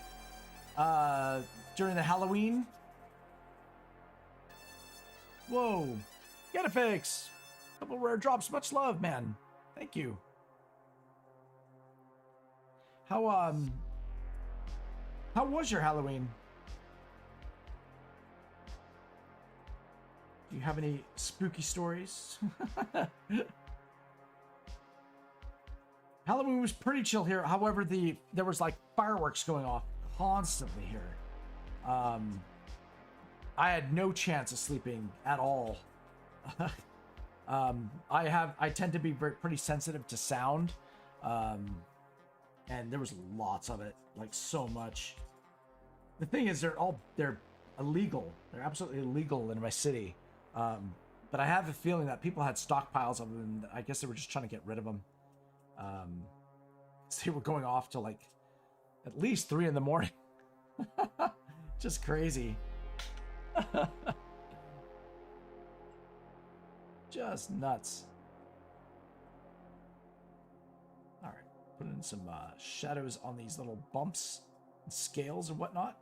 During the Halloween? Whoa. Get a fix. Couple rare drops. Much love, man. Thank you. How was your Halloween? Do you have any spooky stories? Halloween was pretty chill here. However, there was like fireworks going off constantly here. I had no chance of sleeping at all. I tend to be pretty sensitive to sound, and there was lots of it, like so much. The thing is, they're illegal. They're absolutely illegal in my city. But I have a feeling that people had stockpiles of them. And I guess they were just trying to get rid of them. So they were going off to like at least 3 in the morning. Just crazy. Just nuts. All right, put in some shadows on these little bumps and scales and whatnot.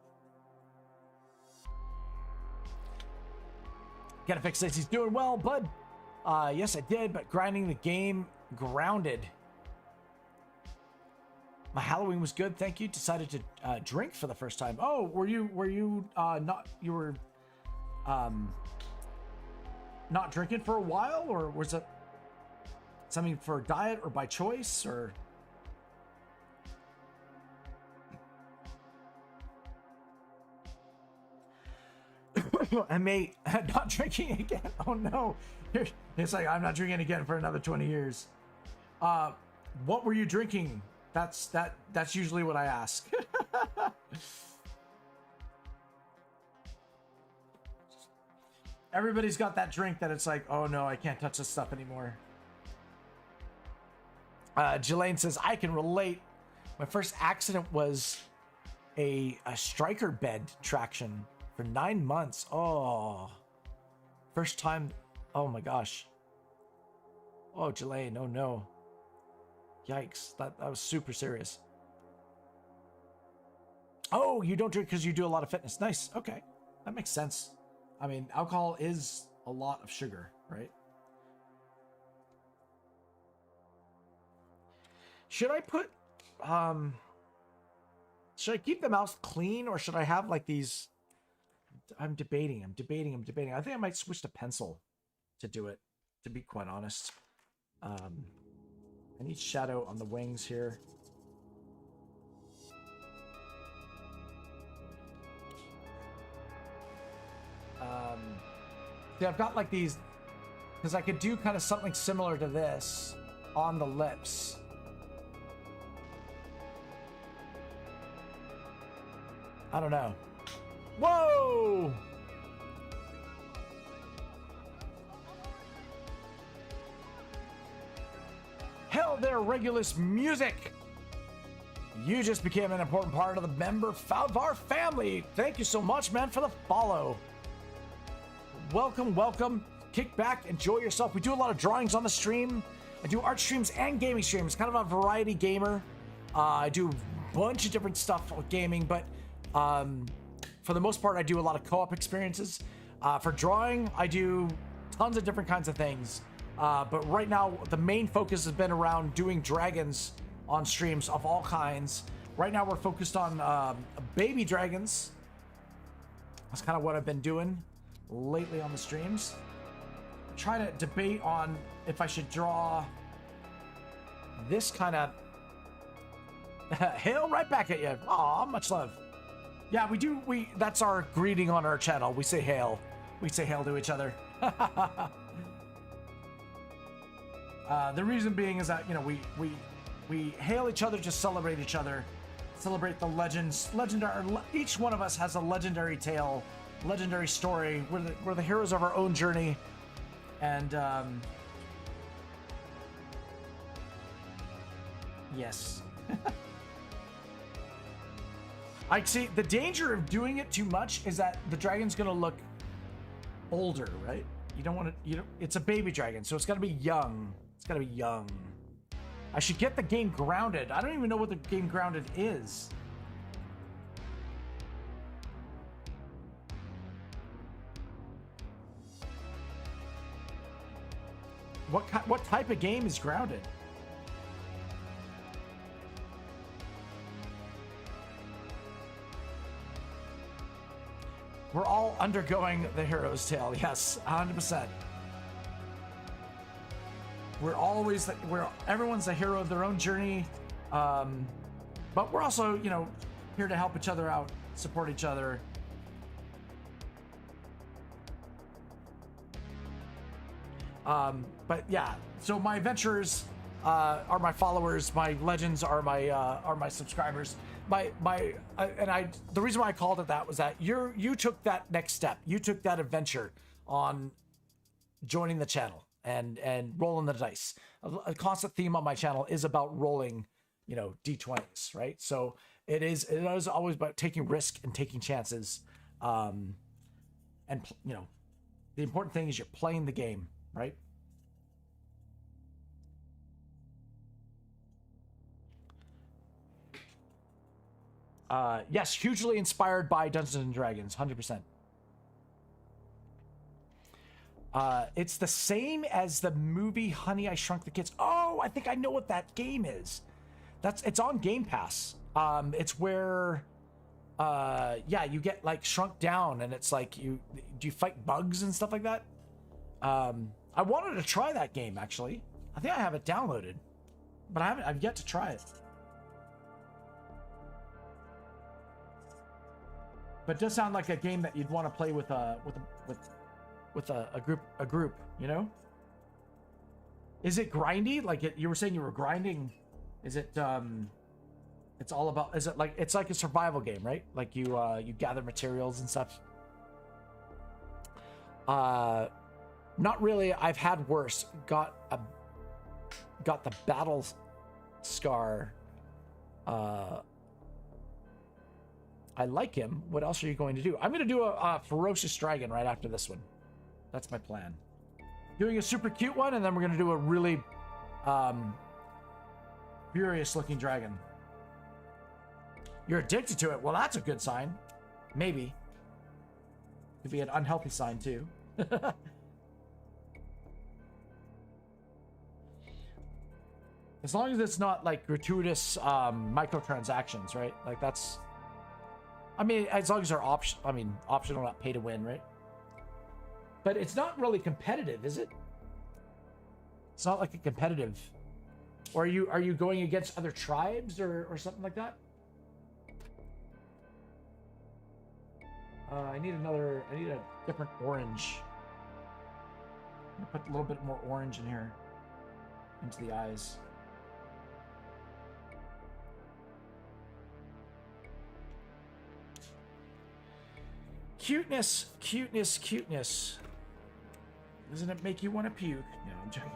Gotta fix this. He's doing well, bud. Yes, I did, but grinding the game grounded. My Halloween was good, thank you. Decided to drink for the first time. Oh, were you not drinking for a while, or was it something for diet or by choice, or? I may not drinking again. Oh no! It's like I'm not drinking again for another 20 years. What were you drinking? That's usually what I ask. Everybody's got that drink that it's like, oh no, I can't touch this stuff anymore. Jelaine says, I can relate. My first accident was a striker bed traction for 9 months. Oh, first time. Oh my gosh. Oh, Jelaine, oh no. Yikes, that was super serious. Oh, you don't drink because you do a lot of fitness. Nice, okay. That makes sense. I mean, alcohol is a lot of sugar, right? Should I put, should I keep the mouse clean, or should I have like these? I'm debating. I think I might switch to pencil to do it, to be quite honest. I need shadow on the wings here. See, I've got like these, because I could do kind of something similar to this on the lips. I don't know. Whoa! Hell Hello there, Regulus Music. You just became an important part of the member of our family. Thank you so much, man, for the follow. Welcome, welcome. Kick back, enjoy yourself. We do a lot of drawings on the stream. I do art streams and gaming streams. Kind of a variety gamer. I do a bunch of different stuff with gaming, but for the most part, I do a lot of co-op experiences. For drawing, I do tons of different kinds of things. But right now, the main focus has been around doing dragons on streams of all kinds. Right now, we're focused on baby dragons. That's kind of what I've been doing lately on the streams. Trying to debate on if I should draw this kind of hail right back at you. Aw, much love. Yeah, that's our greeting on our channel. We say hail. We say hail to each other. The reason being is that, you know, we hail each other to celebrate each other, celebrate the legends. Each one of us has a legendary tale, legendary story. We're the heroes of our own journey, and yes. I see the danger of doing it too much is that the dragon's gonna look older, right? You don't want to. It's a baby dragon, so it's gotta be young. It's gotta be young. I should get the game grounded. I don't even know what the game grounded is. What type of game is grounded? We're all undergoing the hero's tale. Yes, 100%. Everyone's the hero of their own journey. But we're also, you know, here to help each other out, support each other. But yeah, so my adventurers are my followers, my legends are my subscribers. The reason why I called it that was that you took that next step. You took that adventure on joining the channel and rolling the dice. A constant theme on my channel is about rolling, you know, D20s, right? So it is always about taking risk and taking chances. And you know, the important thing is you're playing the game, right? Yes, hugely inspired by Dungeons and Dragons, 100%. It's the same as the movie Honey, I Shrunk the Kids. Oh, I think I know what that game is. It's on Game Pass. It's where, yeah, you get like shrunk down, and it's like do you fight bugs and stuff like that? I wanted to try that game actually. I think I have it downloaded, but I've yet to try it. But it does sound like a game that you'd want to play with a group, you know? Is it grindy? Like you were saying you were grinding. Is it it's all about, is it like, it's like a survival game, right? Like you gather materials and stuff. Not really. I've had worse. Got the battle scar. I like him. What else are you going to do? I'm going to do a ferocious dragon right after this one. That's my plan. Doing a super cute one, and then we're going to do a really furious looking dragon. You're addicted to it. Well, that's a good sign. Maybe. Could be an unhealthy sign too. As long as it's not like gratuitous microtransactions, right? Like that's, I mean, as long as they're optional, not pay to win, right? But it's not really competitive, is it? It's not like a competitive. Or are you going against other tribes or something like that? I need a different orange. I'm gonna put a little bit more orange in here, into the eyes. Cuteness, cuteness, cuteness. Doesn't it make you want to puke? No, I'm joking.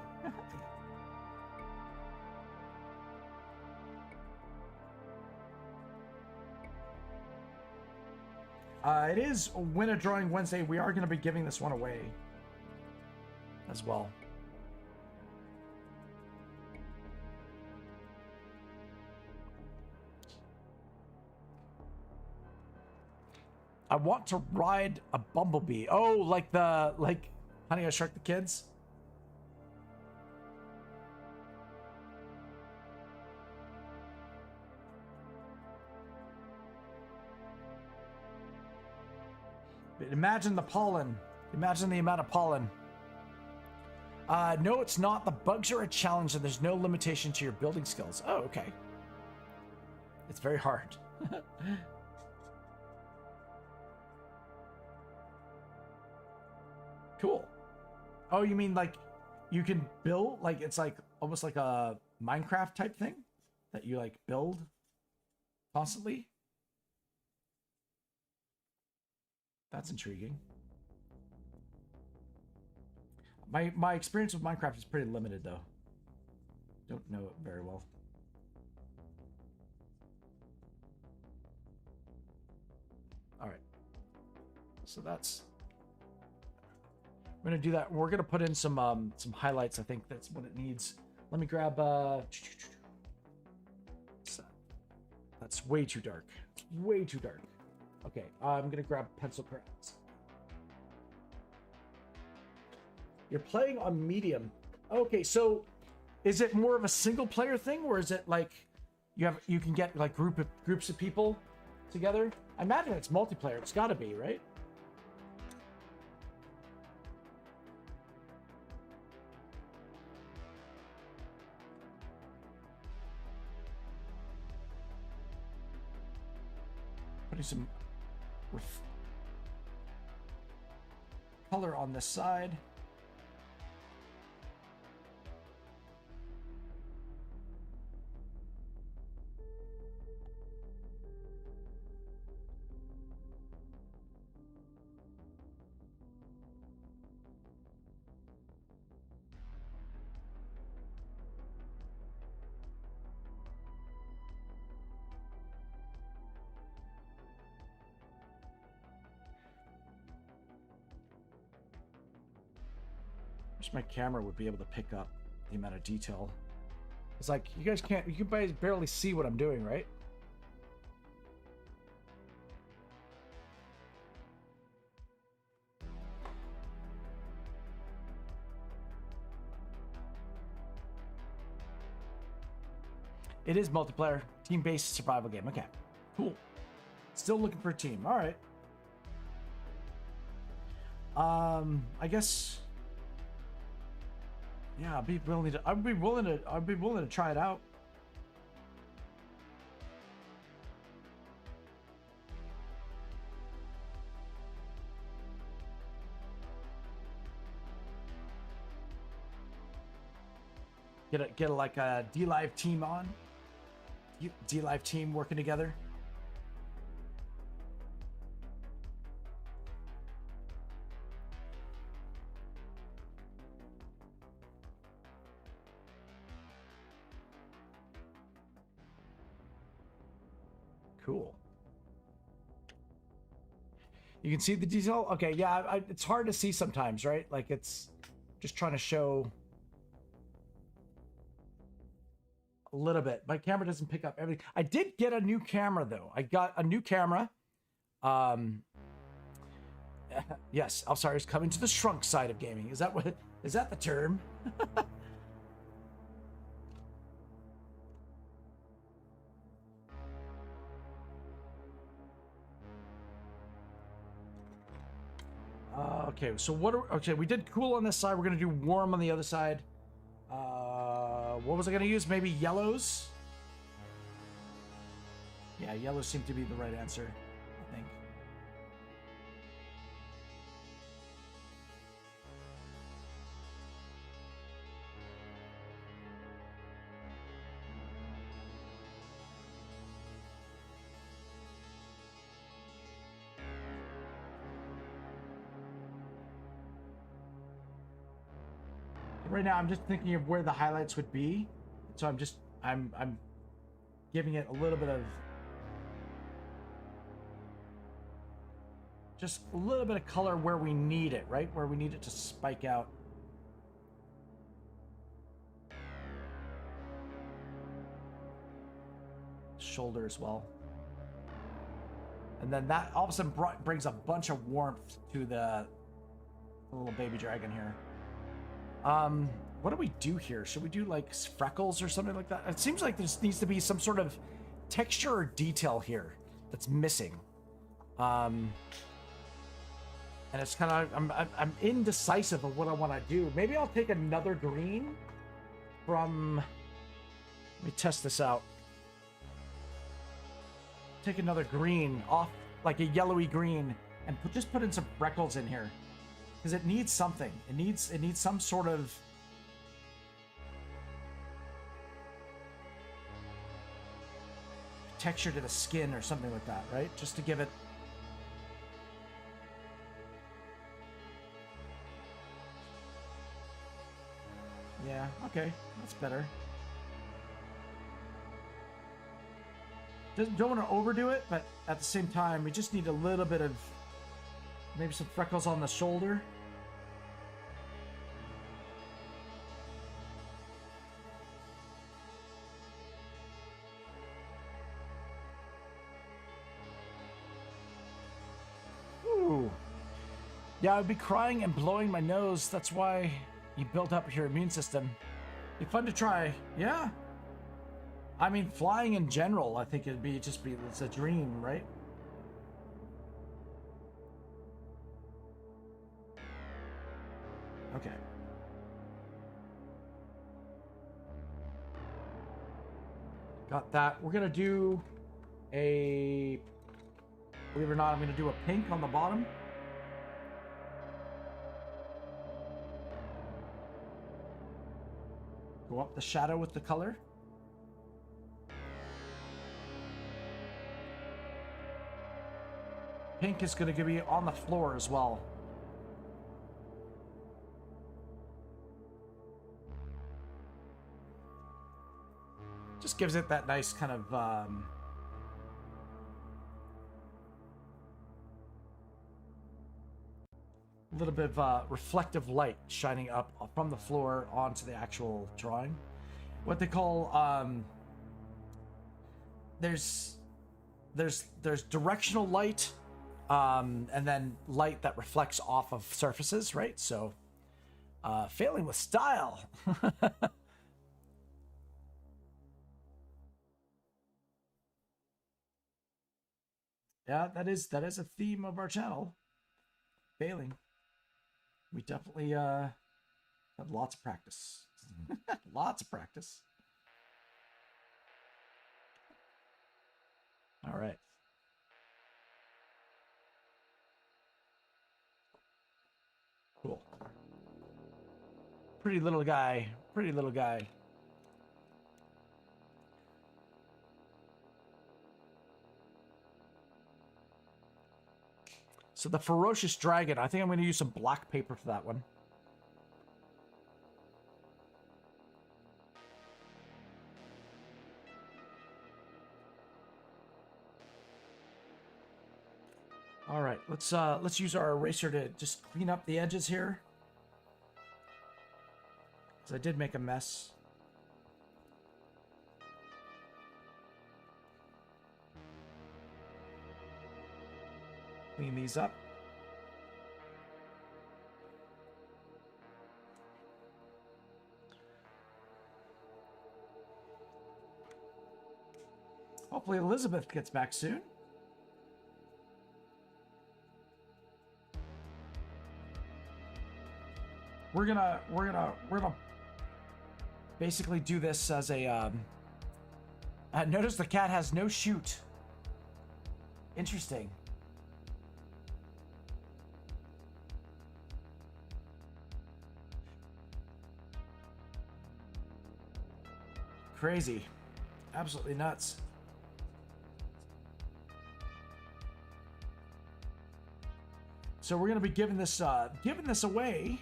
It is Win a Drawing Wednesday. We are going to be giving this one away as well. I want to ride a bumblebee. Oh, like Honey, I Shrunk the Kids? Imagine the pollen. Imagine the amount of pollen. No, it's not. The bugs are a challenge and there's no limitation to your building skills. Oh, okay. It's very hard. Cool. Oh, you mean like you can build, like it's like almost like a Minecraft type thing that you like build constantly? That's intriguing. My experience with Minecraft is pretty limited though. Don't know it very well. All right. So that's, I'm gonna do that. We're gonna put in some highlights. I think that's what it needs. Let me grab that's way too dark. It's way too dark. Okay, I'm gonna grab pencil crayons. You're playing on medium. Okay, so is it more of a single player thing, or is it like you can get like groups of people together? I imagine it's multiplayer. It's got to be, right? Putting some color on this side. Wish my camera would be able to pick up the amount of detail. It's like you guys barely see what I'm doing, right? It is multiplayer, team-based survival game. Okay, cool. Still looking for a team. All right. I guess. Yeah, I'd be willing to try it out. Get like a D-Live team on. D-Live team working together. Cool. You can see the detail? Okay, yeah, it's hard to see sometimes, right? Like it's just trying to show a little bit. My camera doesn't pick up everything. I did get a new camera though. I got a new camera. Yes, ELFSAR is coming to the shrunk side of gaming. Is that the term? Okay, so okay, we did cool on this side. We're gonna do warm on the other side. What was I gonna use? Maybe yellows? Yeah, yellows seem to be the right answer, I think. Right now, I'm just thinking of where the highlights would be, so I'm giving it a little bit of just a little bit of color where we need it, right? Where we need it to spike out. Shoulder as well. And then that all of a sudden brings a bunch of warmth to the little baby dragon here. What do we do here? Should we do like freckles or something like that? It seems like there needs to be some sort of texture or detail here that's missing. And it's kind of, I'm indecisive of what I want to do. Maybe I'll take another green from, let me test this out. Take another green off, like a yellowy green, and just put in some freckles in here. Because it needs something. It needs some sort of texture to the skin or something like that, right? Just to give it. Yeah, okay, that's better. Don't want to overdo it, but at the same time, we just need a little bit of maybe some freckles on the shoulder. Ooh. Yeah, I'd be crying and blowing my nose. That's why you built up your immune system. Be fun to try. Yeah. I mean, flying in general, I think it'd be it's a dream, right? Okay. Got that. We're gonna do a, believe it or not, I'm gonna do a pink on the bottom. Go up the shadow with the color. Pink is going to be on the floor as well. Just gives it that nice kind of a little bit of reflective light shining up from the floor onto the actual drawing. What they call there's directional light. And then light that reflects off of surfaces, right? So, failing with style. Yeah, that is a theme of our channel. Failing. We definitely had lots of practice. Lots of practice. All right. Cool. Pretty little guy. Pretty little guy. So the ferocious dragon, I think I'm going to use some black paper for that one. All right, let's use our eraser to just clean up the edges here. Because I did make a mess. Clean these up. Hopefully Elizabeth gets back soon. We're gonna basically do this as a notice the cat has no chute. Interesting. Crazy. Absolutely nuts. So we're gonna be giving this away.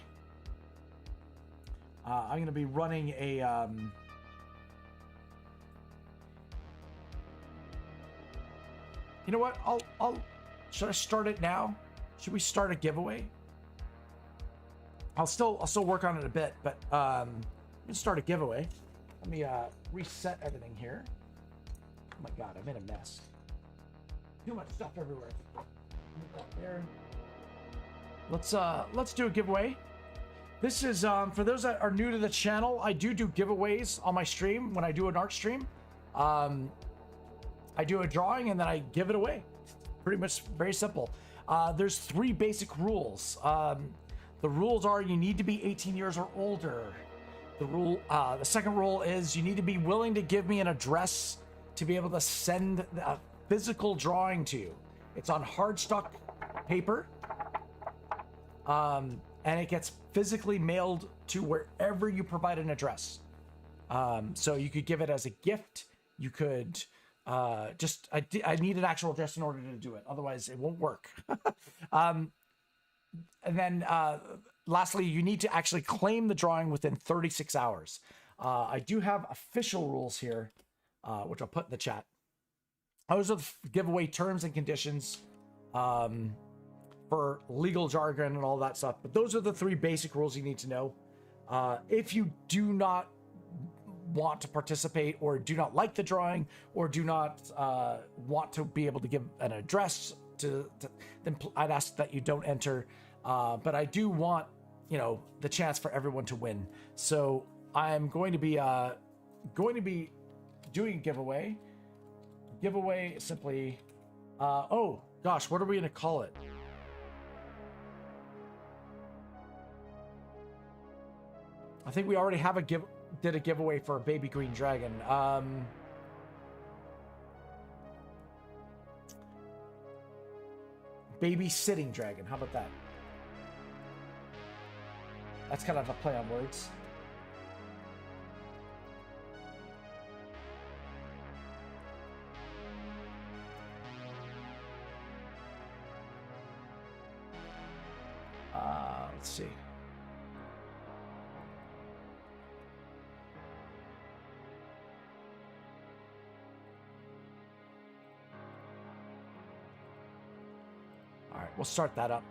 I'm going to be running a you know what? Should I start it now? Should we start a giveaway? I'll still work on it a bit, but let's start a giveaway. Let me reset everything here. Oh my god, I made a mess. Too much stuff everywhere. There. Let's do a giveaway. This is for those that are new to the channel. I do giveaways on my stream when I do an art stream. I do a drawing and then I give it away. Pretty much very simple. There's 3 basic rules. The rules are you need to be 18 years or older. The second rule is you need to be willing to give me an address to be able to send a physical drawing to you. It's on hardstock paper. And it gets physically mailed to wherever you provide an address. So you could give it as a gift. You could I need an actual address in order to do it. Otherwise, it won't work. And then lastly, you need to actually claim the drawing within 36 hours. I do have official rules here, which I'll put in the chat. Those are the giveaway terms and conditions for legal jargon and all that stuff. But those are the 3 basic rules you need to know. If you do not want to participate or do not like the drawing or do not want to be able to give an address to then I'd ask that you don't enter. But I do want, the chance for everyone to win. So I'm going to be doing a giveaway. Giveaway simply, oh gosh, what are we going to call it? I think we already have did a giveaway for a baby green dragon. Babysitting dragon. How about that? That's kind of a play on words. Let's see. All right, we'll start that up.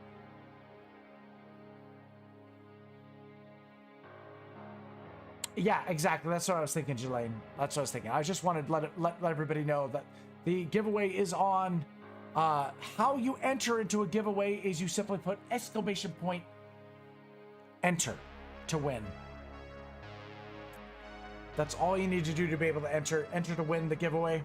Yeah, exactly. That's what I was thinking, Jelaine. That's what I was thinking. I just wanted to let everybody know that the giveaway is on. How you enter into a giveaway is you simply put exclamation point enter to win. That's all you need to do to be able to enter to win the giveaway.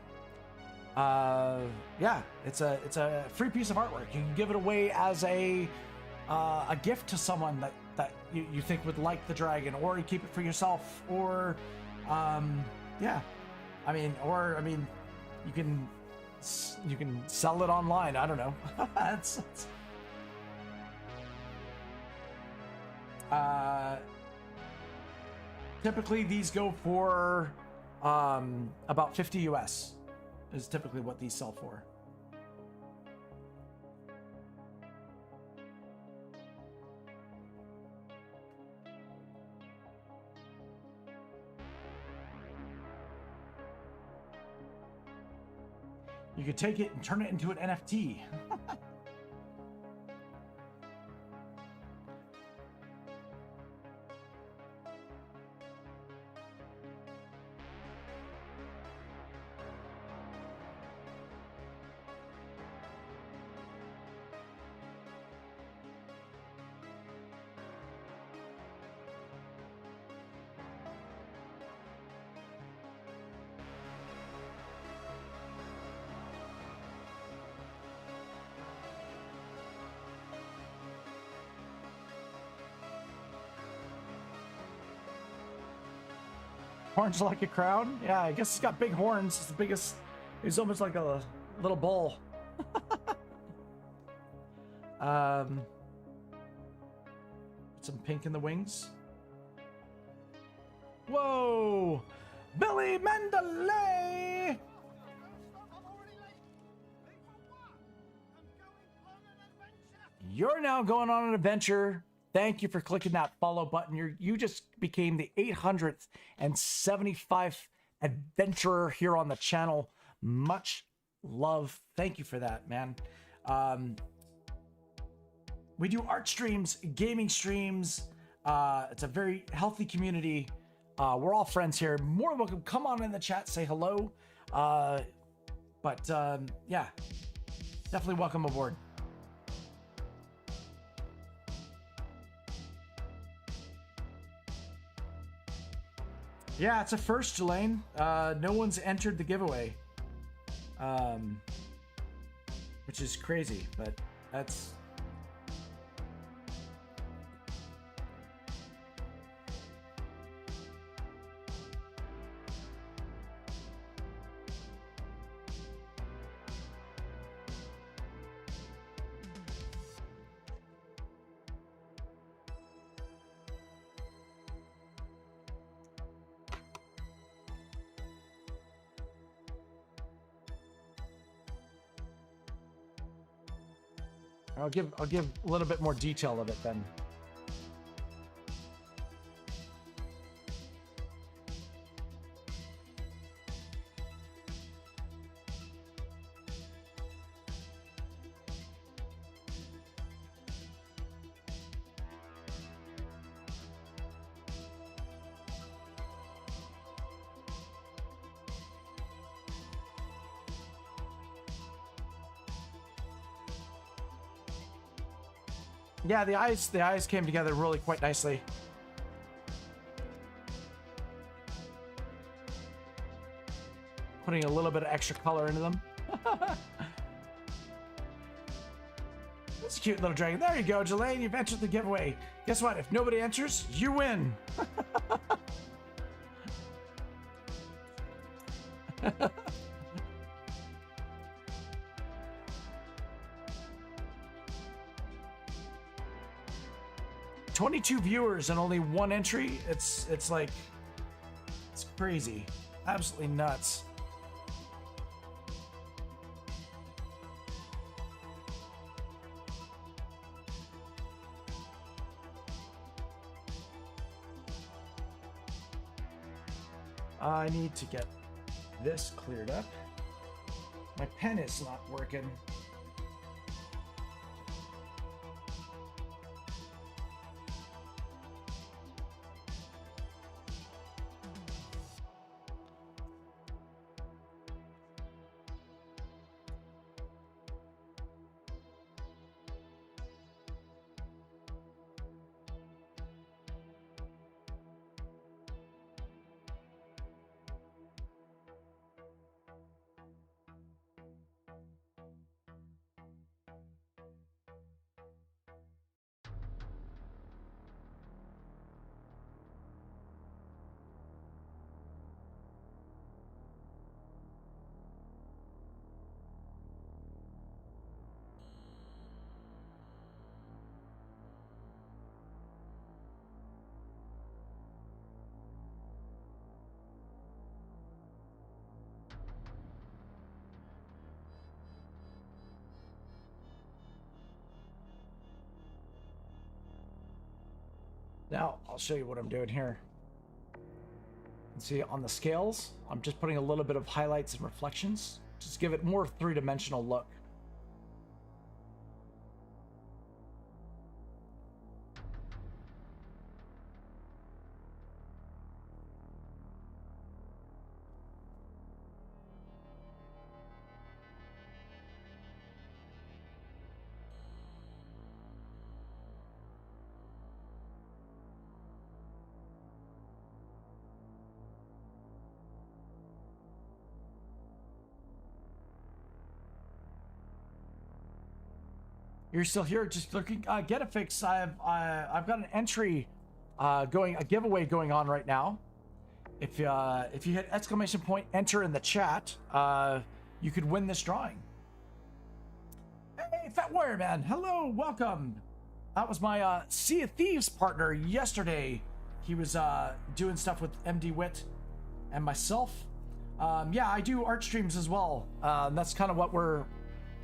Yeah, it's a free piece of artwork. You can give it away as a gift to someone that you think would like the dragon, or you keep it for yourself, or yeah, I mean you can sell it online. I don't know. Typically these go for about 50 US is typically what these sell for. You could take it and turn it into an NFT. Horns like a crown? Yeah, I guess it's got big horns. It's the biggest. It's almost like a little bull. Some pink in the wings. Whoa! Billy Mandalay! You're now going on an adventure. Thank you for clicking that follow button. You just became the 875th adventurer here on the channel. Much love. Thank you for that, man. We do art streams, gaming streams. It's a very healthy community. We're all friends here. More than welcome. Come on in the chat, say hello. Yeah, definitely welcome aboard. Yeah, it's a first, Jelaine. No one's entered the giveaway, which is crazy, but that's... I'll give a little bit more detail of it then. Yeah, the eyes came together really quite nicely. Putting a little bit of extra color into them. That's a cute little dragon. There you go, Jelaine. You've entered the giveaway. Guess what? If nobody enters, you win. 22 viewers and only one entry. It's like, it's crazy. Absolutely nuts. I need to get this cleared up. My pen is not working. Now, I'll show you what I'm doing here. See, on the scales, I'm just putting a little bit of highlights and reflections. Just give it more three-dimensional look. You're still here, just looking. Get a fix. I've got an entry, a giveaway going on right now. If you hit exclamation point enter in the chat, you could win this drawing. Hey, Fat Warrior Man, hello, welcome. That was my Sea of Thieves partner yesterday. He was doing stuff with MD Wit and myself. Yeah, I do art streams as well. That's kind of what we're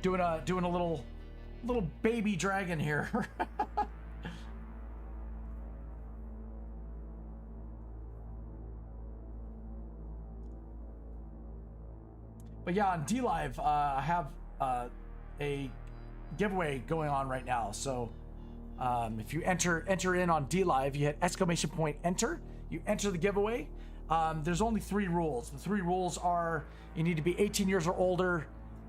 doing. Doing a little baby dragon here. But yeah, on DLive, I have a giveaway going on right now. So If you enter in on DLive, you hit exclamation point enter. You enter the giveaway. There's only 3 rules. The 3 rules are: you need to be 18 years or older.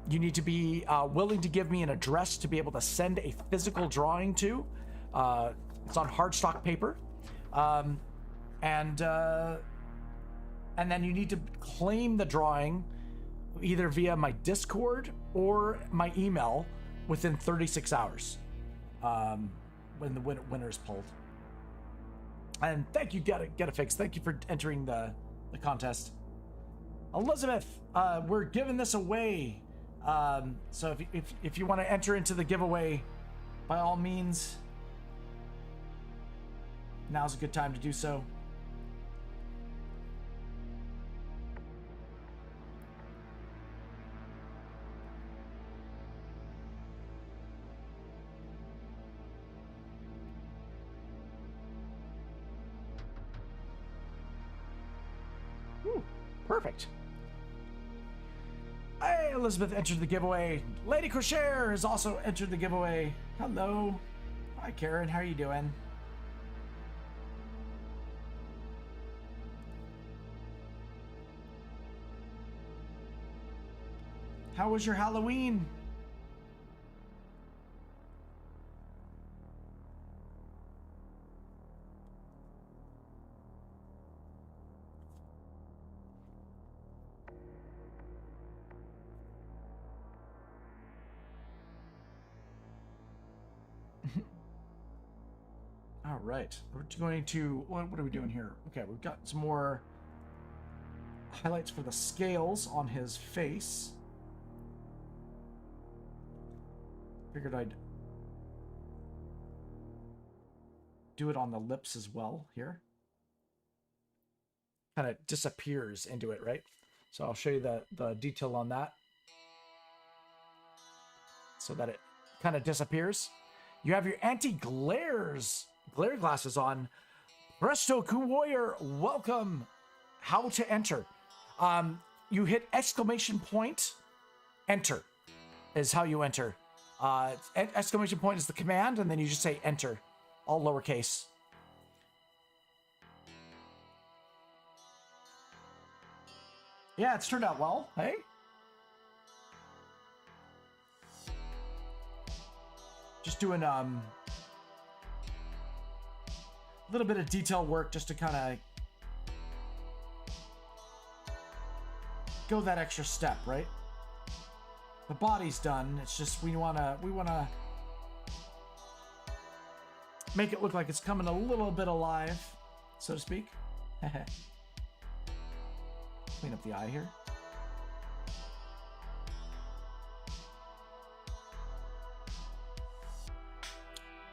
You need to be willing to give me an address to be able to send a physical drawing to. It's on hardstock paper. And then you need to claim the drawing either via my Discord or my email within 36 hours when the winner is pulled. And thank you, Get a Fix. Thank you for entering the contest. Elizabeth, we're giving this away. So if you want to enter into the giveaway, by all means, now's a good time to do so. Whew, perfect. Hey, Elizabeth entered the giveaway. Lady Crochet has also entered the giveaway. Hello. Hi, Karen. How are you doing? How was your Halloween? All right, we're going to, what are we doing here? Okay, we've got some more highlights for the scales on his face. Figured I'd do it on the lips as well here. Kind of disappears into it, right? So I'll show you the detail on that so that it kind of disappears. You have your glare glasses on. Presto Warrior, welcome. How to enter. You hit exclamation point, enter is how you enter. Exclamation point is the command, and then you just say enter, all lowercase. Yeah, it's turned out well. Hey? Just doing a little bit of detail work just to kind of go that extra step, right? The body's done. It's just we wanna make it look like it's coming a little bit alive, so to speak. Clean up the eye here.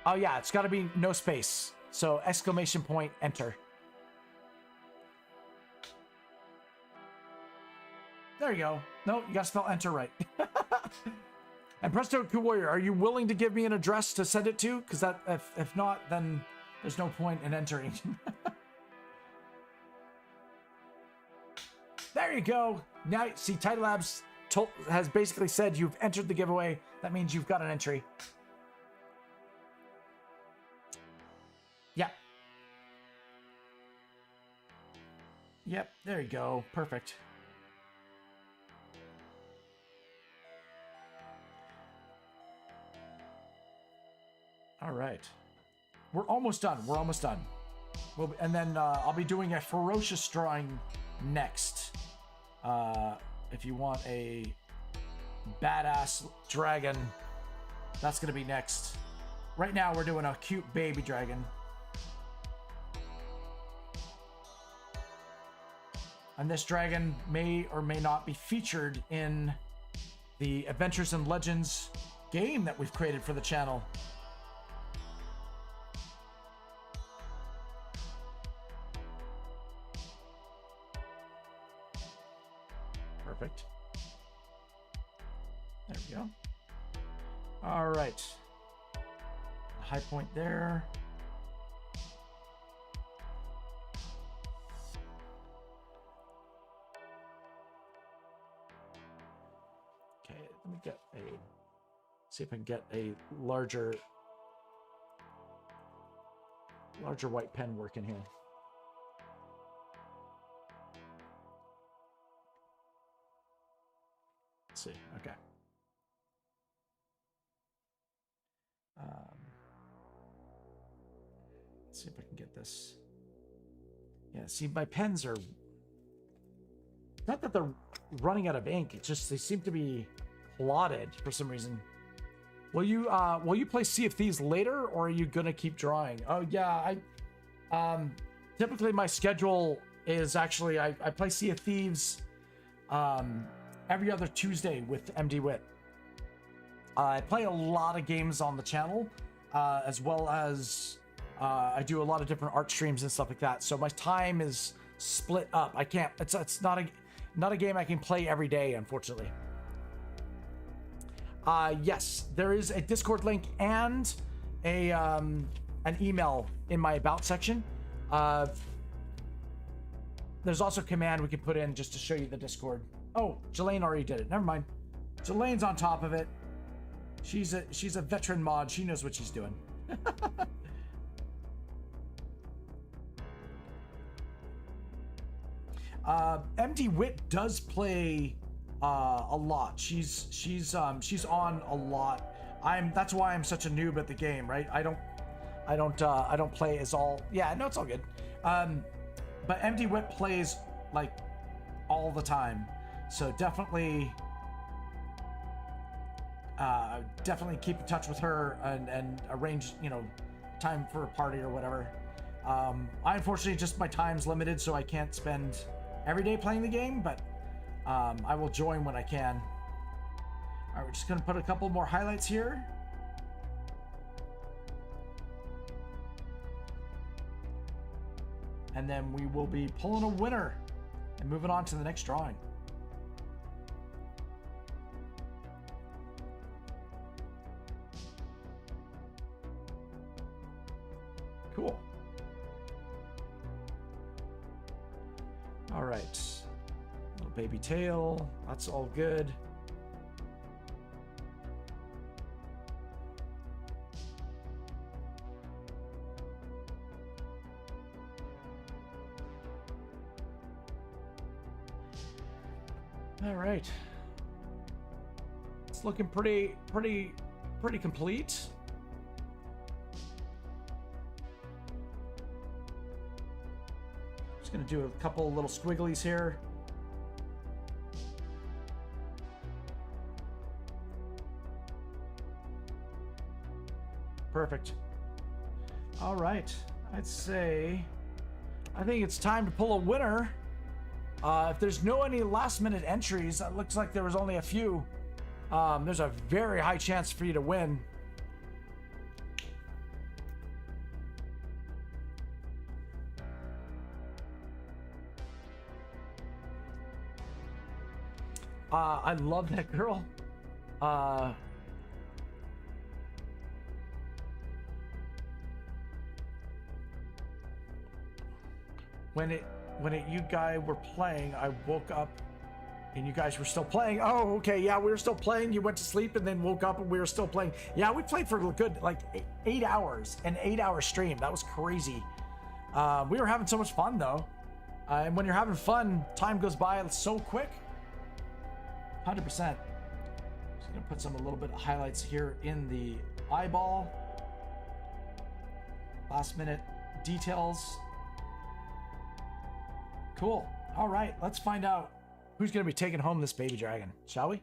Oh yeah, it's got to be no space. So exclamation point, enter. There you go. No, you got to spell enter right. And Presto Warrior, are you willing to give me an address to send it to? Because that, if not, then there's no point in entering. There you go. Now, see, Tidy Labs has basically said you've entered the giveaway. That means you've got an entry. Yeah. Yep, there you go. Perfect. All right. We're almost done. We're almost done. And then I'll be doing a ferocious drawing next. If you want a badass dragon, that's going to be next. Right now, we're doing a cute baby dragon. And this dragon may or may not be featured in the Adventures and Legends game that we've created for the channel. Perfect. There we go. All right. High point there. Okay, let me see if I can get a larger larger white pen work in here. Let's see. Okay. Let's see if I can get this. Yeah, see, my pens are not that they're running out of ink. It's just they seem to be clotted for some reason. Will you play Sea of Thieves later, or are you gonna keep drawing? Oh yeah, typically my schedule is actually I play Sea of Thieves every other Tuesday with MD Wit. I play a lot of games on the channel, as well as I do a lot of different art streams and stuff like that. So my time is split up. I can't. It's not a game I can play every day, unfortunately. Yes, there is a Discord link and a an email in my about section. There's also a command we can put in just to show you the Discord. Oh, Jelaine already did it. Never mind. Jelaine's on top of it. She's a veteran mod. She knows what she's doing. MD Wit does play a lot. She's on a lot. That's why I'm such a noob at the game, right? I don't play as all. Yeah, no, it's all good. But MD Wit plays like all the time, so definitely keep in touch with her and arrange, you know, time for a party or whatever. I unfortunately just my time's limited, so I can't spend every day playing the game, but I will join when I can. All right, we're just gonna put a couple more highlights here. And then we will be pulling a winner and moving on to the next drawing. Cool. All right. Little baby tail. That's all good. All right. It's looking pretty complete. Just gonna do a couple little squigglies here. Perfect. All right. I think it's time to pull a winner. If there's any last minute entries, it looks like there was only a few. There's a very high chance for you to win. I love that girl. When you guys were playing, I woke up and you guys were still playing. Oh, okay, yeah, we were still playing. You went to sleep and then woke up and we were still playing. Yeah, we played for a good, like 8 hours, an 8-hour stream. That was crazy. We were having so much fun though. And when you're having fun, time goes by so quick. 100%. Just gonna put a little bit of highlights here in the eyeball. Last minute details. Cool. All right, let's find out who's going to be taking home this baby dragon, shall we?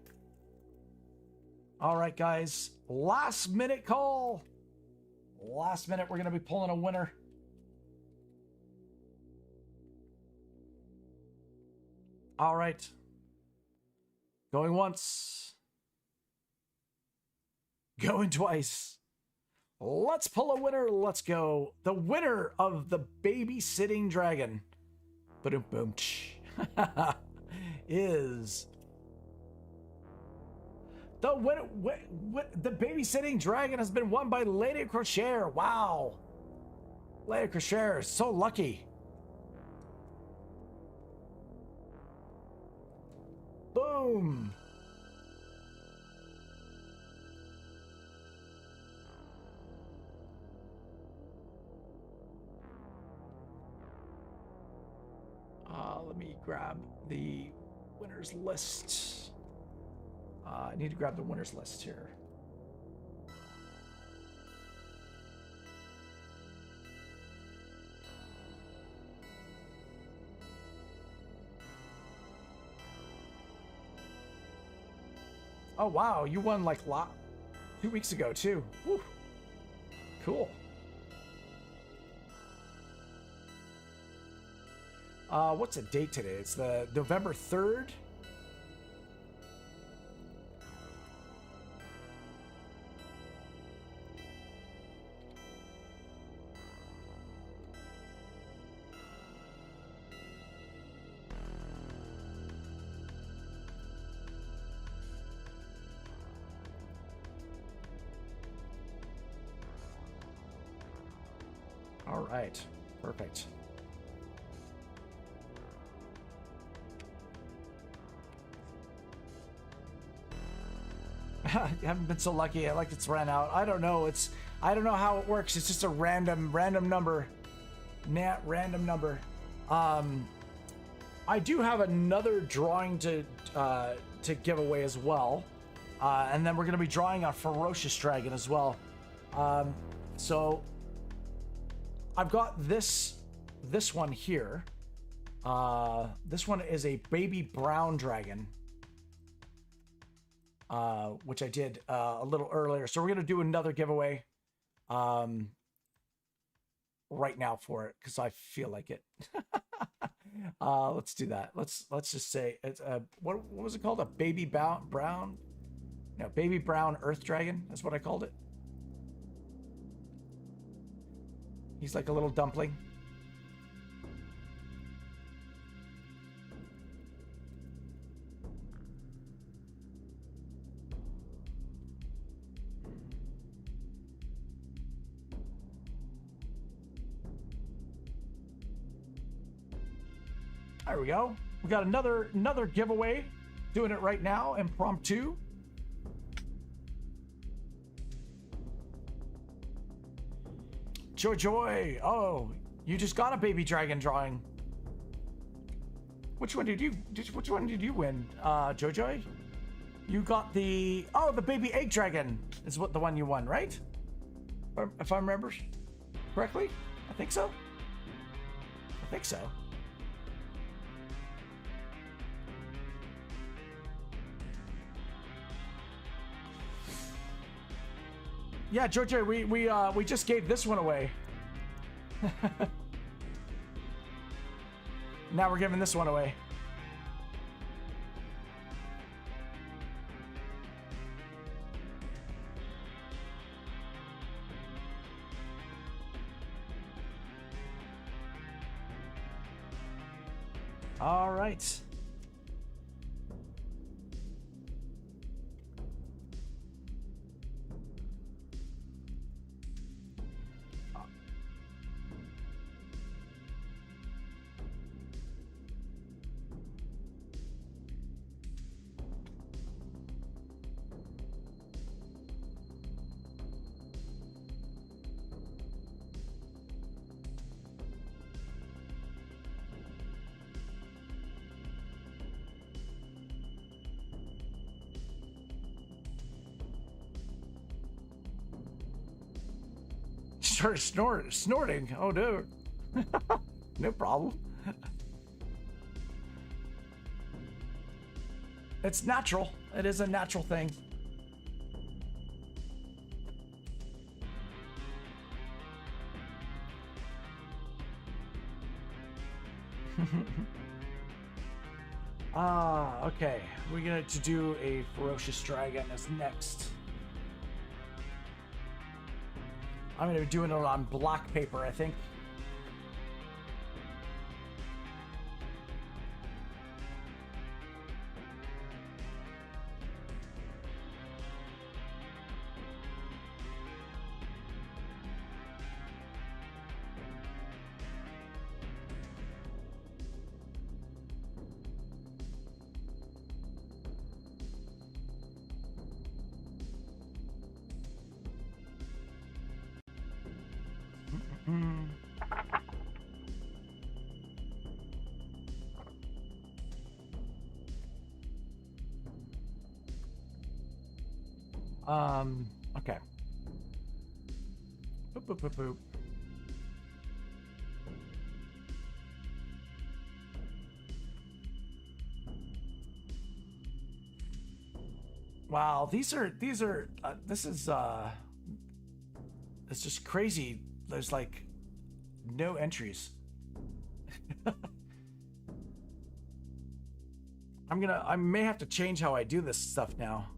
All right, guys. Last minute call. Last minute, we're going to be pulling a winner. All right. Going once. Going twice. Let's pull a winner. Let's go. The winner of the babysitting dragon. Boom, is the babysitting dragon has been won by Lady Crochet. Wow, Lady Crochet is so lucky. Boom. grab the winners list. I need to grab the winners list here. Oh wow, you won like 2 weeks ago too. Woo. Cool. What's the date today? It's the November 3rd. All right, perfect. I haven't been so lucky. Like it's ran out. I don't know. I don't know how it works. It's just a random number. Random number. I do have another drawing to give away as well. And then we're gonna be drawing a ferocious dragon as well. So I've got this one here. This one is a baby brown dragon. Which I did a little earlier. So we're gonna do another giveaway right now for it because I feel like it. Let's do that. Let's just say it's what was it called? A baby brown? No, baby brown earth dragon. That's what I called it. He's like a little dumpling. There we go. We got another giveaway. Doing it right now, impromptu. Joy. Oh, you just got a baby dragon drawing. Which one did you win, Joy? You got the baby egg dragon is what the one you won, right? If I remember correctly, I think so. Yeah, Jojo, we just gave this one away. Now we're giving this one away. All right. Started snorting. Oh, dude. No problem. It's natural. It is a natural thing. Okay. We're going to do a ferocious dragon as next. I'm going to be doing it on black paper, I think. Okay. Boop, boop, boop, boop. Wow, this is it's just crazy. There's like no entries. I may have to change how I do this stuff now.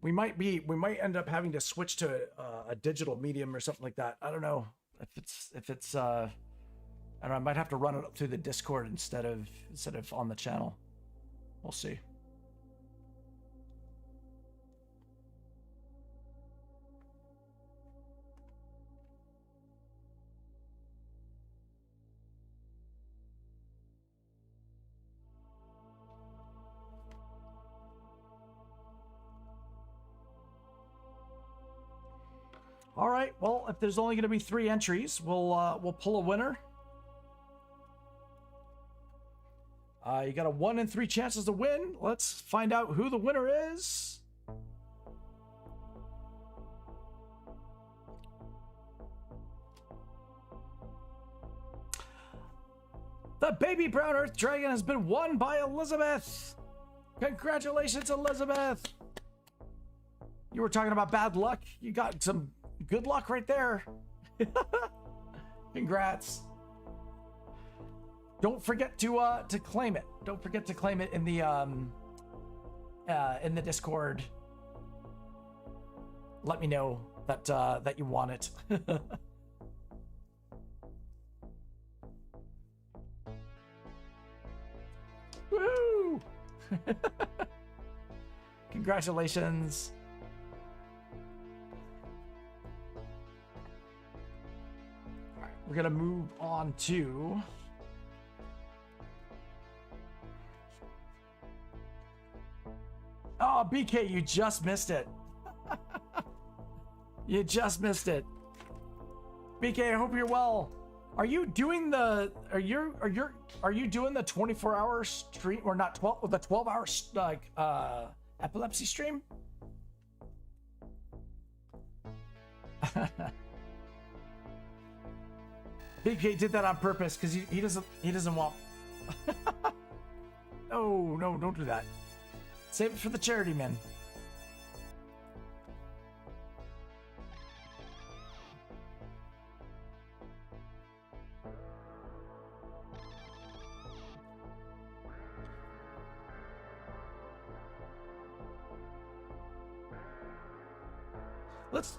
We might end up having to switch to a digital medium or something like that. I don't know if it's I don't know, I might have to run it up through the Discord instead of on the channel. We'll see. All right. Well, if there's only going to be 3 entries, we'll pull a winner. You got a 1 in 3 chances to win. Let's find out who the winner is. The baby brown earth dragon has been won by Elizabeth. Congratulations, Elizabeth. You were talking about bad luck. You got some good luck right there. Congrats. Don't forget to claim it. Don't forget to claim it in the Discord. Let me know that you want it. Woo! Congratulations. All right, we're gonna move on to oh, BK, you just missed it. You just missed it. BK, I hope you're well. Are you doing the are you doing the 24-hour stream or not 12 the 12-hour like epilepsy stream? BK did that on purpose because he doesn't want. No, don't do that. Save it for the charity men.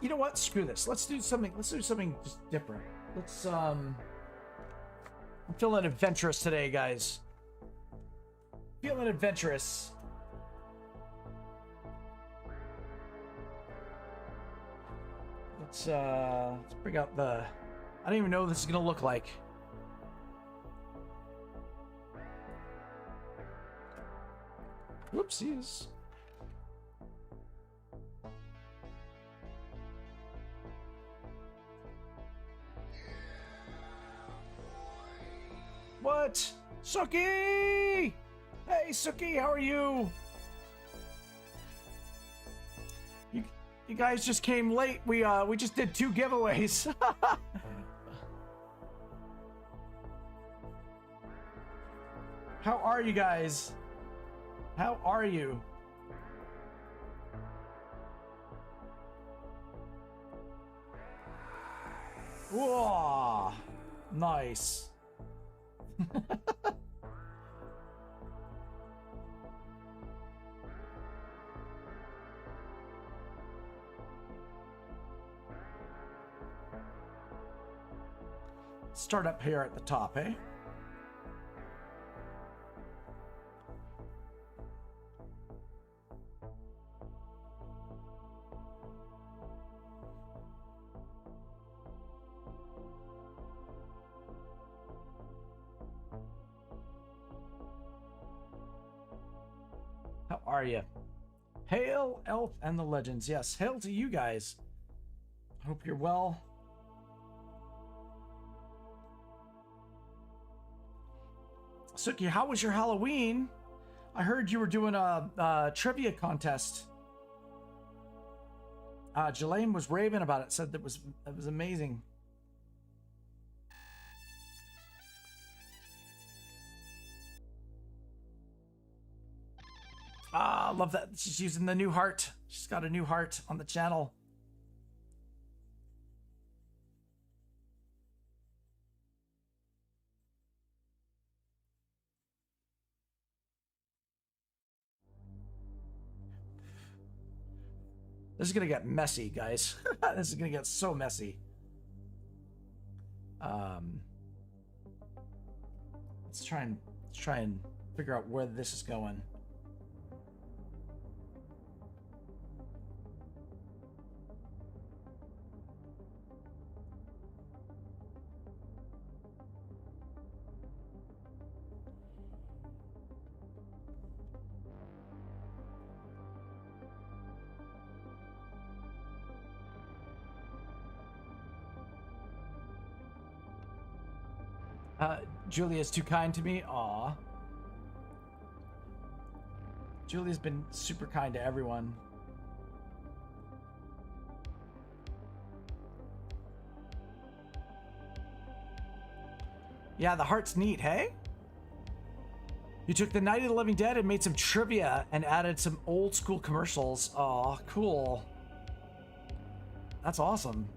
You know what? Screw this. Let's do something just different. I'm feeling adventurous today, guys. Feeling adventurous. Let's bring out the I don't even know what this is gonna look like. Whoopsies. What? Suki! Hey, Suki, how are you? You guys just came late. We just did 2 giveaways. How are you guys? How are you? Whoa! Nice. Start up here at the top, eh? How are you? Hail, Elf, and the Legends. Yes, hail to you guys. Hope you're well. Suki, how was your Halloween? I heard you were doing a trivia contest. Jelaine was raving about it, said that it was amazing. I love that she's using the new heart. She's got a new heart on the channel. This is gonna get messy, guys. This is gonna get so messy. Let's try and figure out where this is going. Julia's too kind to me. Aw. Julia's been super kind to everyone. Yeah, the heart's neat, hey? You took the Night of the Living Dead and made some trivia and added some old school commercials. Aw, cool. That's awesome.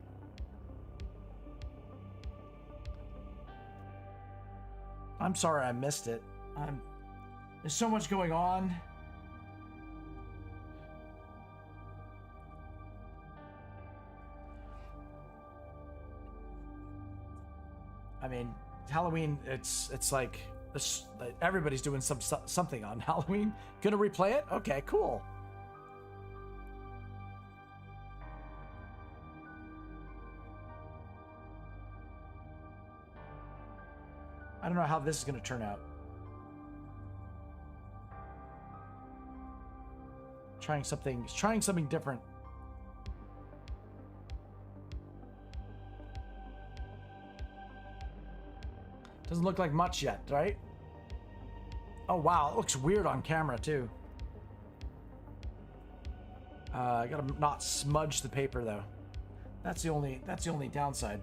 I'm sorry I missed it. There's so much going on. I mean, Halloween, it's like this, everybody's doing something on Halloween. Gonna replay it? Okay, cool. I don't know how this is going to turn out. Trying something different. Doesn't look like much yet, right? Oh wow, it looks weird on camera too. I gotta not smudge the paper though. That's the only downside.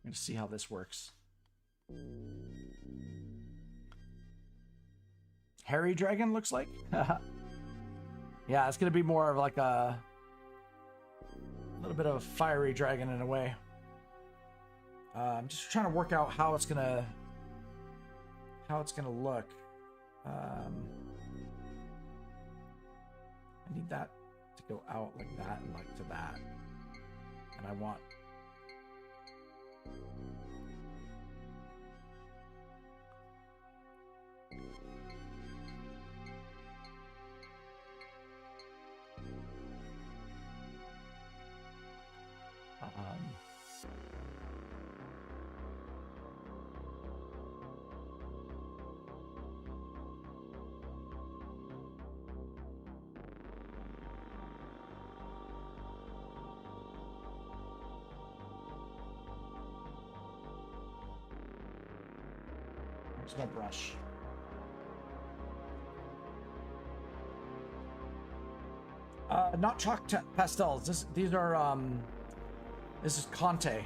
I'm gonna see how this works. Hairy dragon looks like. Yeah, it's gonna be more of like a little bit of a fiery dragon in a way. I'm just trying to work out how it's gonna look. I need that to go out like that and like to that, and I want. Where's my brush? Not chalk pastels. These are this is Conte.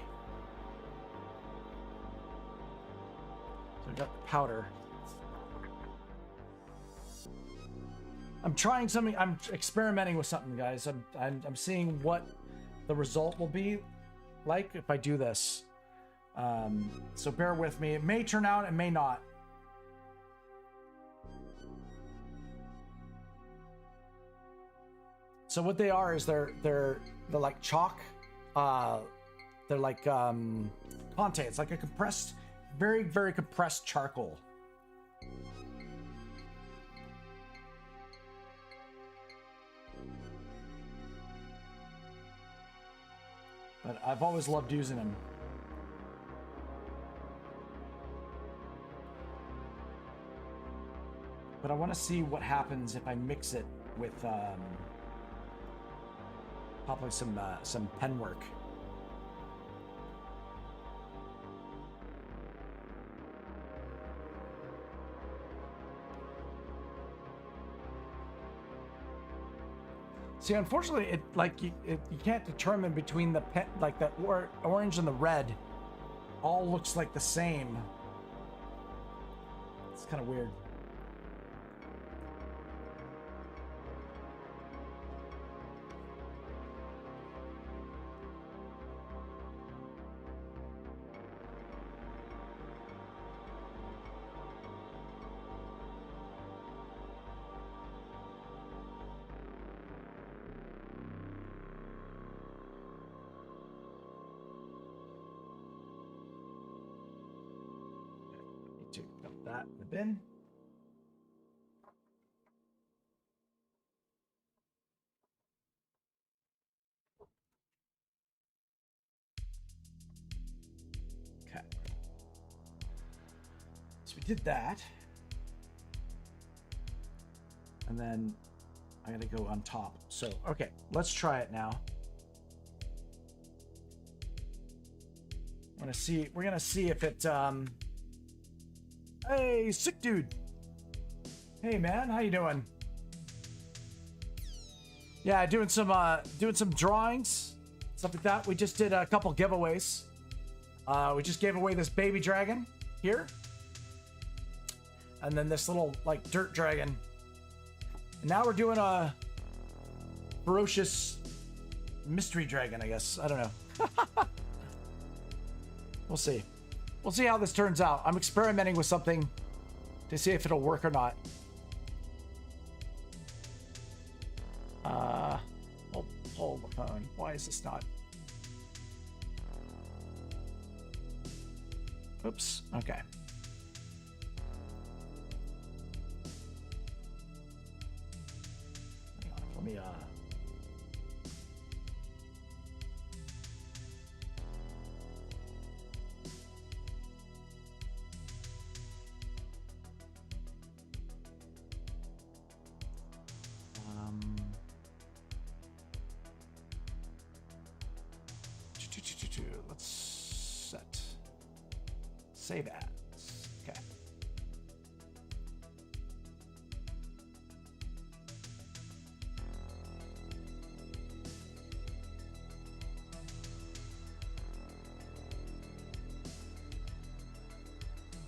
So we got the powder. I'm trying something. I'm experimenting with something, guys. I'm seeing what the result will be like if I do this. So bear with me. It may turn out, it may not. So what they are is they're like chalk. They're like Conte. It's like a compressed, very compressed charcoal. But I've always loved using them. But I want to see what happens if I mix it with probably some pen work. See, unfortunately, it like you can't determine between the pen, like the orange and the red, all looks like the same. It's kind of weird. That in the bin. Okay. So we did that. And then I gotta go on top. So, okay, let's try it now. We're gonna see if it Hey, sick dude. Hey man, how you doing? Yeah, doing some drawings, stuff like that. We just did a couple giveaways. We just gave away this baby dragon here, and then this little like dirt dragon. And now we're doing a ferocious mystery dragon, I guess. I don't know. We'll see. We'll see how this turns out. I'm experimenting with something to see if it'll work or not. Hold the phone. Why is this not? Oops. Okay. Hang on, let me let's set save as. Okay.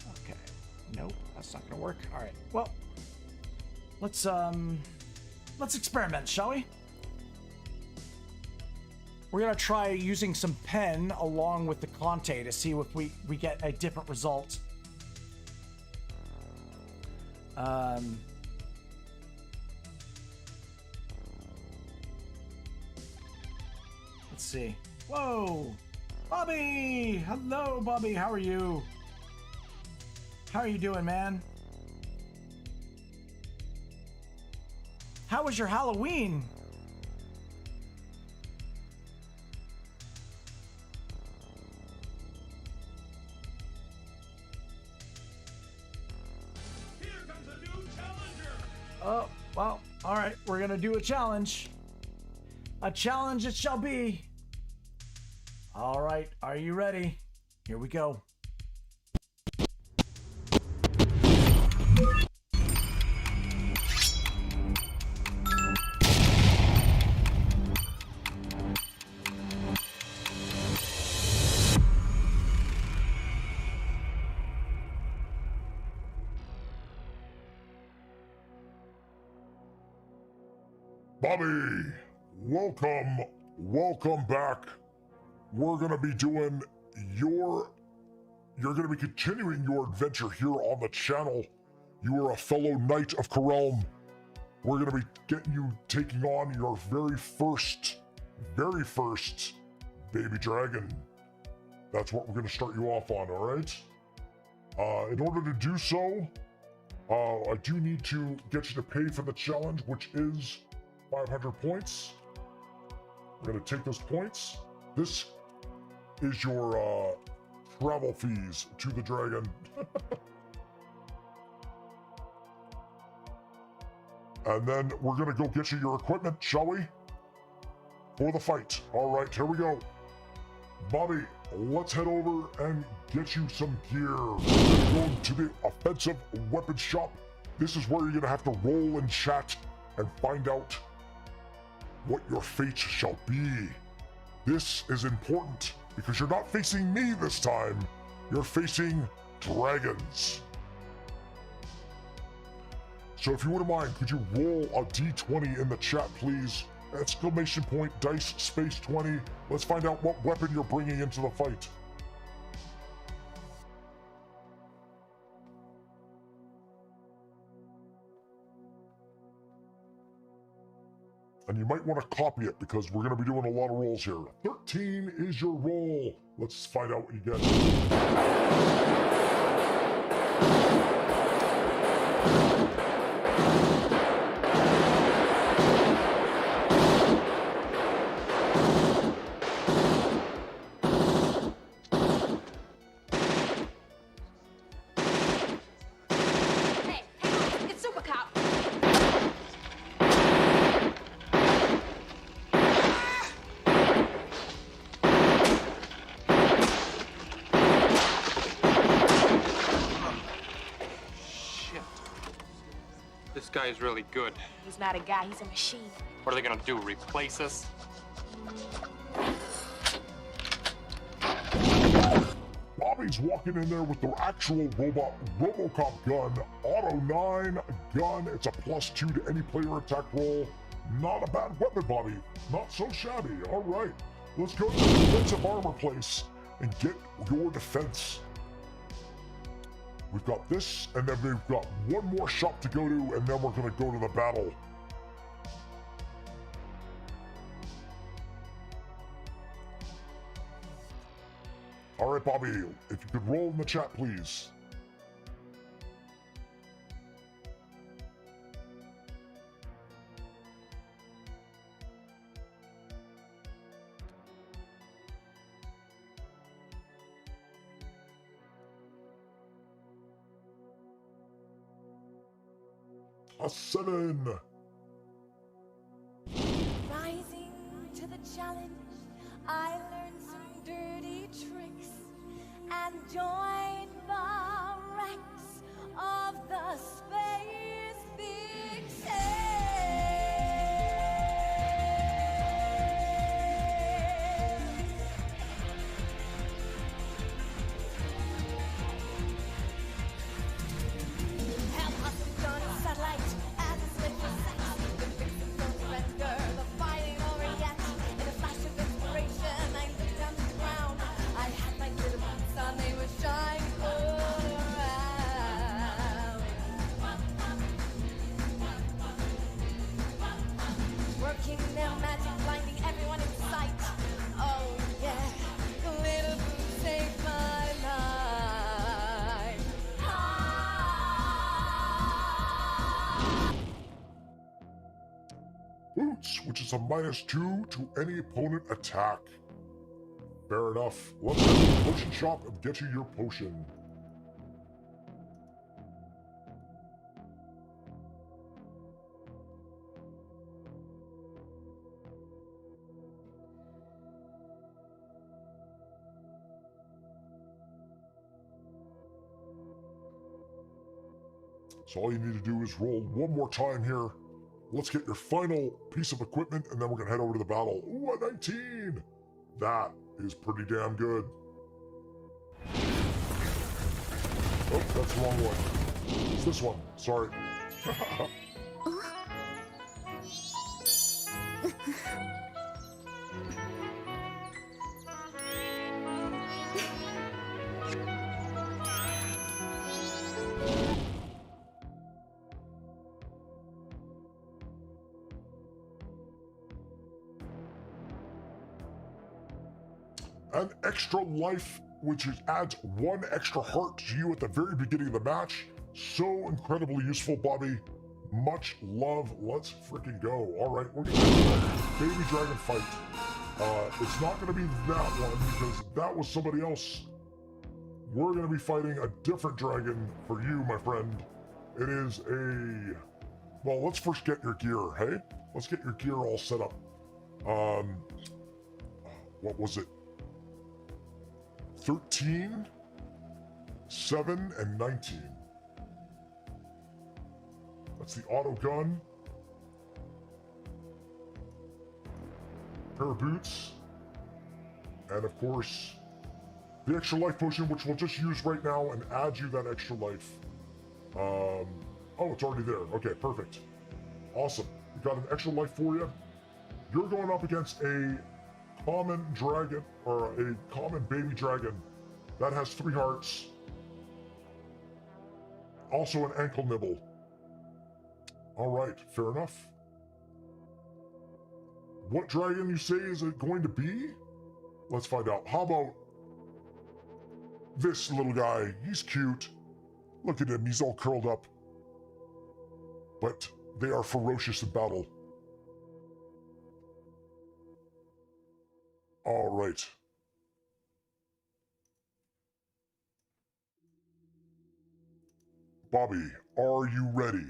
Okay. Nope, that's not gonna work. All right. Well, let's experiment, shall we? We're gonna try using some pen along with the Conte to see if we get a different result. Let's see. Whoa, Bobby! Hello, Bobby. How are you? How are you doing, man? How was your Halloween? Oh, well, all right, we're gonna do a challenge. A challenge it shall be. All right, are you ready? Here we go. Bobby, welcome back. We're gonna be doing you're gonna be continuing your adventure here on the channel. You are a fellow knight of Karelm. We're gonna be getting you taking on your very first baby dragon. That's what we're gonna start you off on, all right? In order to do so, I do need to get you to pay for the challenge, which is 500 points. We're gonna take those points. This is your travel fees to the dragon. And then we're gonna go get you your equipment, shall we? For the fight. All right, here we go. Bobby, let's head over and get you some gear. We're gonna go to the offensive weapons shop. This is where you're gonna have to roll and chat and find out what your fate shall be. This is important because you're not facing me this time. You're facing dragons. So if you wouldn't mind, could you roll a d20 in the chat, please? Exclamation point, dice, space 20. Let's find out what weapon you're bringing into the fight. And you might want to copy it because we're going to be doing a lot of rolls here. 13 is your roll. Let's find out what you get. This guy is really good. He's not a guy, he's a machine. What are they gonna do, replace us? Bobby's walking in there with the actual RoboCop gun, Auto 9 gun. It's a +2 to any player attack roll. Not a bad weapon, Bobby. Not so shabby. All right, let's go to the defensive armor place and get your defense. We've got this, and then we've got one more shop to go to, and then we're gonna go to the battle. All right, Bobby, if you could roll in the chat, please. A 7. Rising to the challenge, I learned some dirty tricks and joined the ranks of the space big satellite as a slip of sex. The vixens don't surrender, the fighting over yet. In a flash of inspiration, I looked down to the ground. I had my little boots on, they were shining all around. Working their magic, blinding everyone in sight. Oh yeah, the little boots saved my life. Boots, which is a -2 to any opponent attack. Fair enough. Let's head to the potion shop and get you your potion. So all you need to do is roll one more time here. Let's get your final piece of equipment, and then we're gonna head over to the battle. Ooh, a 19! That is pretty damn good. Oh, that's the wrong one. It's this one. Sorry. An extra life, which adds 1 extra heart to you at the very beginning of the match. So incredibly useful, Bobby. Much love. Let's freaking go. All right, we're gonna do Baby Dragon fight. It's not gonna be that one because that was somebody else. We're gonna be fighting a different dragon for you, my friend. It is a... Well, let's first get your gear, hey? Let's get your gear all set up. What was it? 13, 7, and 19. That's the auto gun. Pair of boots. And of course, the extra life potion, which we'll just use right now and add you that extra life. Oh, it's already there. Okay, perfect. Awesome. We got an extra life for you. You're going up against a common dragon, or a common baby dragon that has 3 hearts. Also an ankle nibble. All right, fair enough. What dragon you say is it going to be? Let's find out. How about this little guy? He's cute. Look at him, he's all curled up. But they are ferocious in battle. All right. Bobby, are you ready?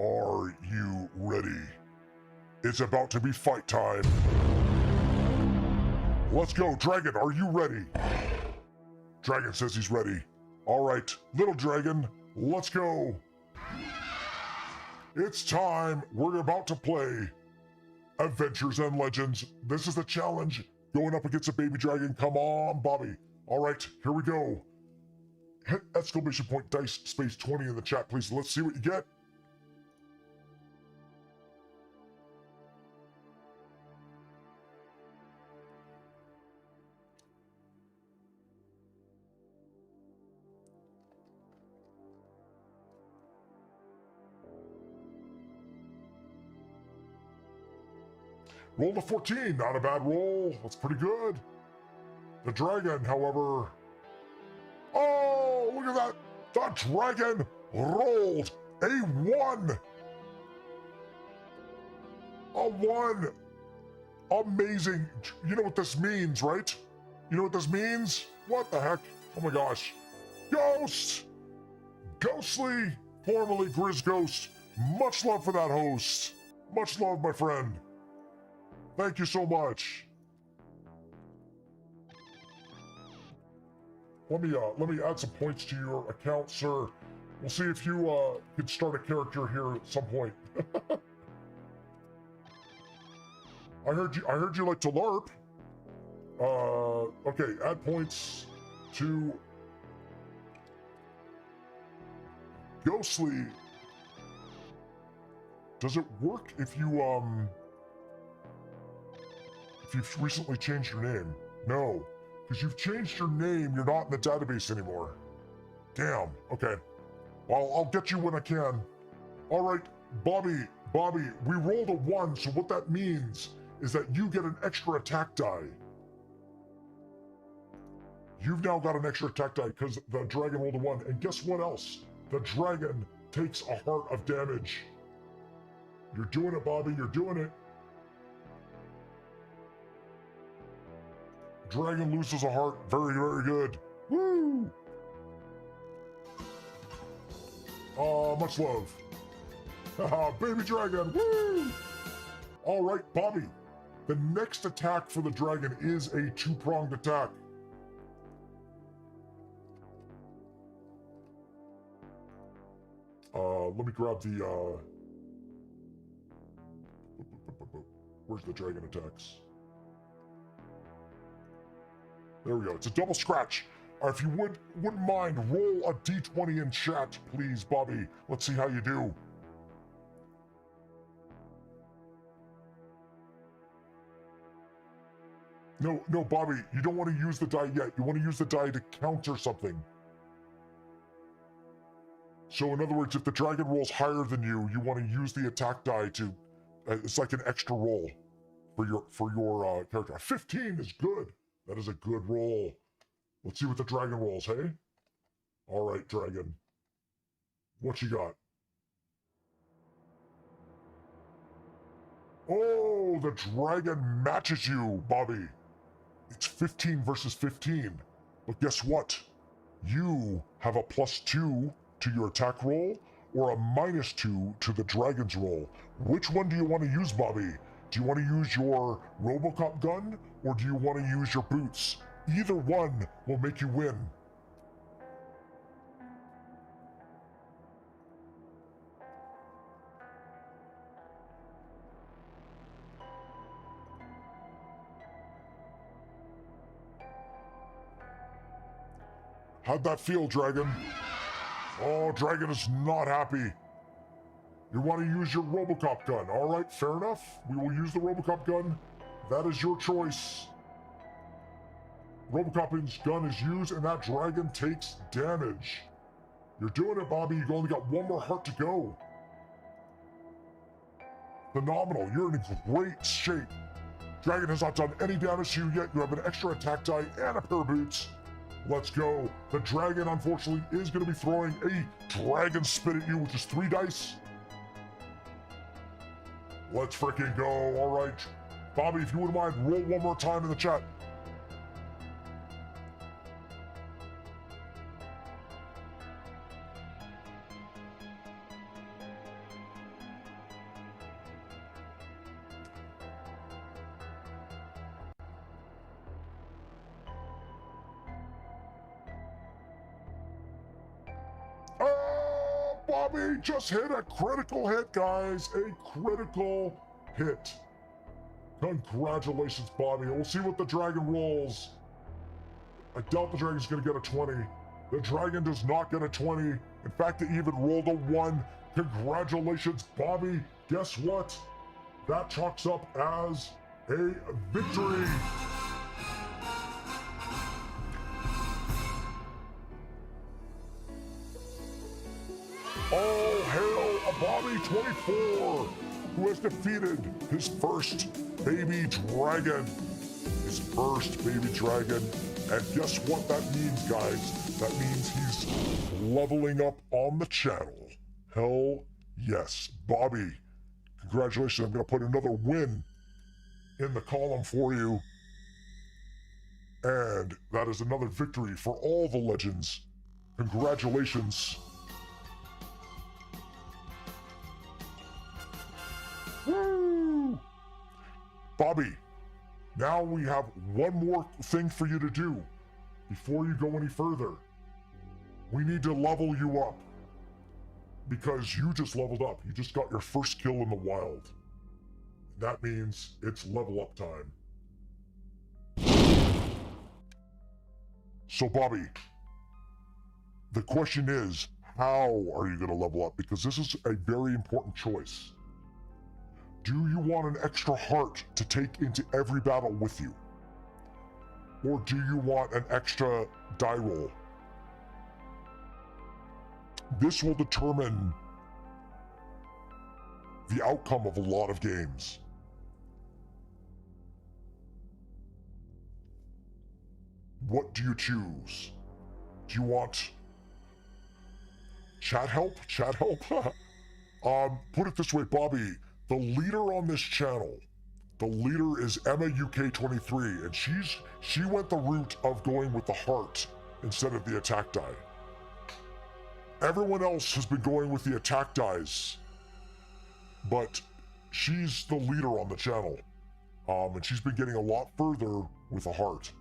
Are you ready? It's about to be fight time. Let's go. Dragon, are you ready? Dragon says he's ready. All right, little dragon, let's go. It's time. We're about to play Adventures and Legends. This is the challenge. Going up against a baby dragon. Come on, Bobby. All right, here we go. Hit exclamation point dice space 20 in the chat, please. Let's see what you get. Roll to 14, not a bad roll. That's pretty good. The dragon, however... Oh, look at that. The dragon rolled a 1. A 1. Amazing. You know what this means, right? You know what this means? What the heck? Oh my gosh. Ghost! Ghostly, formerly Grizz Ghost. Much love for that host. Much love, my friend. Thank you so much. Let me add some points to your account, sir. We'll see if you can start a character here at some point. I heard you like to LARP. Okay, add points to Ghostly. Does it work if you've recently changed your name? No. Because you've changed your name, you're not in the database anymore. Damn, okay. Well, I'll get you when I can. All right, Bobby, we rolled a 1, so what that means is that you get an extra attack die. You've now got an extra attack die because the dragon rolled a 1, and guess what else? The dragon takes a heart of damage. You're doing it, Bobby, you're doing it. Dragon loses a heart. Very, very good. Woo! Much love. Haha, baby dragon. Woo! All right, Bobby. The next attack for the dragon is a 2-pronged attack. Let me grab the, where's the dragon attacks? There we go. It's a double scratch. If you wouldn't mind, roll a d20 in chat, please, Bobby. Let's see how you do. No, Bobby, you don't want to use the die yet. You want to use the die to counter something. So in other words, if the dragon rolls higher than you, you want to use the attack die to, it's like an extra roll for your character. 15 is good. That is a good roll. Let's see what the dragon rolls, hey? All right, dragon. What you got? Oh, the dragon matches you, Bobby. It's 15 versus 15. But guess what? You have a +2 to your attack roll or a -2 to the dragon's roll. Which one do you want to use, Bobby? Do you want to use your Robocop gun or do you want to use your boots? Either one will make you win. How'd that feel, Dragon? Oh, Dragon is not happy. You want to use your Robocop gun. All right, fair enough. We will use the Robocop gun. That is your choice. Robocop's gun is used and that dragon takes damage. You're doing it, Bobby. You've only got one more heart to go. Phenomenal. You're in great shape. Dragon has not done any damage to you yet. You have an extra attack die and a pair of boots. Let's go. The dragon, unfortunately, is going to be throwing a dragon spit at you, which is 3 dice. Let's freaking go. All right. Bobby, if you wouldn't mind, roll one more time in the chat. Bobby just hit a critical hit, guys. A critical hit. Congratulations, Bobby. We'll see what the dragon rolls. I doubt the dragon's going to get a 20. The dragon does not get a 20. In fact, it even rolled a 1. Congratulations, Bobby. Guess what? That chalks up as a victory. All hail a Bobby 24, who has defeated his first baby dragon. His first baby dragon. And guess what that means, guys? That means he's leveling up on the channel. Hell yes. Bobby, congratulations. I'm going to put another win in the column for you. And that is another victory for all the legends. Congratulations. Woo! Bobby, now we have one more thing for you to do before you go any further. We need to level you up because you just leveled up. You just got your first kill in the wild. That means it's level up time. So Bobby, the question is, how are you going to level up? Because this is a very important choice. Do you want an extra heart to take into every battle with you? Or do you want an extra die roll? This will determine the outcome of a lot of games. What do you choose? Do you want chat help? Chat help? Put it this way, Bobby. The leader on this channel, the leader is Emma UK23, and she went the route of going with the heart instead of the attack die. Everyone else has been going with the attack dies, but she's the leader on the channel, and she's been getting a lot further with a heart.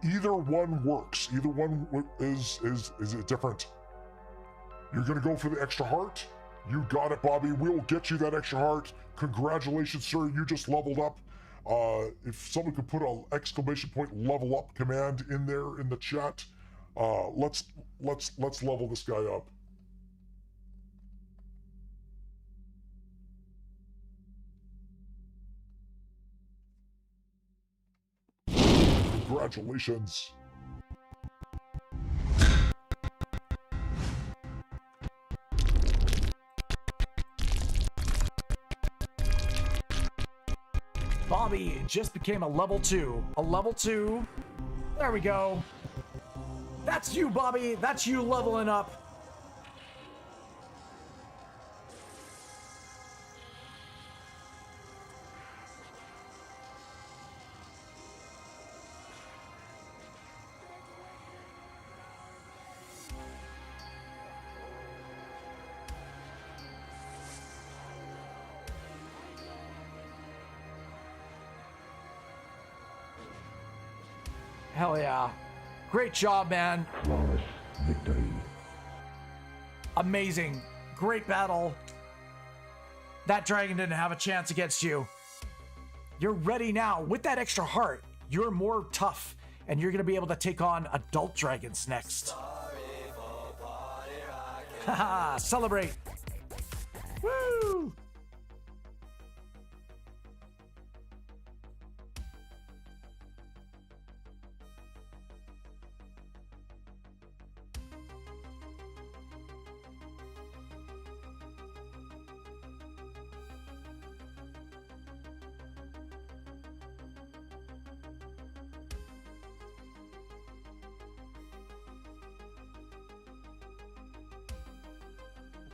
Either one works. Either one is different. You're gonna go for the extra heart? You got it, Bobby. We'll get you that extra heart. Congratulations, sir. You just leveled up. If someone could put an exclamation point level up command in there in the chat, let's level this guy up. Congratulations. Bobby just became a level 2. A level 2. There we go. That's you, Bobby. That's you leveling up. Hell yeah. Great job, man. Flawless victory. Amazing. Great battle. That dragon didn't have a chance against you. You're ready now. With that extra heart, you're more tough, and you're going to be able to take on adult dragons next. Haha, celebrate. Woo!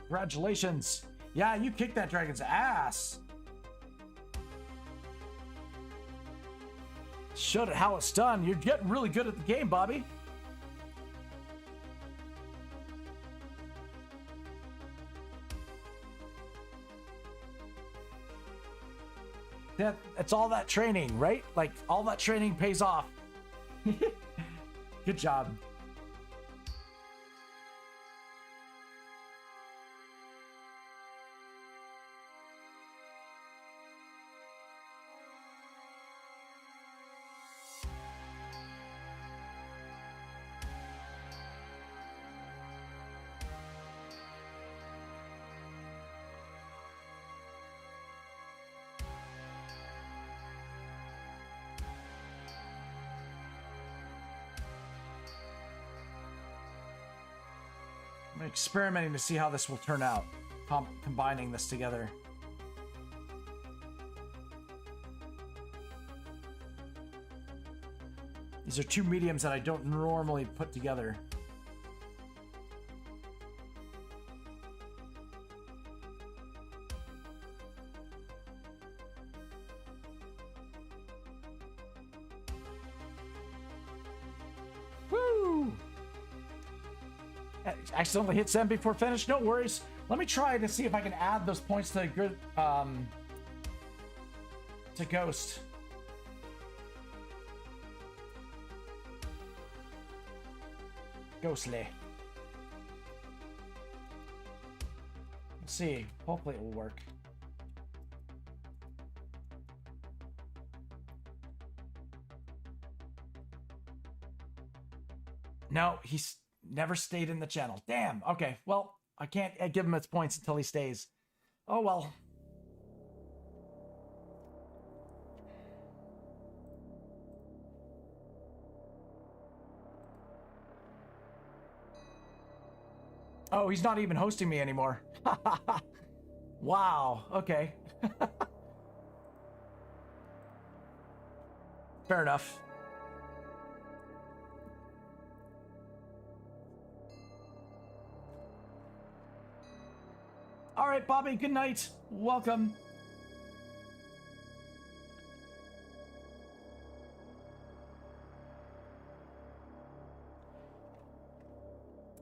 Congratulations. Yeah, you kicked that dragon's ass. Showed it how it's done. You're getting really good at the game, Bobby. It's all that training, right? Like, all that training pays off. Good job. I'm experimenting to see how this will turn out, combining this together. These are two mediums that I don't normally put together. Woo! Accidentally hit send before finish. No worries. Let me try to see if I can add those points to Ghost. Ghostly. Let's see. Hopefully it will work. No, he's never stayed in the channel. Damn. Okay. Well, I can't give him its points until he stays. Oh, well. Oh, he's not even hosting me anymore. Wow. Okay. Fair enough. All right, Bobby, good night. Welcome.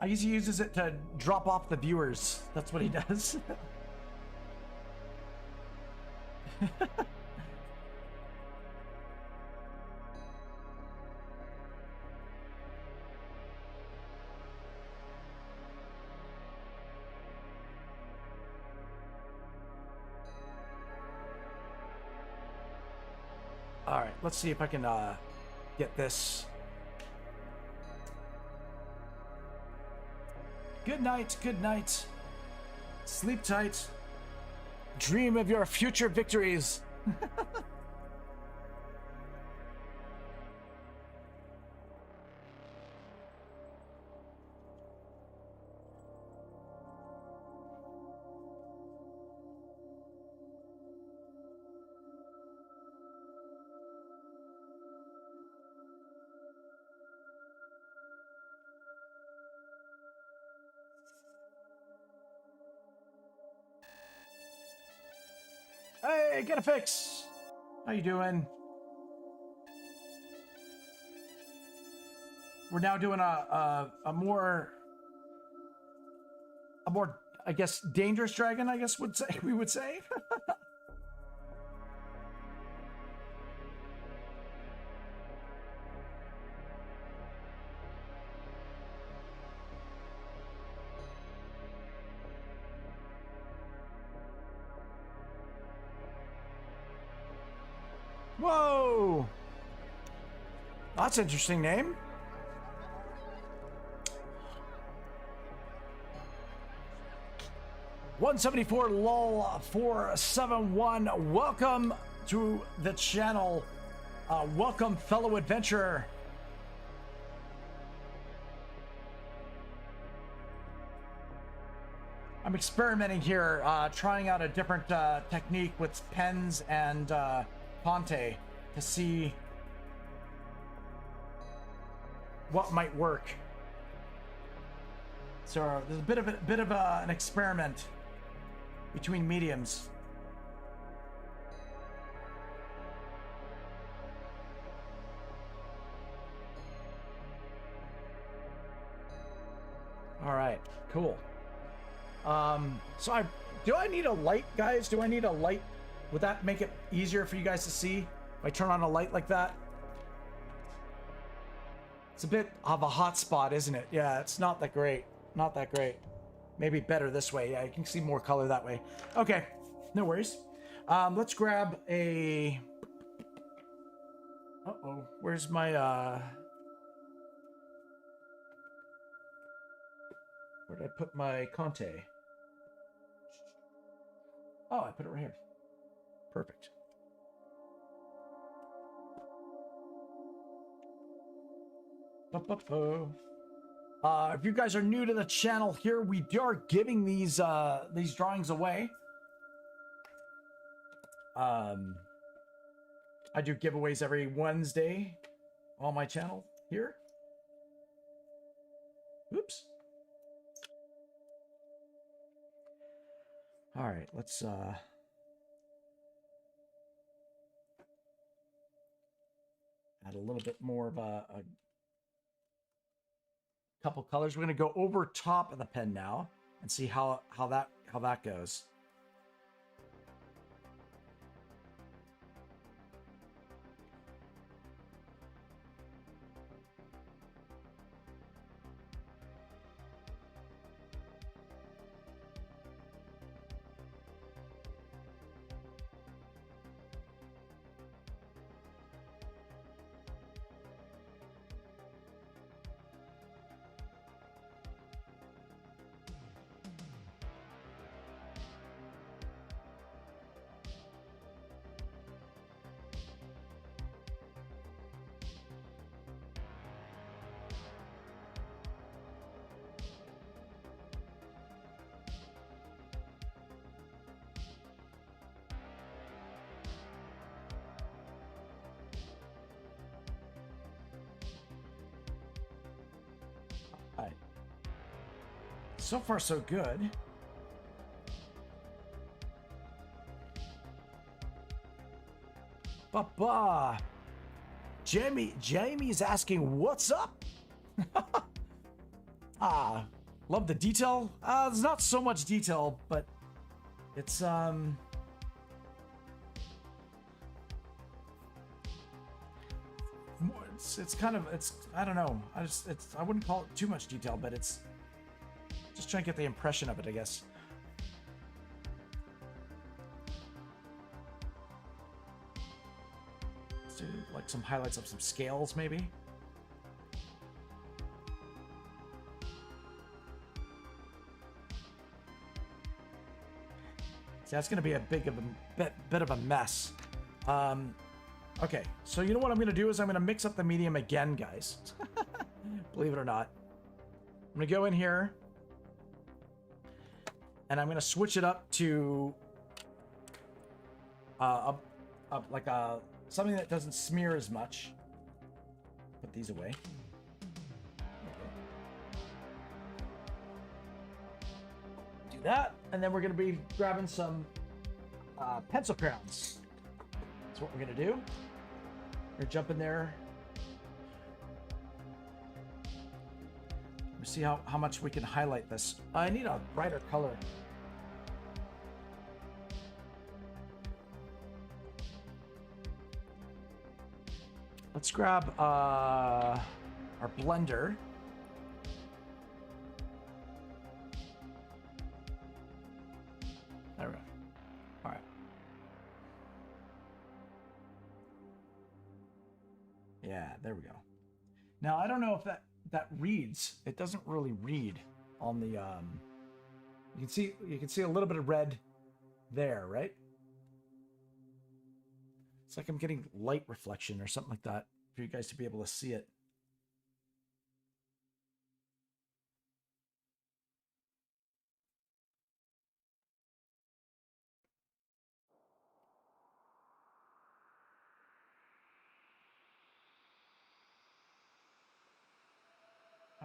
I guess he uses it to drop off the viewers. That's what he does. All right, let's see if I can get this. Good night, good night. Sleep tight. Dream of your future victories. Hey, get a fix. How you doing? We're now doing a more, I guess, dangerous dragon. I guess we would say. Whoa! That's an interesting name. $174 lol 471. Welcome to the channel. Welcome, fellow adventurer. I'm experimenting here, trying out a different technique with pens and Ponte to see what might work. So there's a bit of an experiment between mediums. All right, cool. So do I need a light, guys? Do I need a light? Would that make it easier for you guys to see if I turn on a light like that? It's a bit of a hot spot, isn't it? Yeah, it's not that great. Not that great. Maybe better this way. Yeah, you can see more color that way. Okay, no worries. Let's grab a... Uh-oh, where's my... Where did I put my Conte? Oh, I put it right here. Perfect. If you guys are new to the channel here, we are giving these drawings away. I do giveaways every Wednesday on my channel here. Oops. All right, let's add a little bit more of a couple colors. We're going to go over top of the pen now and see how that goes. So far, so good. Ba-ba. Jamie's asking, what's up? Love the detail. There's not so much detail, but it's kind of, I don't know. I wouldn't call it too much detail, but it's just trying to get the impression of it, I guess. Let's do like some highlights of some scales, maybe. See, that's going to be a bit of a mess. Okay, so you know what I'm going to do is I'm going to mix up the medium again, guys. Believe it or not. I'm going to go in here. And I'm going to switch it up to something that doesn't smear as much. Put these away. Okay. Do that, and then we're going to be grabbing some pencil crayons. That's what we're gonna do. We're gonna jump in there. We'll see how much we can highlight this. I need a brighter color. Let's grab our blender. There we go. All right. Yeah, there we go. Now I don't know if that reads. It doesn't really read on the you can see a little bit of red there, right? It's like I'm getting light reflection or something like that for you guys to be able to see it.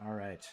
All right.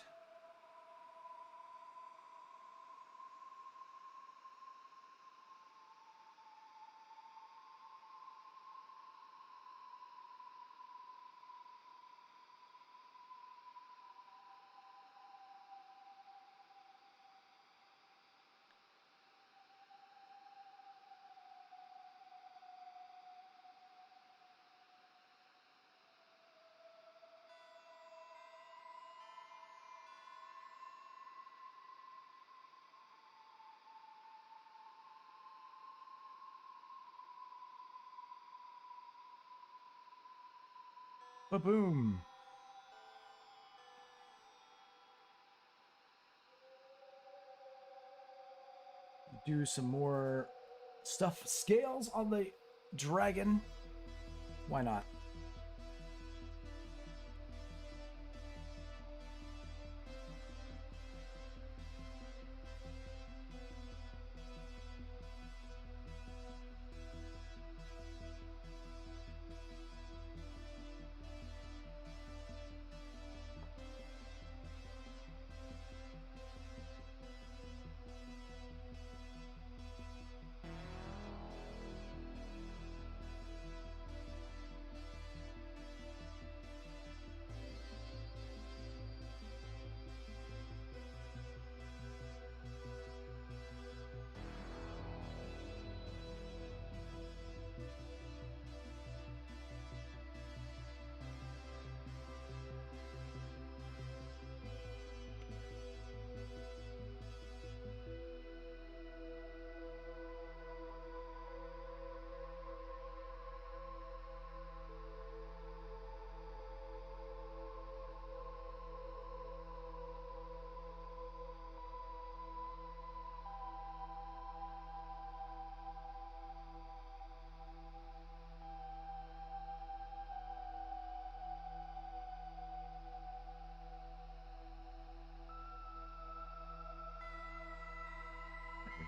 Ba-boom. Do some more stuff. Scales on the dragon. Why not?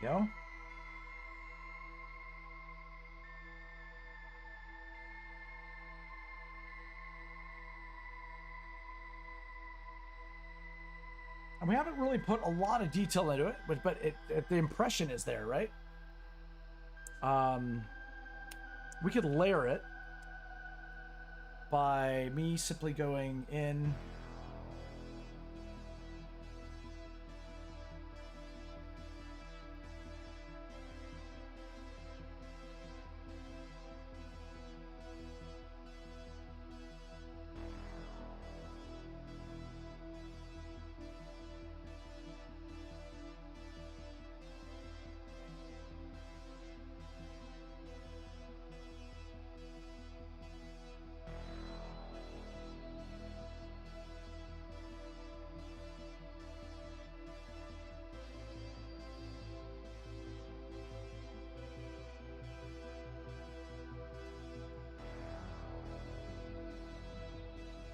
There we go. And we haven't really put a lot of detail into it, but the impression is there, right? We could layer it by me simply going in.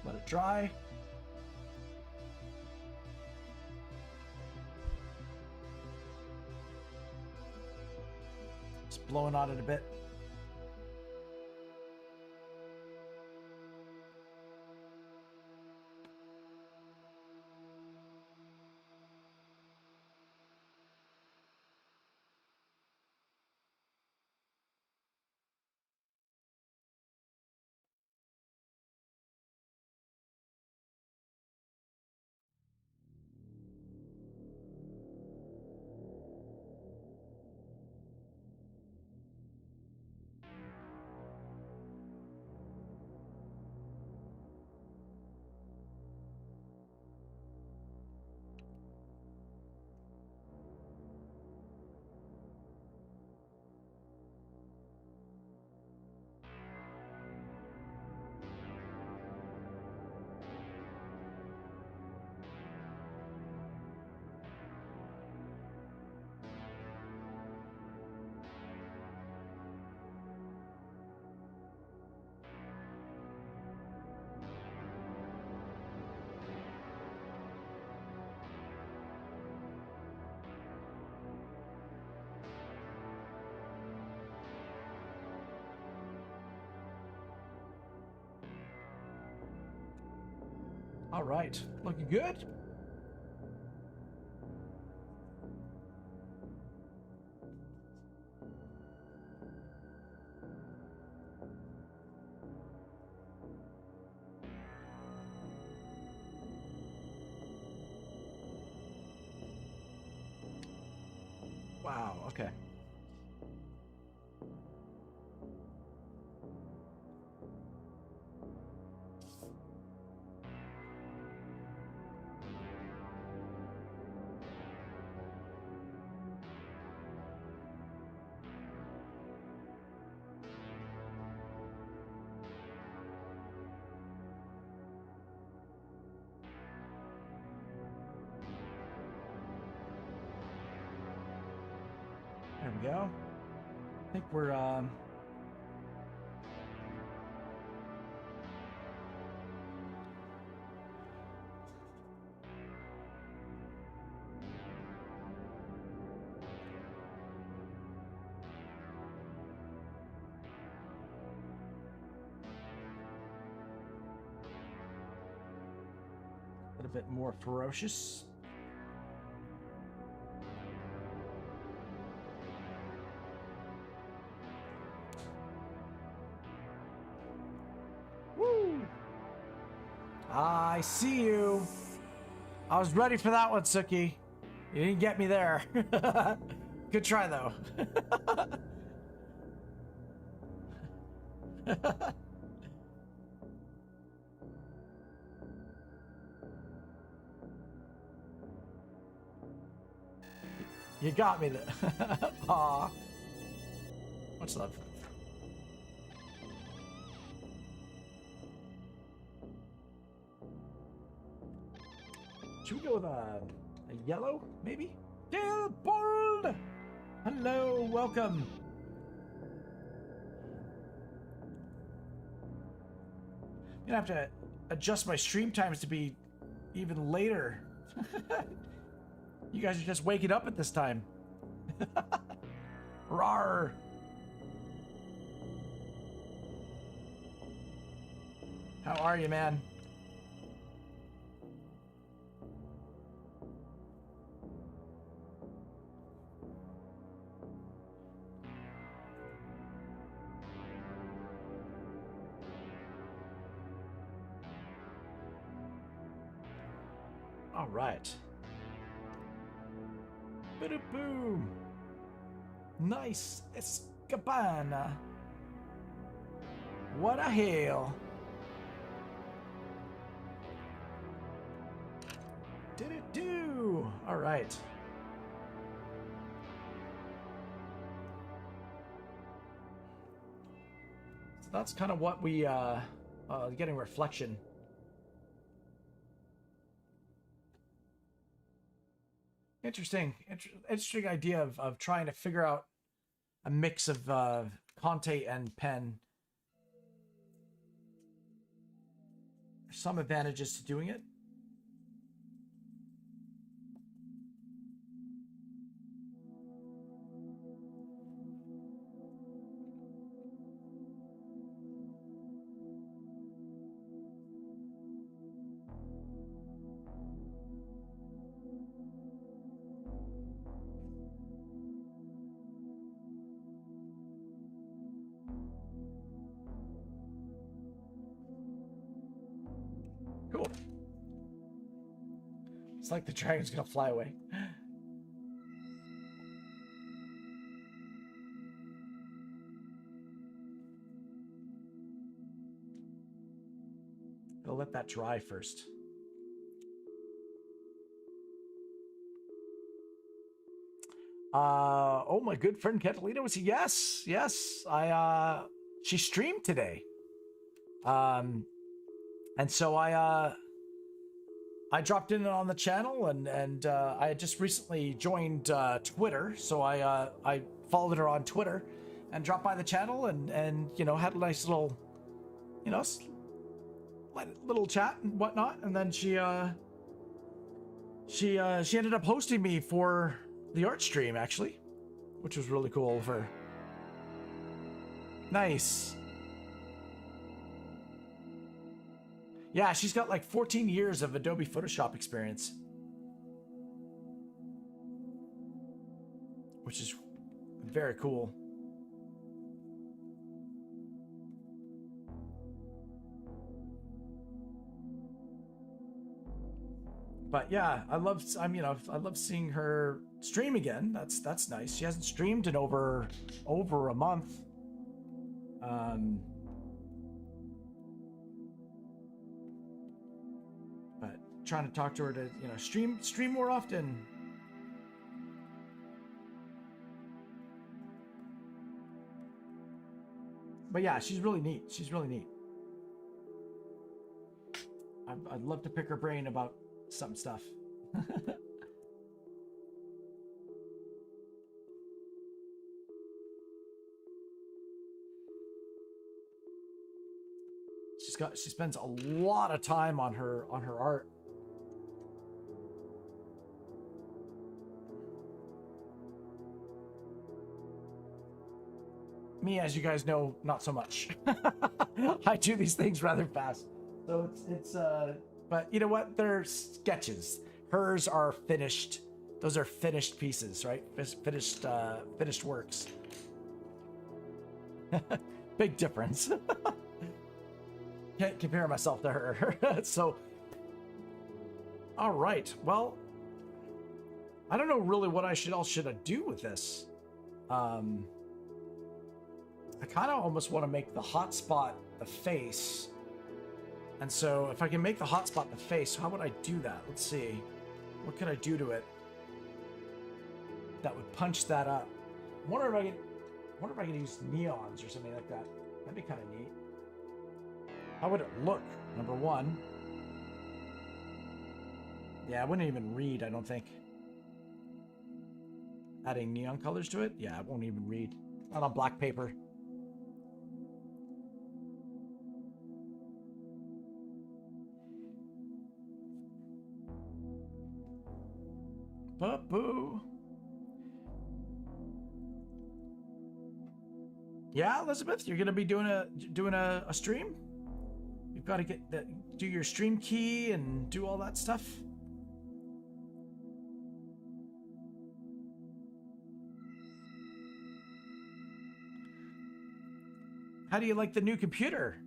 Let it dry. Just blowing on it a bit. All right, looking good. Wow, okay. There we go. I think we're a little bit more ferocious. Woo! I see you. I was ready for that one, Suki. You didn't get me there. Good try, though. You got me there. Aw. Much love. Should we go with a yellow, maybe? Gilbold! Hello, welcome. I'm gonna have to adjust my stream times to be even later. You guys are just waking up at this time. Rawr. How are you, man? All right. Boom. Nice Escabana. What a hail. Did it do? All right. So that's kind of what we getting reflection. Interesting idea of trying to figure out a mix of Conte and Pen. There's some advantages to doing it. Cool. It's like the dragon's gonna fly away. I'll let that dry first. Oh, my good friend Catalina was yes. She streamed today. And so I dropped in on the channel, and I had just recently joined Twitter, so I followed her on Twitter and dropped by the channel and you know, had a nice little, you know, little chat and whatnot, and then she ended up hosting me for the art stream, actually, which was really cool of her. Nice. Yeah, she's got like 14 years of Adobe Photoshop experience. Which is very cool. But yeah, I love seeing her stream again. That's nice. She hasn't streamed in over a month. But trying to talk to her to, stream more often. But yeah, she's really neat. She's really neat. I'd love to pick her brain about some stuff. She spends a lot of time on her art. Me, as you guys know, not so much. I do these things rather fast. So but you know what? They're sketches. Hers are finished. Those are finished pieces, right? Finished works. Big difference. Can't compare myself to her. So, all right. Well, I don't know really what else should I do with this. I kind of almost want to make the hotspot the face. And so if I can make the hotspot the face, how would I do that? Let's see. What could I do to it that would punch that up? I wonder if I can use neons or something like that. That'd be kind of neat. How would it look? Number one. Yeah, I wouldn't even read, I don't think. Adding neon colors to it? Yeah, it won't even read. Not on black paper. Boo. Yeah, Elizabeth, you're gonna be doing a stream. You've got to do your stream key and do all that stuff. How do you like the new computer?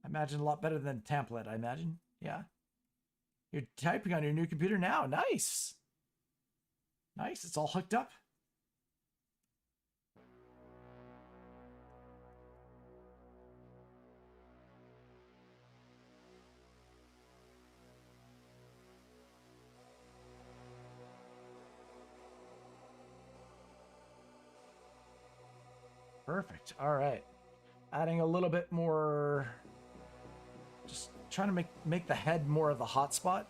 I imagine a lot better than template, I imagine. Yeah. You're typing on your new computer now. Nice. Nice. It's all hooked up. Perfect. All right. Adding a little bit more. Just trying to make the head more of the hotspot.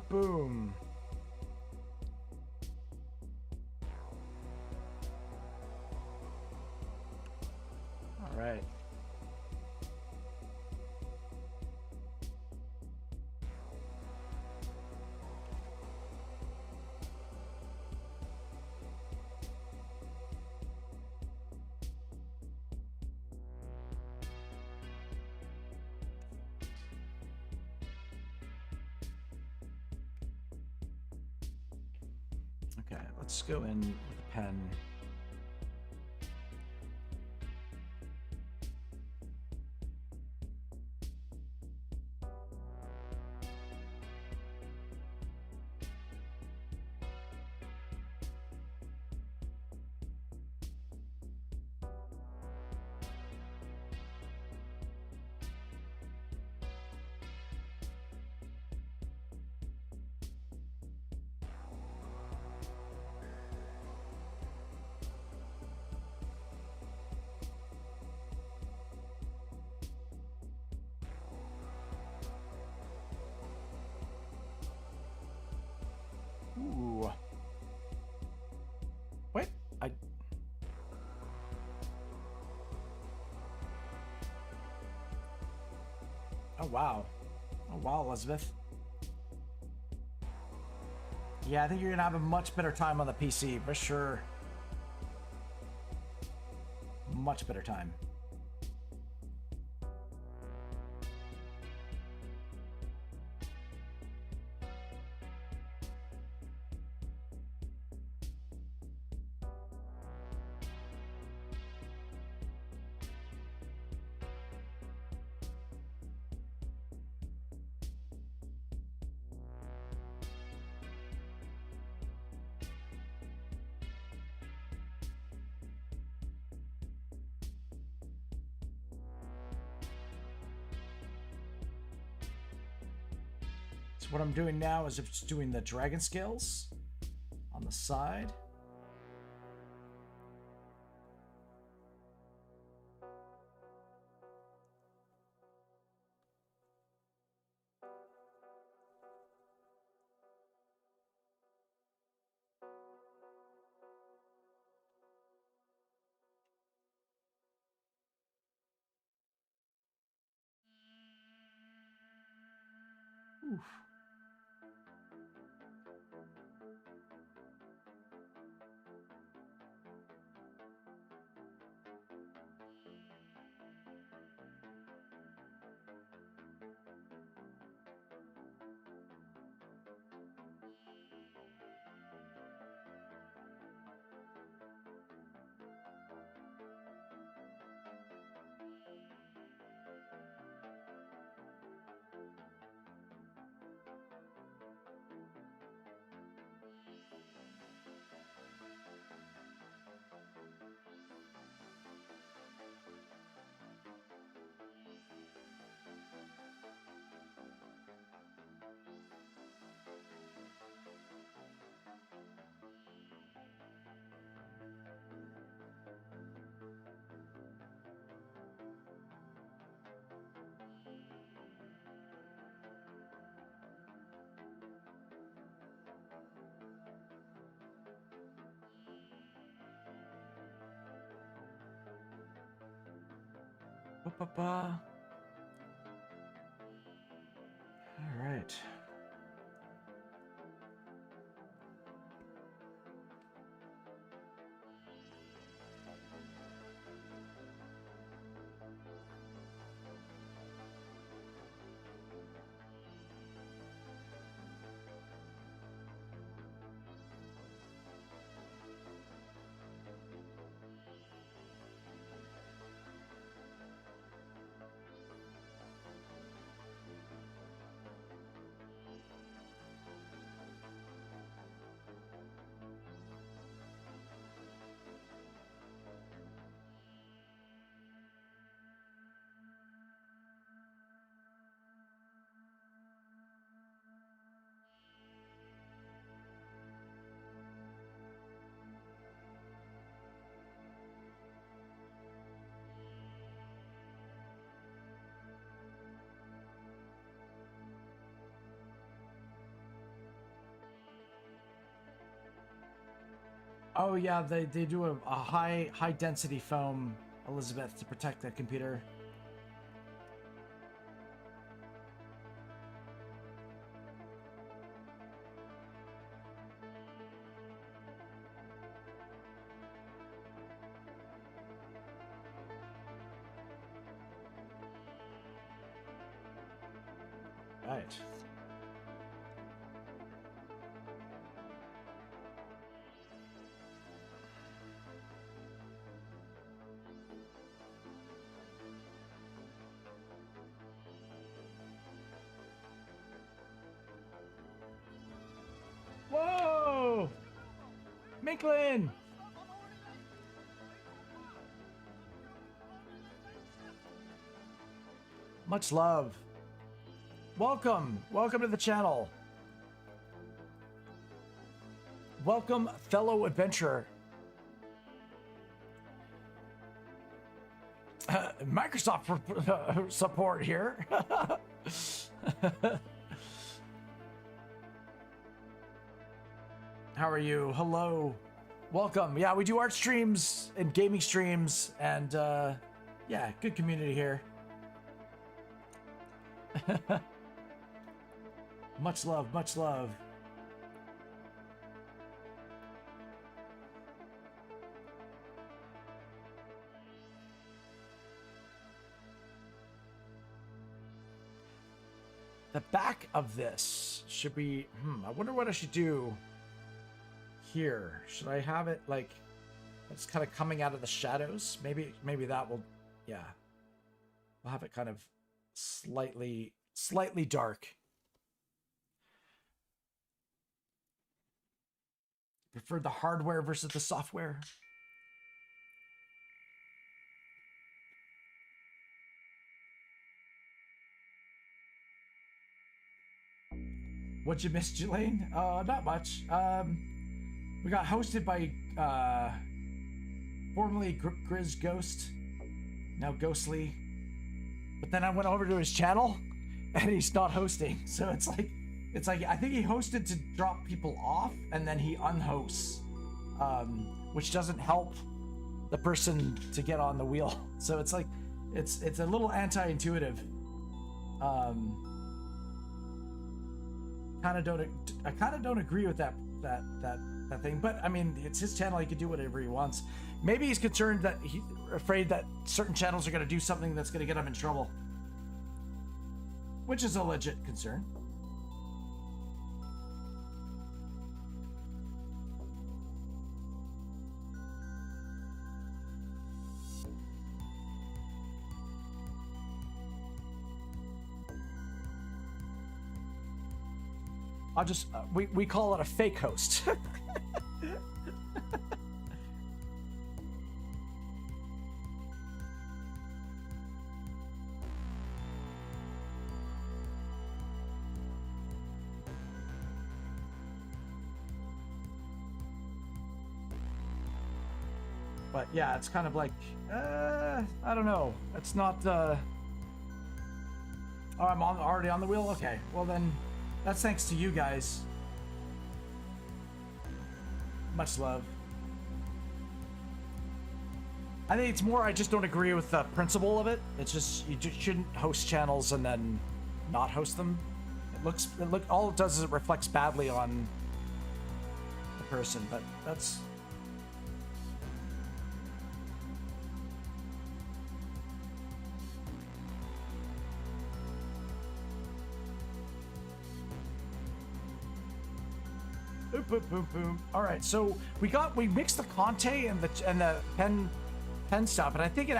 Boom. All right. Okay, let's go in with a pen. Oh, wow. Oh, wow, Elizabeth. Yeah, I think you're going to have a much better time on the PC, for sure. Much better time. So what I'm doing now is just doing the dragon scales on the side. Oof. Ba-ba-ba. All right. Oh yeah, they do a high density foam, Elizabeth, to protect the computer. Right. Whoa! Minklin! Much love. Welcome. Welcome to the channel. Welcome, fellow adventurer. Microsoft support here. How are you? Hello. Welcome. Yeah, we do art streams and gaming streams, and yeah, good community here. Much love, much love. The back of this should be, I wonder what I should do here. Should I have it like, it's kind of coming out of the shadows? Maybe that will, yeah. We'll have it kind of slightly dark. Prefer the hardware versus the software. What'd you miss, Jelaine? Not much. We got hosted by formerly Grizz Ghost, now Ghostly. But then I went over to his channel and he's not hosting. So it's like I think he hosted to drop people off and then he unhosts, which doesn't help the person to get on the wheel. So it's like it's a little anti-intuitive. I kind of don't agree with that thing, but I mean, it's his channel. He can do whatever he wants. Maybe he's concerned that he's afraid that certain channels are going to do something that's going to get him in trouble, which is a legit concern. I'll just, we call it a fake host. But yeah, it's kind of like, I don't know. It's not, oh, I'm already on the wheel? Okay, well then, that's thanks to you guys. Much love. I think it's more, I just don't agree with the principle of it. It's just, you just shouldn't host channels and then not host them. All it does is it reflects badly on the person, but that's... Boom, boom, boom. All right, so we mixed the Conte and the pen stuff, and I think it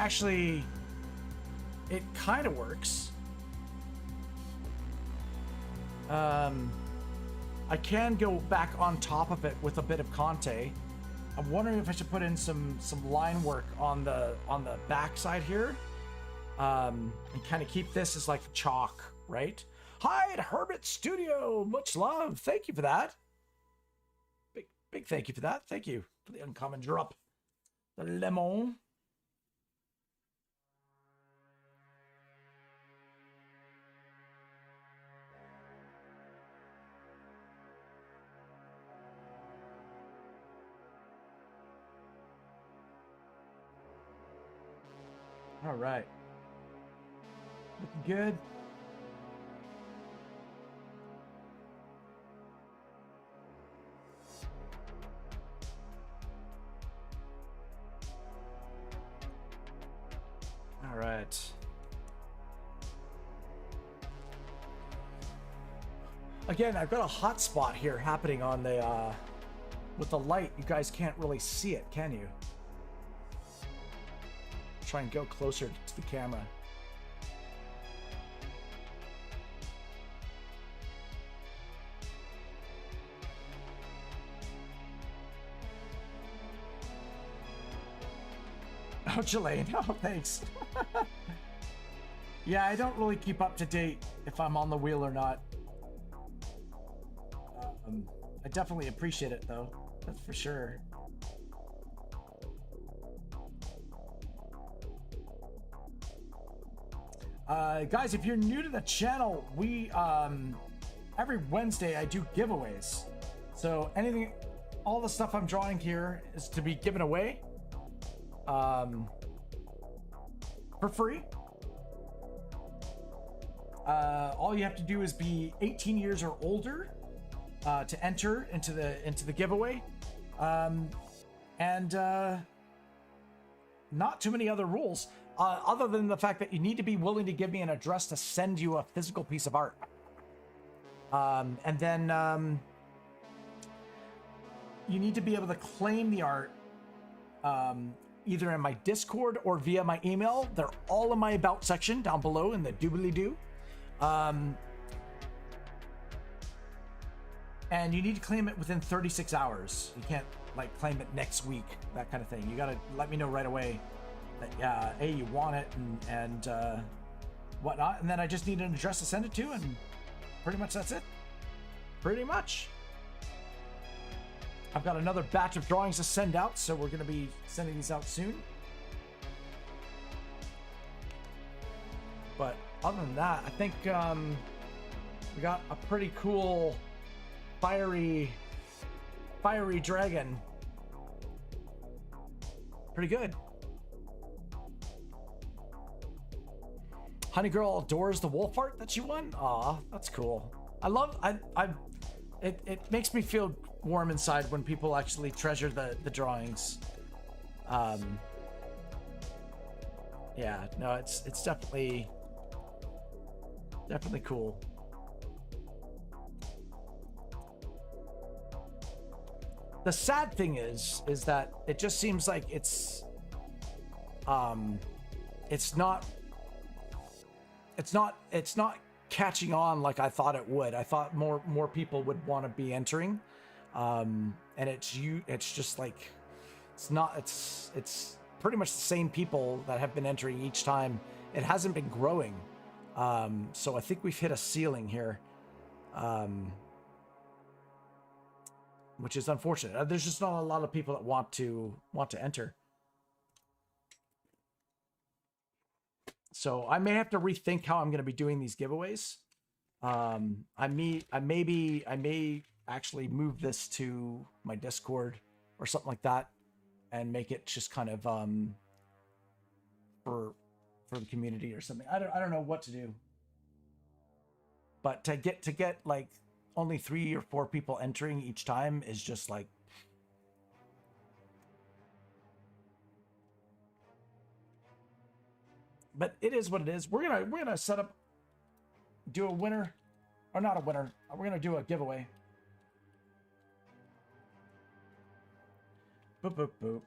kind of works. I can go back on top of it with a bit of Conte. I'm wondering if I should put in some line work on the back side here, and kind of keep this as like chalk, right? Hi at Herbert Studio, much love. Thank you for that. Big thank you for that. Thank you for the uncommon drop. The lemon. All right. Looking good. All right. Again, I've got a hot spot here happening on the with the light. You guys can't really see it, can you? Try and go closer to the camera. Oh, Jelaine. Oh, thanks. Yeah, I don't really keep up to date if I'm on the wheel or not. I definitely appreciate it, though. That's for sure. Guys, if you're new to the channel, we every Wednesday I do giveaways. So anything, all the stuff I'm drawing here is to be given away. For free. All you have to do is be 18 years or older to enter into the giveaway, and not too many other rules, other than the fact that you need to be willing to give me an address to send you a physical piece of art. And then you need to be able to claim the art either in my Discord or via my email. They're all in my about section down below in the doobly-doo. And you need to claim it within 36 hours. You can't like claim it next week, that kind of thing. You gotta let me know right away that A, you want it and whatnot, and then I just need an address to send it to, and pretty much that's it. Pretty much. I've got another batch of drawings to send out, so we're gonna be sending these out soon. But other than that, I think we got a pretty cool fiery dragon. Pretty good. Honey Girl adores the wolf art that you won. Aw, that's cool. It makes me feel warm inside when people actually treasure the drawings. Yeah, no, it's definitely cool. The sad thing is that it just seems like it's not catching on like I thought it would. I thought more people would want to be entering, and it's just like it's pretty much the same people that have been entering each time. It hasn't been growing, so I think we've hit a ceiling here, which is unfortunate. There's just not a lot of people that want to enter. So I may have to rethink how I'm going to be doing these giveaways. I may actually move this to my Discord or something like that, and make it just kind of for the community or something. I don't know what to do. But to get like only 3 or 4 people entering each time is just like, but it is what it is. We're gonna set up, do a winner, or not a winner. We're gonna do a giveaway. Boop boop boop.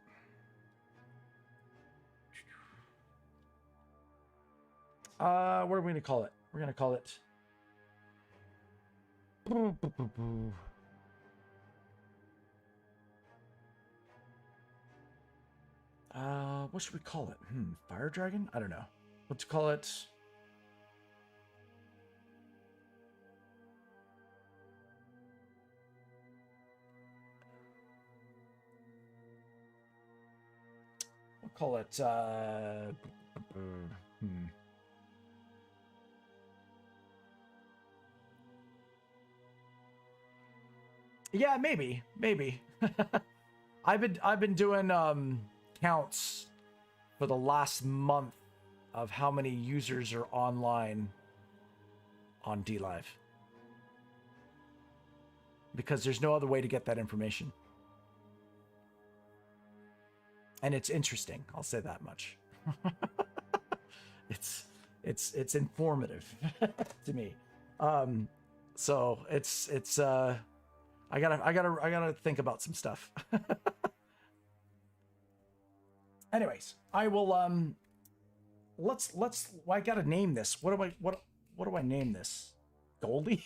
What are we gonna call it? We're gonna call it. Boop, boop, boop, boop. What should we call it? Fire Dragon? I don't know. Let's call it. We'll call it. Yeah, maybe. I've been doing counts for the last month of how many users are online on DLive, because there's no other way to get that information, and it's interesting. I'll say that much. It's informative to me. So it's I gotta think about some stuff. Anyways, I will I gotta name this. What do I name this? Goldie?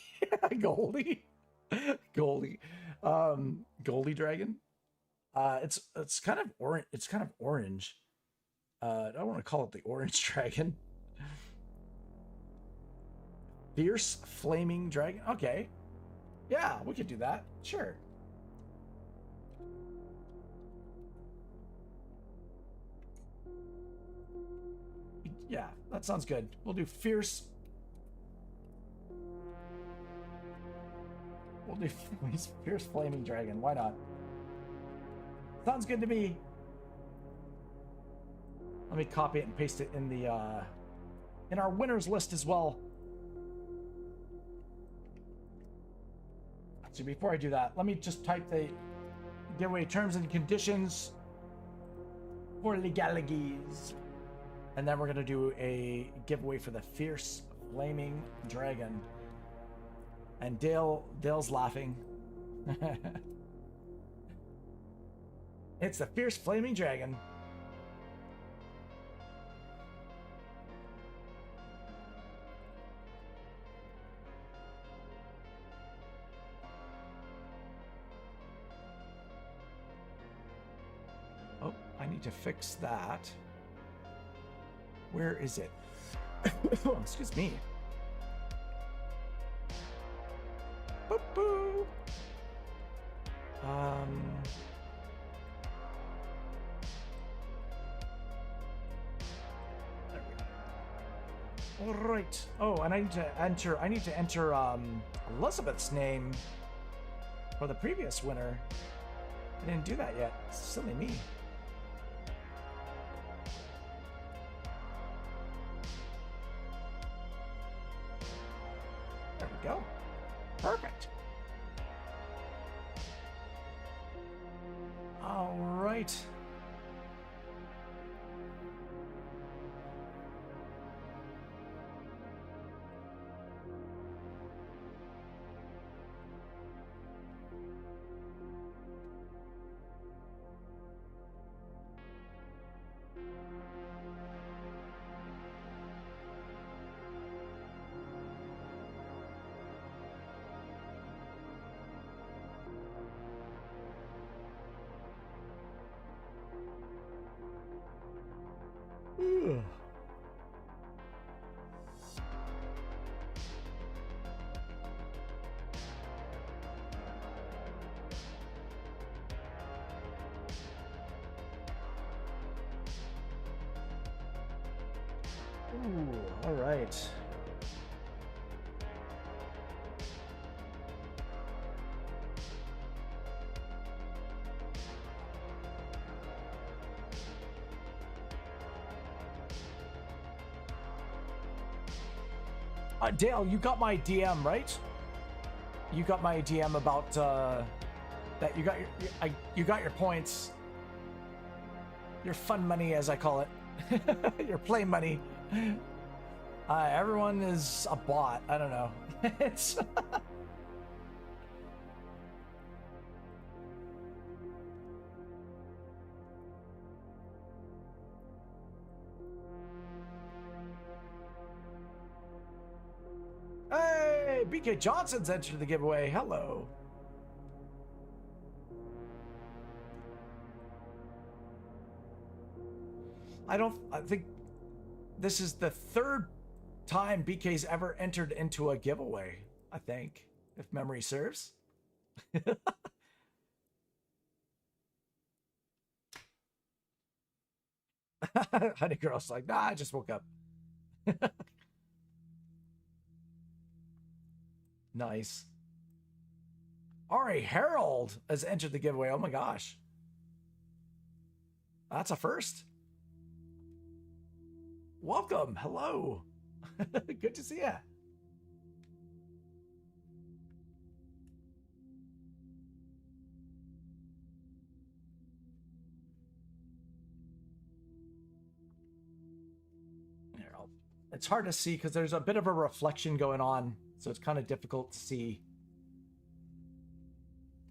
Goldie Dragon. It's kind of orange. I don't want to call it the Orange Dragon. Fierce Flaming Dragon. Okay. Yeah, we could do that. Sure. Yeah, that sounds good. We'll do Fierce. We'll do Fierce Flaming Dragon. Why not? Sounds good to me. Let me copy it and paste it in the in our winners list as well. So before I do that, let me just type the giveaway terms and conditions for legalities. And then we're going to do a giveaway for the Fierce Flaming Dragon. And Dale's laughing. It's the Fierce Flaming Dragon. Oh, I need to fix that. Where is it? Oh, excuse me. Boop, boop. There we go. All right. Oh, and I need to enter Elizabeth's name for the previous winner. I didn't do that yet. Silly me. There we go. Perfect. All right. Ugh. Ooh, all right. Dale, you got my DM, right? You got my DM about that you got your points, your fun money, as I call it, your play money. Everyone is a bot. I don't know. It's Hey, BK Johnson's entered the giveaway. Hello. I think this is the third time BK's ever entered into a giveaway, I think, if memory serves. Honey Girl's like, nah, I just woke up. Nice. Ari Harold has entered the giveaway. Oh my gosh. That's a first. Welcome. Hello. Good to see ya. It's hard to see because there's a bit of a reflection going on, so it's kind of difficult to see.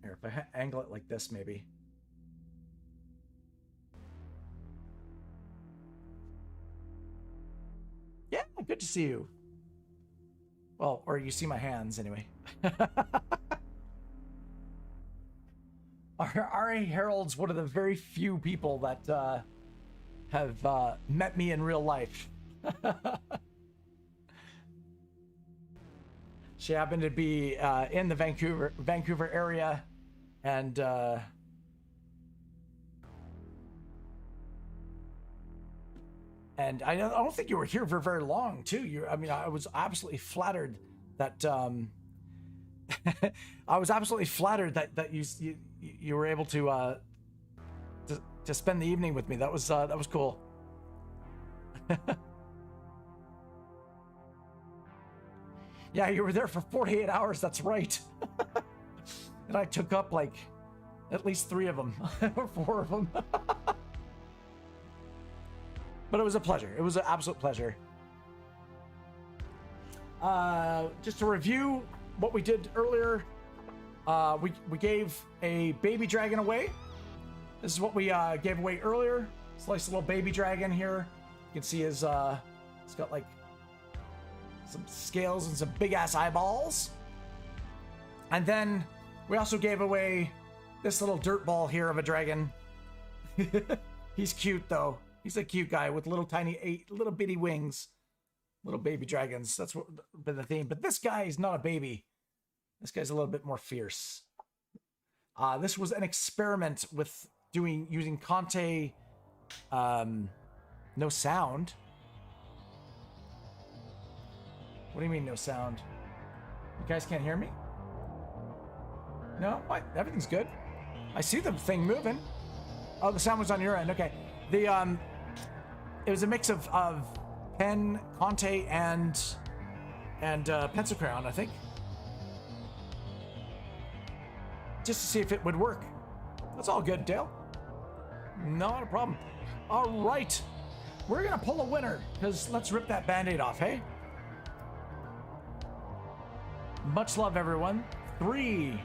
Here, if I angle it like this, maybe. Yeah, good to see you. Well, or you see my hands anyway. R.A. Harold's one of the very few people that have met me in real life. She happened to be in the Vancouver area, and I don't think you were here for very long, too. I mean, I was absolutely flattered that I was absolutely flattered that you were able to spend the evening with me. That was cool. Yeah, you were there for 48 hours. That's right. And I took up like at least 3 of them or 4 of them. But it was a pleasure. It was an absolute pleasure. Just to review what we did earlier, we gave a baby dragon away. This is what we gave away earlier. It's a nice little baby dragon here. You can see his, it's got like some scales and some big ass eyeballs. And then we also gave away this little dirt ball here of a dragon. He's cute though. He's a cute guy with little tiny 8 little bitty wings. Little baby dragons. That's what been the theme. But this guy is not a baby. This guy's a little bit more fierce. This was an experiment with using Conte no sound. What do you mean no sound? You guys can't hear me? No? What? Everything's good. I see the thing moving. Oh, the sound was on your end. Okay. It was a mix of Pen, Conte, and Pencil Crayon, I think. Just to see if it would work. That's all good, Dale. Not a problem. All right. We're going to pull a winner, because let's rip that Band-Aid off, hey? Much love, everyone. 3,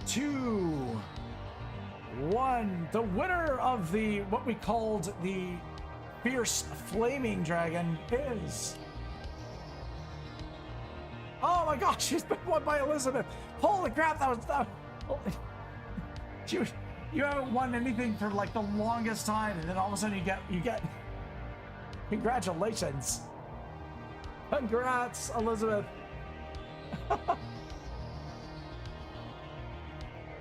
2, 1. The winner of what we called the Fierce Flaming Dragon is... Oh my gosh, she's been won by Elizabeth. Holy crap, that was... You haven't won anything for like the longest time, and then all of a sudden you get... Congratulations. Congrats, Elizabeth.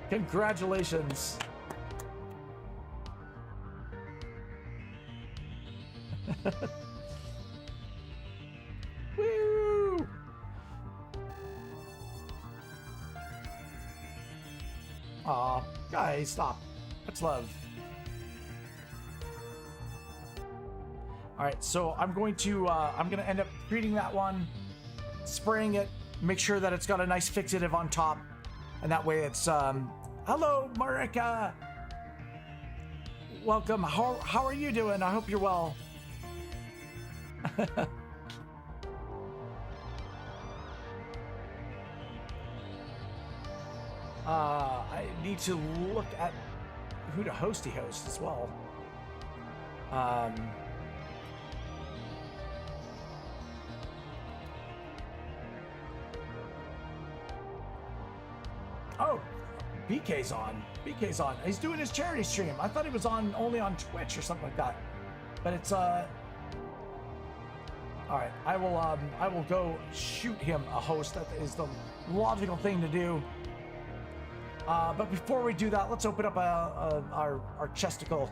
Congratulations. Woo! Aw, guys, stop. Much love. All right, so I'm going to end up treating that one, spraying it, make sure that it's got a nice fixative on top, and that way it's hello, Marika. Welcome. How are you doing? I hope you're well. I need to look at who to host as well. Oh, BK's on. BK's on. He's doing his charity stream. I thought he was only on Twitch or something like that. But it's all right. I will go shoot him a host. That is the logical thing to do. But before we do that, let's open up our chesticle.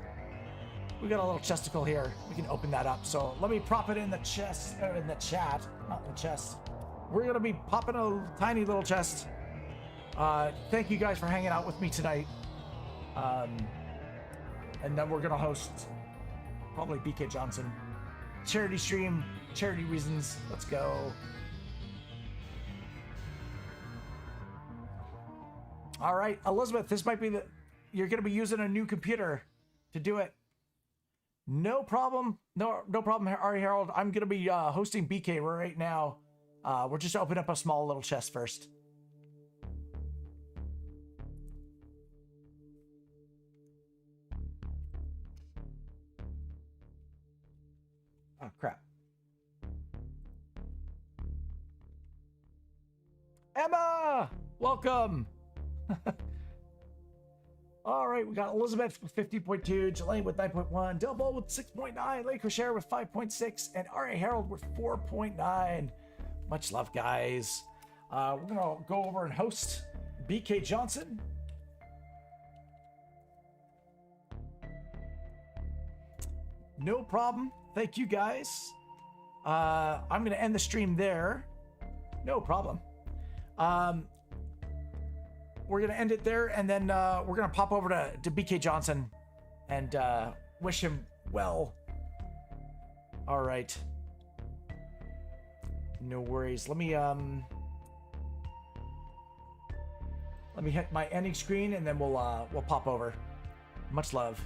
We got a little chesticle here. We can open that up. So let me prop it in the chest, or in the chat, not in the chest. We're gonna be popping a tiny little chest. Thank you guys for hanging out with me tonight. And then we're gonna host probably BK Johnson. Charity stream, charity reasons. Let's go. All right, Elizabeth, this might be you're gonna be using a new computer to do it. No problem. No problem, Ari Harold. I'm gonna be hosting BK right now. We're just opening up a small little chest first. Oh, crap. Emma! Welcome! All right, we got Elizabeth with 50.2, Jelaine with 9.1, Delbo with 6.9, Lake Rocher with 5.6, and R.A. Harold with 4.9. Much love, guys. We're going to go over and host BK Johnson. No problem. Thank you, guys. I'm going to end the stream there. No problem. We're going to end it there, and then we're going to pop over to BK Johnson and wish him well. All right. No worries. Let me Let me hit my ending screen and then we'll pop over. Much love.